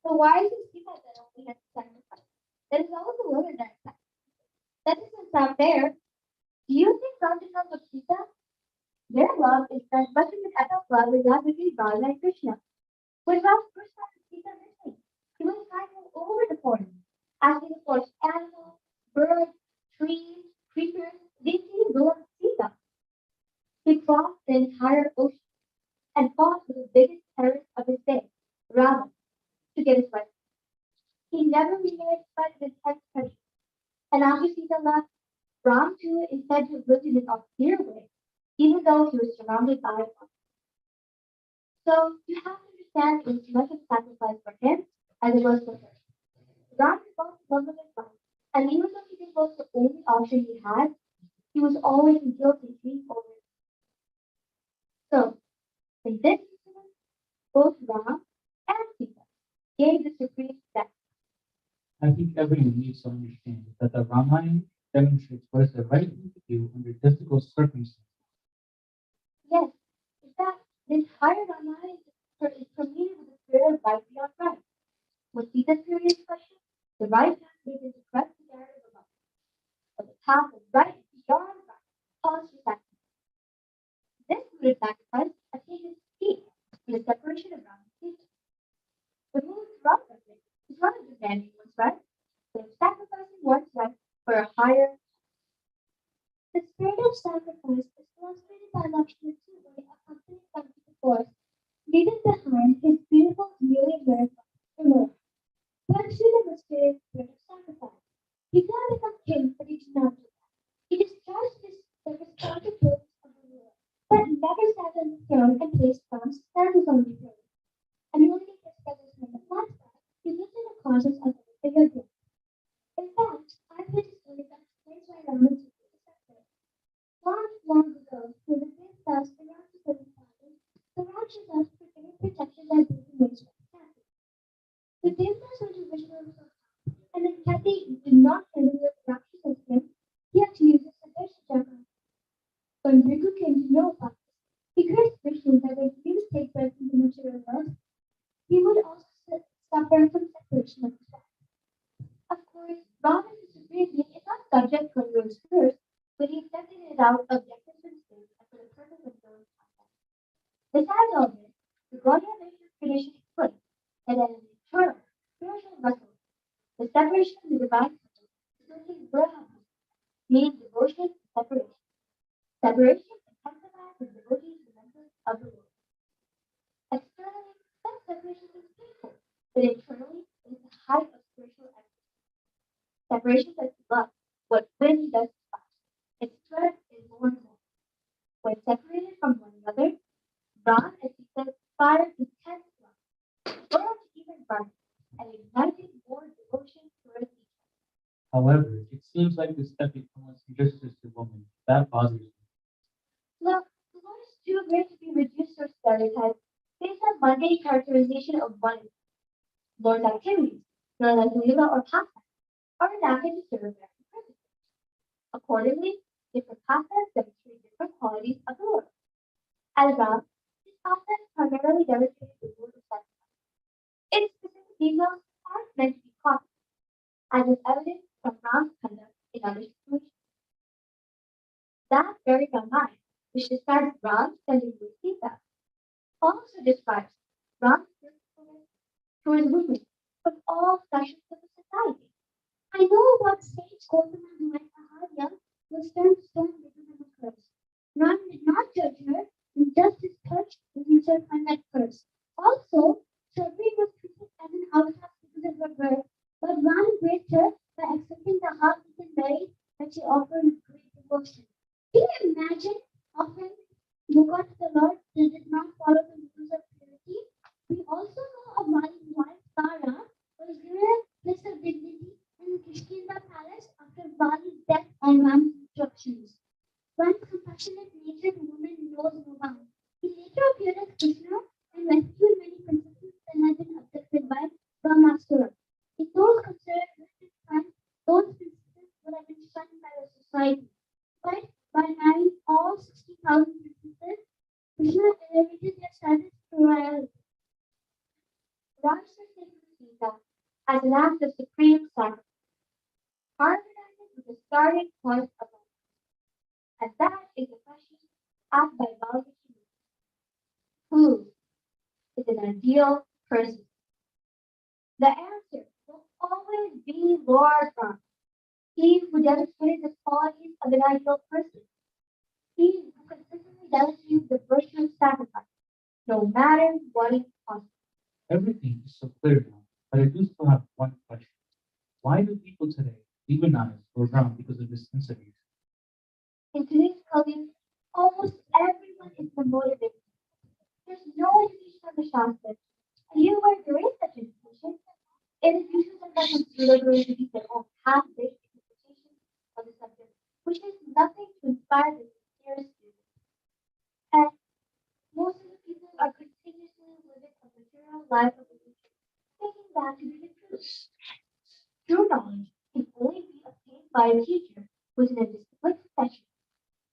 So why is it Caesar that only has to sacrifice? There is always a woman that sacrifices. That doesn't sound fair. Do you think God did not love Sita? Their love is as much as an epic love as that between God and Krishna. When Ram first saw Sita missing, he went flying all over the forest, asking the forest animals, birds, trees, creatures, they see the of Sita. He crossed the entire ocean and fought with the biggest terrorist of his day, Ravana, to get his wife. He never remarried despite his intense pressure. And after Sita left, Ram too is said to have lived in an austere way, even though he was surrounded by a flood. So you have to understand it was as much of a sacrifice for him as it was for her. Ram fell in love with his wife, and even though he was the only option he had, he was always in guilt and grief over it. So, in this incident, both Ram and Sita gave the supreme step. I think everyone needs to understand that the Ramayana demonstrates what is the right thing to do under difficult circumstances. Yes, in fact, the entire Ramayana is permeated with the spirit of right beyond right. With Sita's curious question, the right path leads into correct the narrative of life. But the path of right beyond right calls for sacrifice. This included sacrifice of taking peace in the separation of Ram and Sita. The rule is wrong of demanding what's right, but of sacrificing one's right for a higher. The spirit of sacrifice is illustrated by Lakshmana's way accompanied by the force, leaving behind his beautiful newly married wife. Once he demonstrated the spirit of sacrifice, he did not become king, but he did not do that. He discharged the responsibilities of the ruler, but never sat on the throne and placed thumbs standards on the throne. And when he discovers him the last time, he lived in the causes of the bigger good. In fact, I put a story that explains why Raman took the scepter. Long ago, when the great dust around the living body, the Rakshasas prepared protection by building ways for the captive. The Devas were to visual himself, and then Kathy did not handle the Rakshasas him. He had to use a Sadesh Chakra. When Brigu came to know about this, he cursed Vishnu that when he was take birth in the material world, he would also suffer from separation of his wife. Of course, Ram as a supreme being is not subject to anyone's curse, but he accepted it out of deference to state and for the purpose of knowing contact. Besides all this, the Gaudiya Vaishnav tradition explains that as an eternal, spiritual vessel, the separation of the divine couple is simply Brahma, means devotion and separation. Separation intensifies the devotee's remembrance of the Lord. Externally, such separation is painful, but internally, it is the height of spiritual excellence. Separation does to love what wind does to fire. Its strength is more and more. When separated from one another, Ram, as he says, fired intense love, burned even burn, and ignited more devotion towards each other. However, it seems like this epic promotes injustice to women. That bothers me. Look, the Lord is too great to be reduced to a stereotype based on mundane characterization of one. Lord's activities, known as lila or pastime, are adapted to serve their purposes. Accordingly, different pastimes demonstrate different qualities of the Lord. As Ram, his pastimes primarily demonstrate the Lord of sacrifice. Its specific details aren't meant to be copied, as is evident from Ram's conduct in other situations. That very Ramayana, which describes Ram standing with Sita, also describes Ram's faithfulness towards women from all sections of the society. I know what sage Gotama's wife Athulya was turned stone because of a curse. Ram did not judge her, and just his touch was himself unmet curse. Also, Shabri was treated as an outcast because of her birth, but Ram embraced her by accepting the half-eaten berries that she offered with great devotion. Can you imagine offering yoga to the Lord that did not follow the rules of purity? We also know of Vali's wife Tara was given a place of dignity in the Kishkinda palace after Vali's death on Ram's instructions. Ram's compassionate nature to women knows no bounds. He later appeared as Krishna and rescued many princesses that had been abducted by Brahmasura. In those considered wicked crimes, those princesses would have been shunned by the society. But by marrying all 60,000 princesses, Krishna elevated their status to royalty. Raj forsaken Sita as an act of supreme sacrifice, harmonizing with the starting point of life. And that is the question asked by Bali. Who is an ideal person? The answer will always be Lord Ram, he who demonstrated the qualities of an ideal person. He who consistently demonstrates the virtue of sacrifice, no matter what it costs. Everything is so clear now, but I do still have one question. Why do people today demonize or run because of this incident? In today's Kali, almost everyone is motivated. There's no indication of the Shastras. And even where there is such indication, it is usually sometimes considered to be their own half-baked interpretation of the subject, which is nothing to inspire the sincerest students. And most of the people are continuously living a material life of the future, thinking that to be the truth. True knowledge can only be obtained by a teacher who is in a disciplined profession,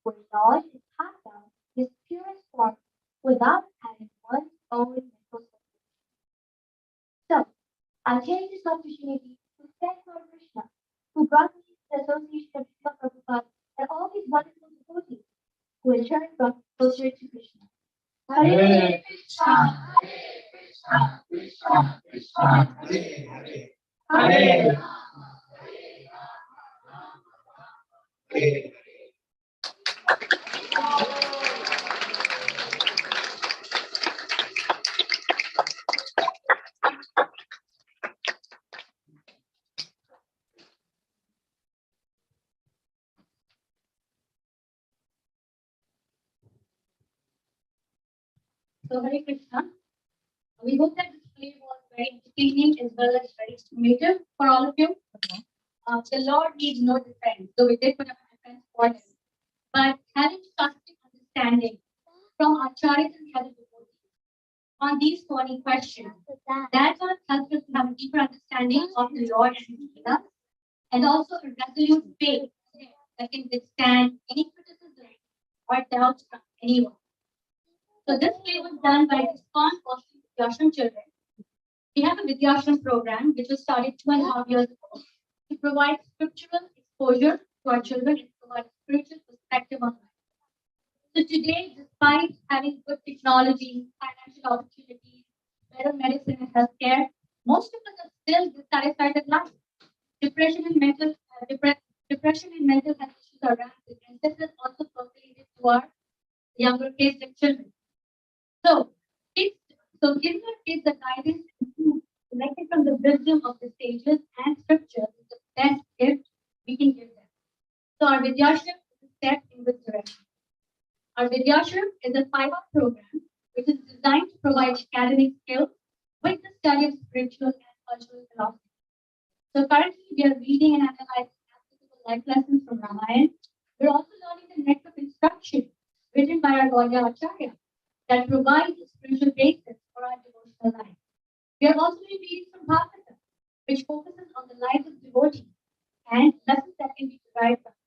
where knowledge is passed down in its purest form without adding one's own mental speculation. So, I take this opportunity to thank Lord Krishna, who brought me to the association of Srila Prabhupada and all these wonderful devotees, who in turn brought me closer to Krishna. Hare Krishna, Hare Krishna. So Hare Krishna. We hope that this play was very entertaining as well as very informative for all of you. The Lord needs no defense, so we did put up a defense for him. But having trusting understanding from Acharyas and the other devotees on these 20 questions, that's what helps us to have a deeper understanding of the Lord and his Leela, and also a resolute faith that can withstand any criticism or doubts from anyone. So this play was done by ISKCON Foster Vidyashram children. We have a Vidyashram program which was started 2.5 years ago to provide scriptural exposure to our children and provide spiritual perspective on life. So today, despite having good technology, financial opportunities, better medicine and healthcare, most of us are still dissatisfied with life. Depression and mental health issues are rampant, and this is also pervaded to our younger kids and children. So, giving our kids the guidance connected from the wisdom of the sages and scriptures is the best gift we can give them. So, our Vidyashram is a step in this direction. Our Vidyashram is a 5-hour program which is designed to provide academic skills with the study of spiritual and cultural philosophy. So, currently, we are reading and analyzing applicable life lessons from Ramayana. We're also learning the next of instruction written by our Gaudiya Acharya that provides a spiritual basis for our devotional life. We are also reading from Bhagavatam, which focuses on the lives of devotees and lessons that can be derived from it.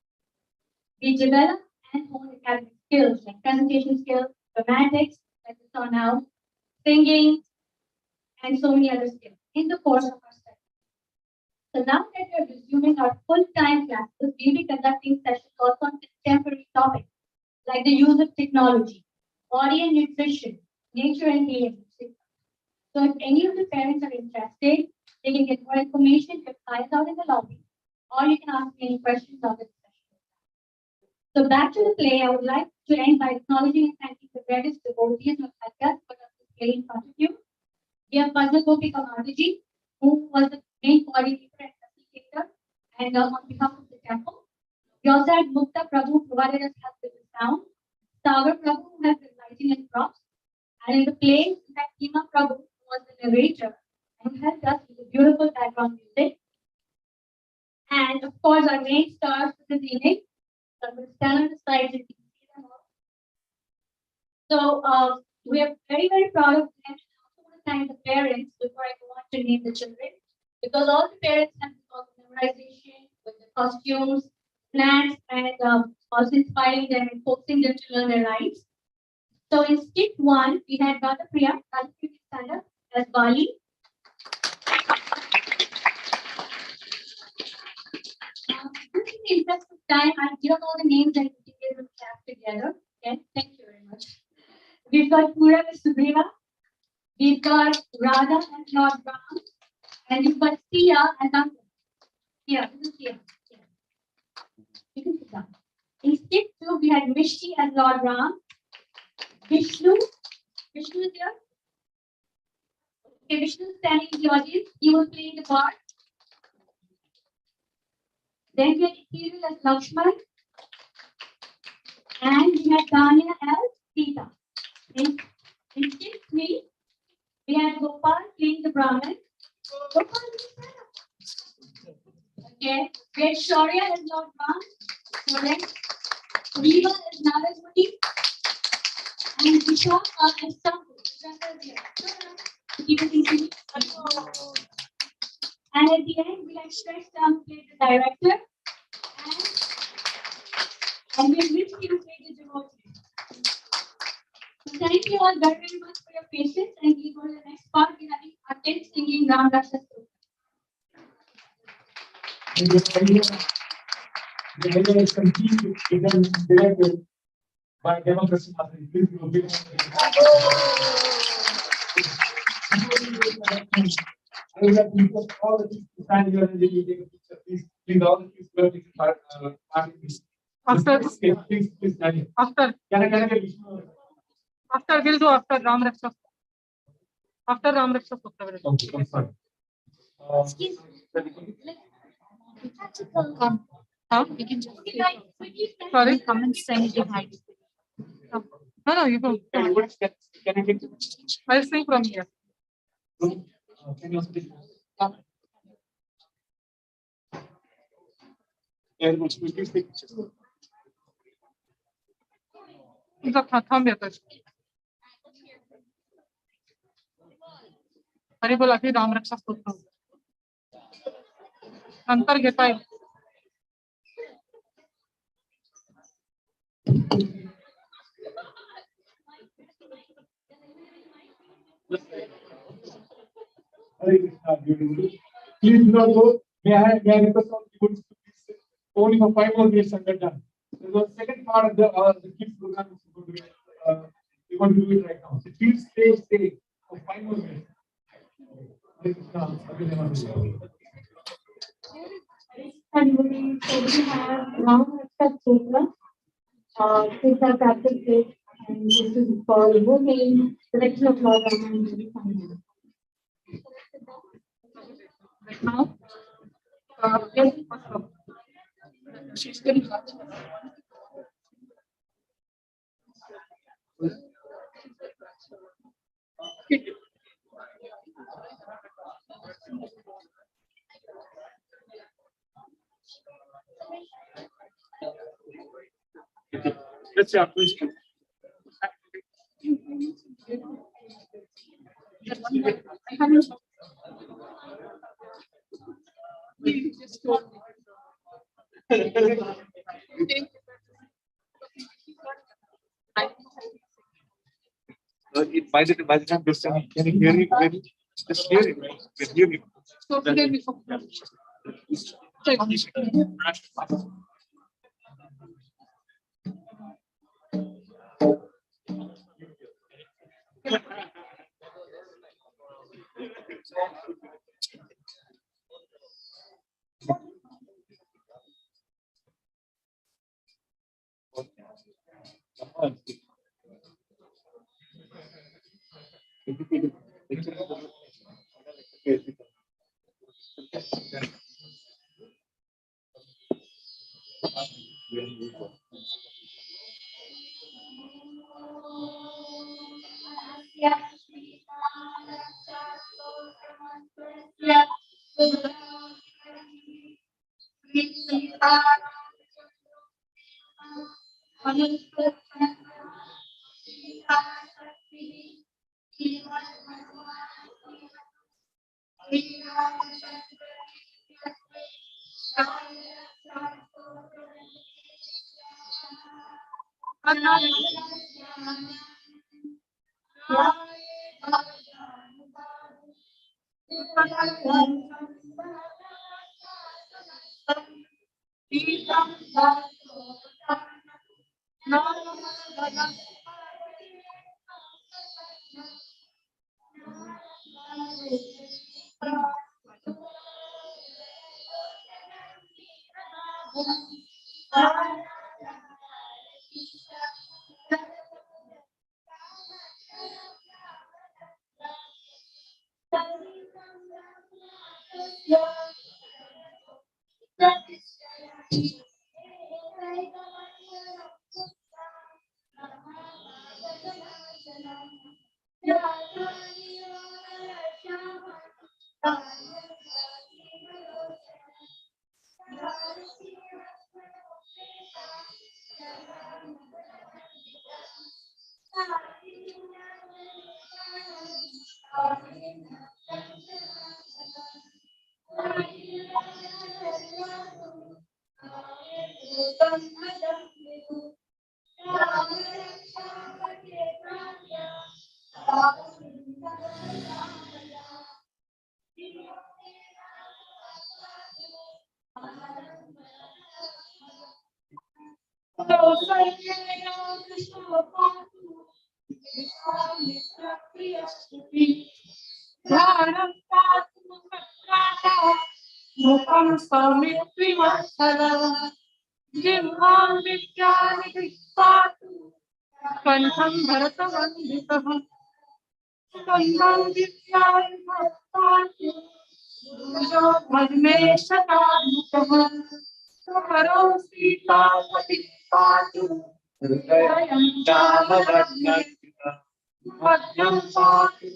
We develop and hone academic skills like presentation skills, dramatics, like we saw now, singing, and so many other skills in the course of our study. So now that we are resuming our full-time classes, we'll be conducting sessions also on contemporary topics like the use of technology, body and nutrition, nature and healing. So if any of the parents are interested, they can get more information if files out in the lobby, or you can ask me any questions of the session. So back to the play, I would like to end by acknowledging and thanking the various devotees who have helped us put up this play in front of you. We have Padma Gopika Mataji, who was the main coordinator and facilitator, and on behalf of the temple. We also had Mukta Prabhu, who provided us help with the sound, Sagar Prabhu, who has the lighting and props, and in the play, we had Hima Prabhu, who was the narrator, and helped us with the beautiful background music. And of course, our main stars for this evening. So I'm going to stand on the side so you can see them all. So we are very, very proud of them. And I also want to thank the parents before I go on to name the children, because all the parents have all the memorization with the costumes, plans, and also inspiring them and coaxing them to learn their lines. So in skit 1, we had Radha Priya, stand up as Bali. Just in the interest of time, I've given all the names and details of the class together. Okay, thank you very much. We've got Pura and Sugriva, we've got Radha and Lord Ram, and we've got Sia and Uncle. Here, this is Sia. You can sit down. In skit 2, we had Mishti as Lord Ram, Vishnu is here. Okay, Vishnu is standing in the audience. He was playing the part. Then we had Ethereal as Lakshman. And we had Tanya as Sita. In skit 3, we had Gopal playing the Brahmin. Gopal, okay. We had Shaurya as Lord Ram. Correct. Riva as Naraswati. And Vishaka as Sampu. Vishaka is here. And at the end, we had Shresh Ram play the director. And we missed you play the devotee. So thank you all very, very much for your patience. And we go to the next part. We're having our kids singing Ram Rakshas. The idea is continue to become directed by democracy. Please give a big I would like to request all the chiefs to stand here and then you take a picture. Please, all the chiefs who are taking part in this. After, Please stand here. after, Can I get Vishnu? after we'll do after Ram Raksha. After Ram Raksha. Okay, I'm sorry. You can just sorry, come and sing behind. No, you go. Can I take the picture? I'll sing from here. Can you also take everyone, please take pictures. थांब येतोय. हरी बोला की राम रक्षा स्तोत्र नंतर घेता येईल. Please do not go. May I request all the people to please only for 5 more minutes and get done. The second part of the kids program is going to be, we're going to do it right now. So please stay for 5 more minutes. And we have Ram Raksha Sutra. These are practices, and this is for removing selection of Lord Rama and Devi family. Now, yes, she's getting Let's say after this. By the time this can you hear it? Just hear it. Hear it. so today before. ध्यानं मुखं सौमित्रिवत्सला जिह्वां विद्यानिधिः पातु कण्ठं भरतवन्दितः स्कन्धं विद्यानिधः पातु भुजो भग्ने शतायुतः करो सीतापतिः पातु हृदयं चामरत्नम् मध्यं पातु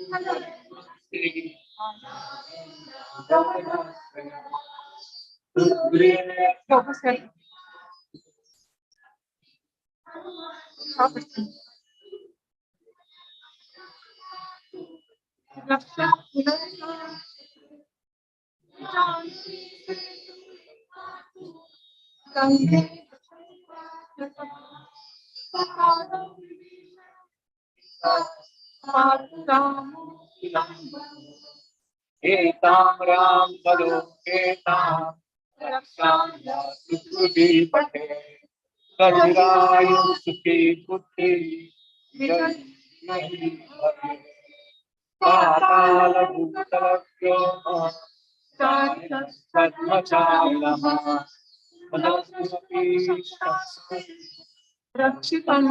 एताम्रां परोपेतां रक्षां सुकृतिपटे करुणाय सुखी बुद्धि विजयी भवे पातालभूतलव्योम चारितस्पद्मचारिणः रक्षितं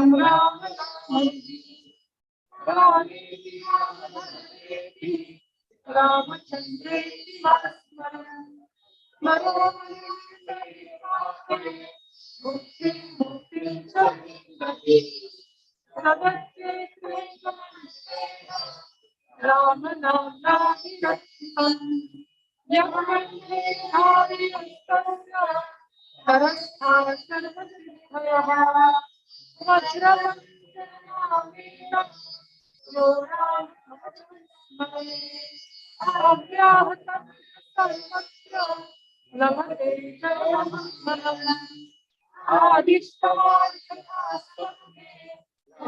रामचन्द्रेति Ram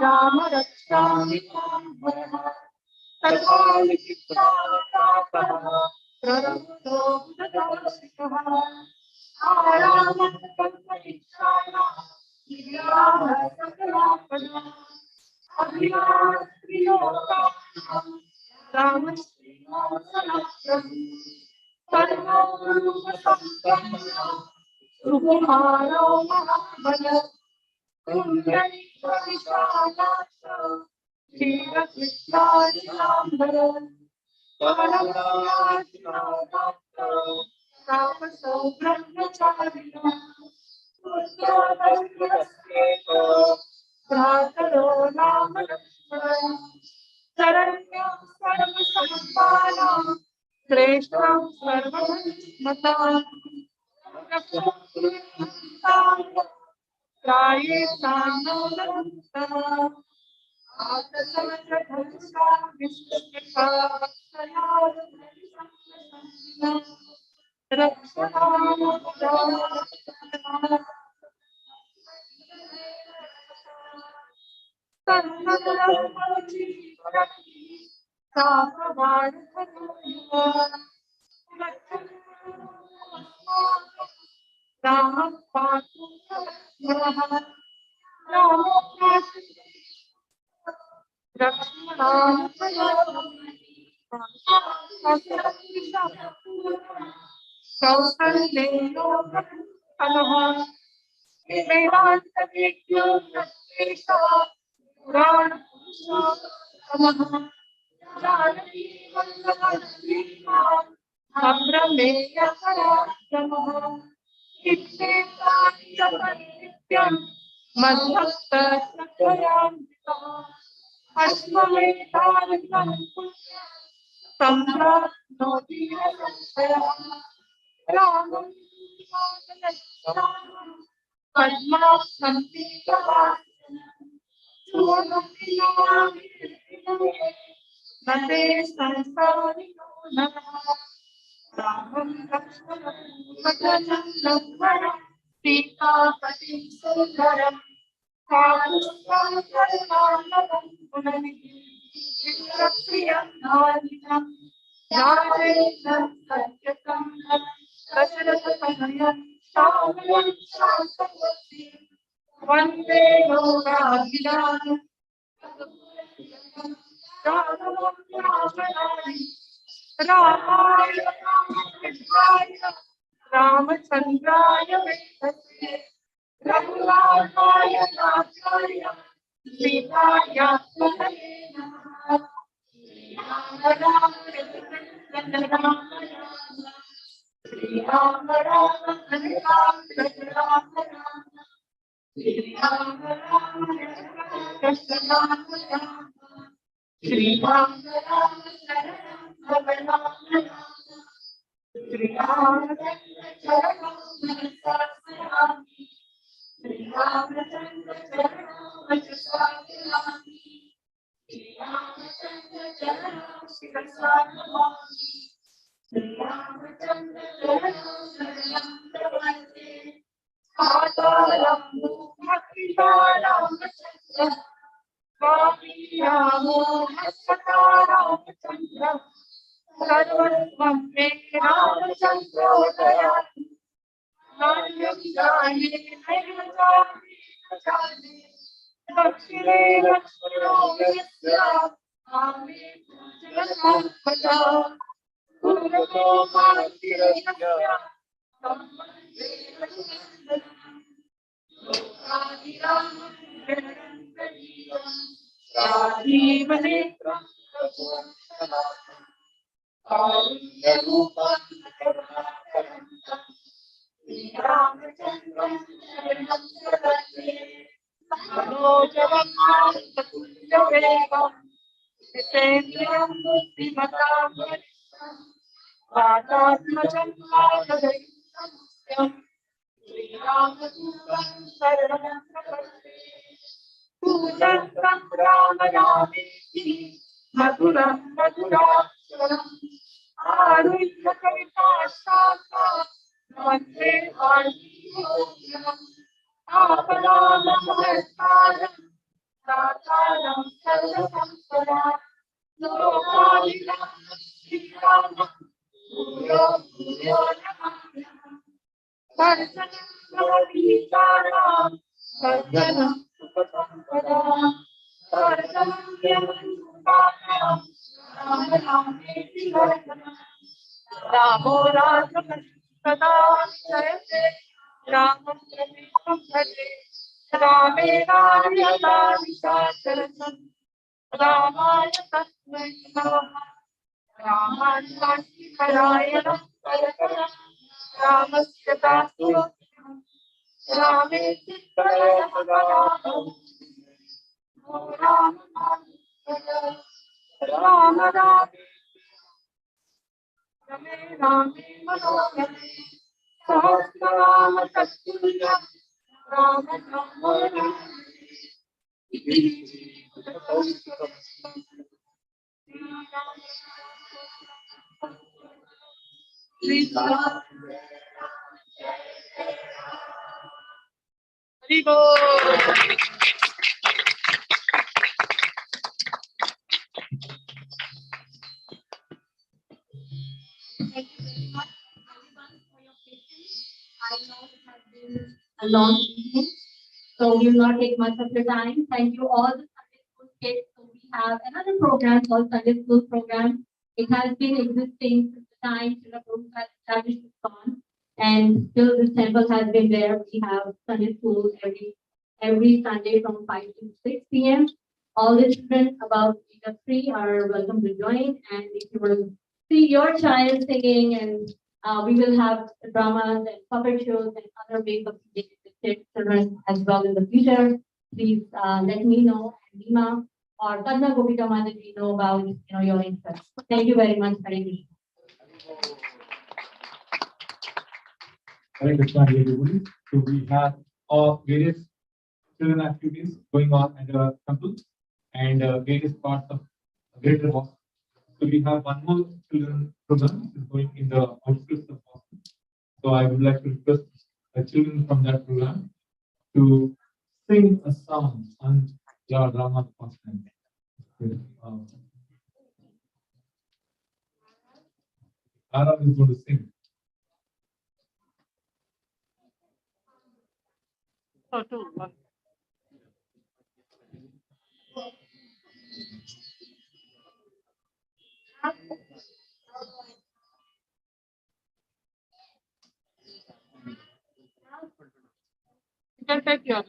Ram रक्षामि Ramaya Ramachandraya Ramachandraya Vesase Raghuramaya Nachaya Sitaya Pataye Namaha Rama Rama Rama Rama Rama Rama Rama Shri Ram Ram Krishna Ram Ram Shri Ram Ram Ram Ram Shri Ram Charanam Saraswami Shri Ram Charanam Saraswami Shri Ram Charanam Saraswami Shri Ram Charanam Saraswami Mataram Bhakti-Ram Chandra Swami Ramo Bhakti-Ram Chandra Sarvasvam Me Ram Chandra Dayati Naryam Jane Naryajami Jane Lakshmi Lakshmi Yasya Ame Pujanam Pada Guru Mati Yasya Sammante Lakshmi Madhuram Madhuracharam Arunya Kavitashaka Mante Varniyam Aparama Mahestaram Sataram Sarvasamsara Lokadiram Sriram Guru Guru Namaha Sarjanam Gavitaram Sarjanam Supasampadam Sarjanam Yamanupayam Ramarame Sivaranam Ramo Rajam Sada Jayate Ramam Pramekam Bhaje Rame Rayata Vishacharanam Ramaya Tasmai Namaha Ramajaki Parayanam Parakaram Ramasya Dasu Rame Sitayamanam Rama Rama Rame Rame Manogame Sahasranama Tattulya Rama Rama Rama Thank you very much, everyone, for your patience. I know it has been a long evening, so we will not take much of your time. Thank you all the Sunday school kids. So we have another program called Sunday School Program. It has been existing since the time Srila Prabhupada has established this con, and still this temple has been there. We have Sunday school every Sunday from 5 to 6 p.m. All the children above the age of 3 are welcome to join. And if you want to see your child singing, and we will have dramas and puppet shows and other ways of teaching the children as well in the future. Please let me know, and Nima or Kadna Gopika Mataji know about your interest. Thank you very much. Hare Krishna. Hare Krishna, everybody. So we have various children activities going on at the temple and various parts of greater house. So we have one more children program which is going in the outskirts of Boston. So I would like to request the children from that program to sing a song on Lord Rama's pastime. Ara is going to sing. can take your.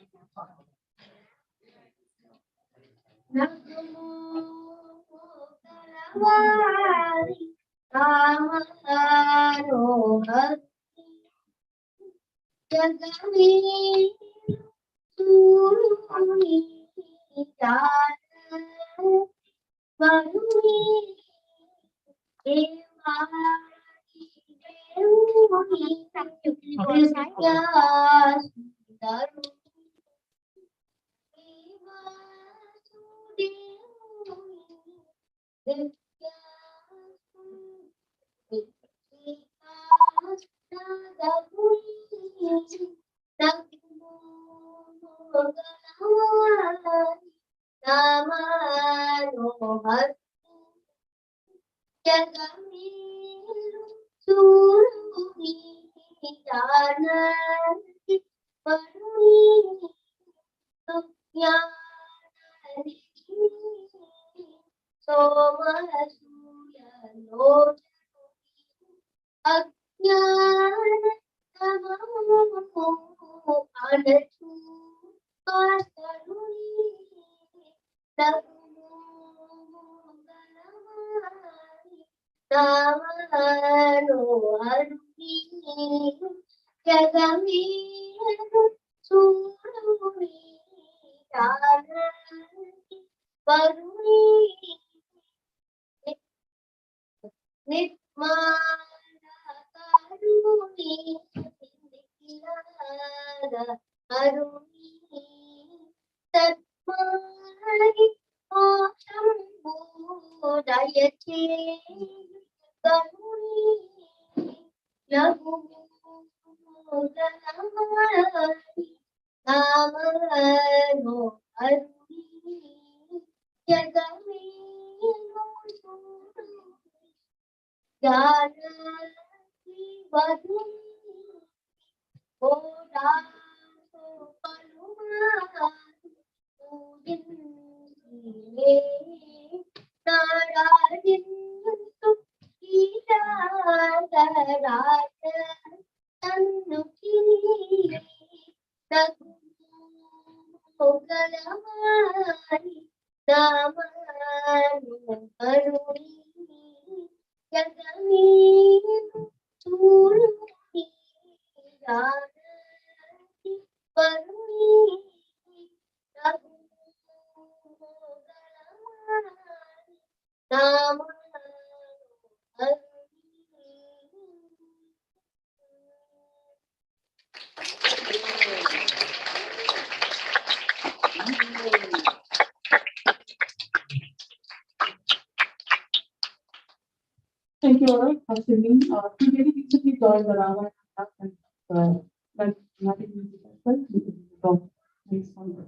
Thank you all for singing. We very recently joined the Rama class and like nothing music as well. We could go next one.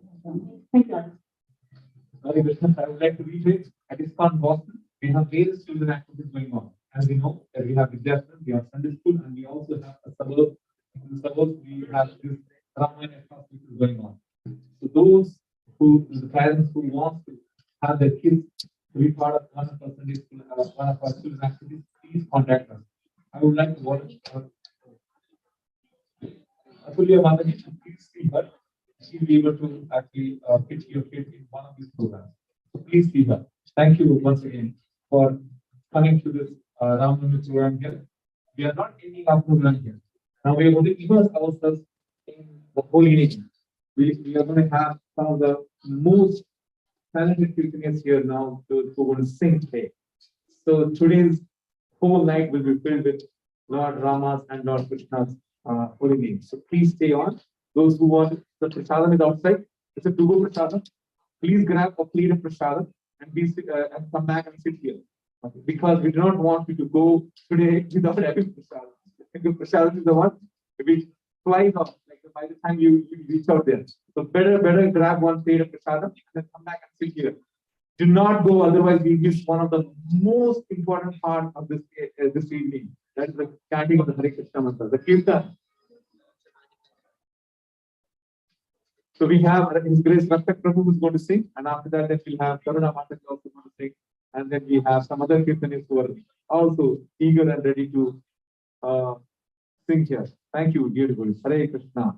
Thank you. Alex. Hare Krishna. I would like to reiterate, at ISKCON Boston, we have various children activities going on. As we know, that we have Vidyasana, we have Sunday school, and we also have a suburb. In the suburbs, we have this Ramayana class which is going on. So those who, the parents who want to have their kids to be part of one of our Sunday school, one of our children activities, please contact us. I would like to volunteer. Athulya Mataji, please see her. She'll be able to actually pitch your kid in one of these programs. So please see her. Thank you once again for coming to this Ramanand program here. We are not ending our program here. Now we are going to immerse ourselves in the Holy Name. We are going to have some of the most talented Kirtanias here now who are going to sing today. So today's whole night will be filled with Lord Rama's and Lord Krishna's holy name. So please stay on. Those who want, the prasadam is outside. It's a two-go prasadam. Please grab a plate of prasadam and come back and sit here. Okay. Because we do not want you to go today without having prasadam. Because prasadam is the one which flies off like by the time you reach out there. So better grab one plate of prasadam and then come back and sit here. Do not go, otherwise we miss one of the most important part of this evening. That is the chanting of the Hare Krishna mantra, the kirtan. So we have His Grace Rakshak Prabhu who is going to sing, and after that then we'll have Karuna Mataji also going to sing, and then we have some other kirtanists who are also eager and ready to sing here. Thank you, dear devotees. Hare Krishna.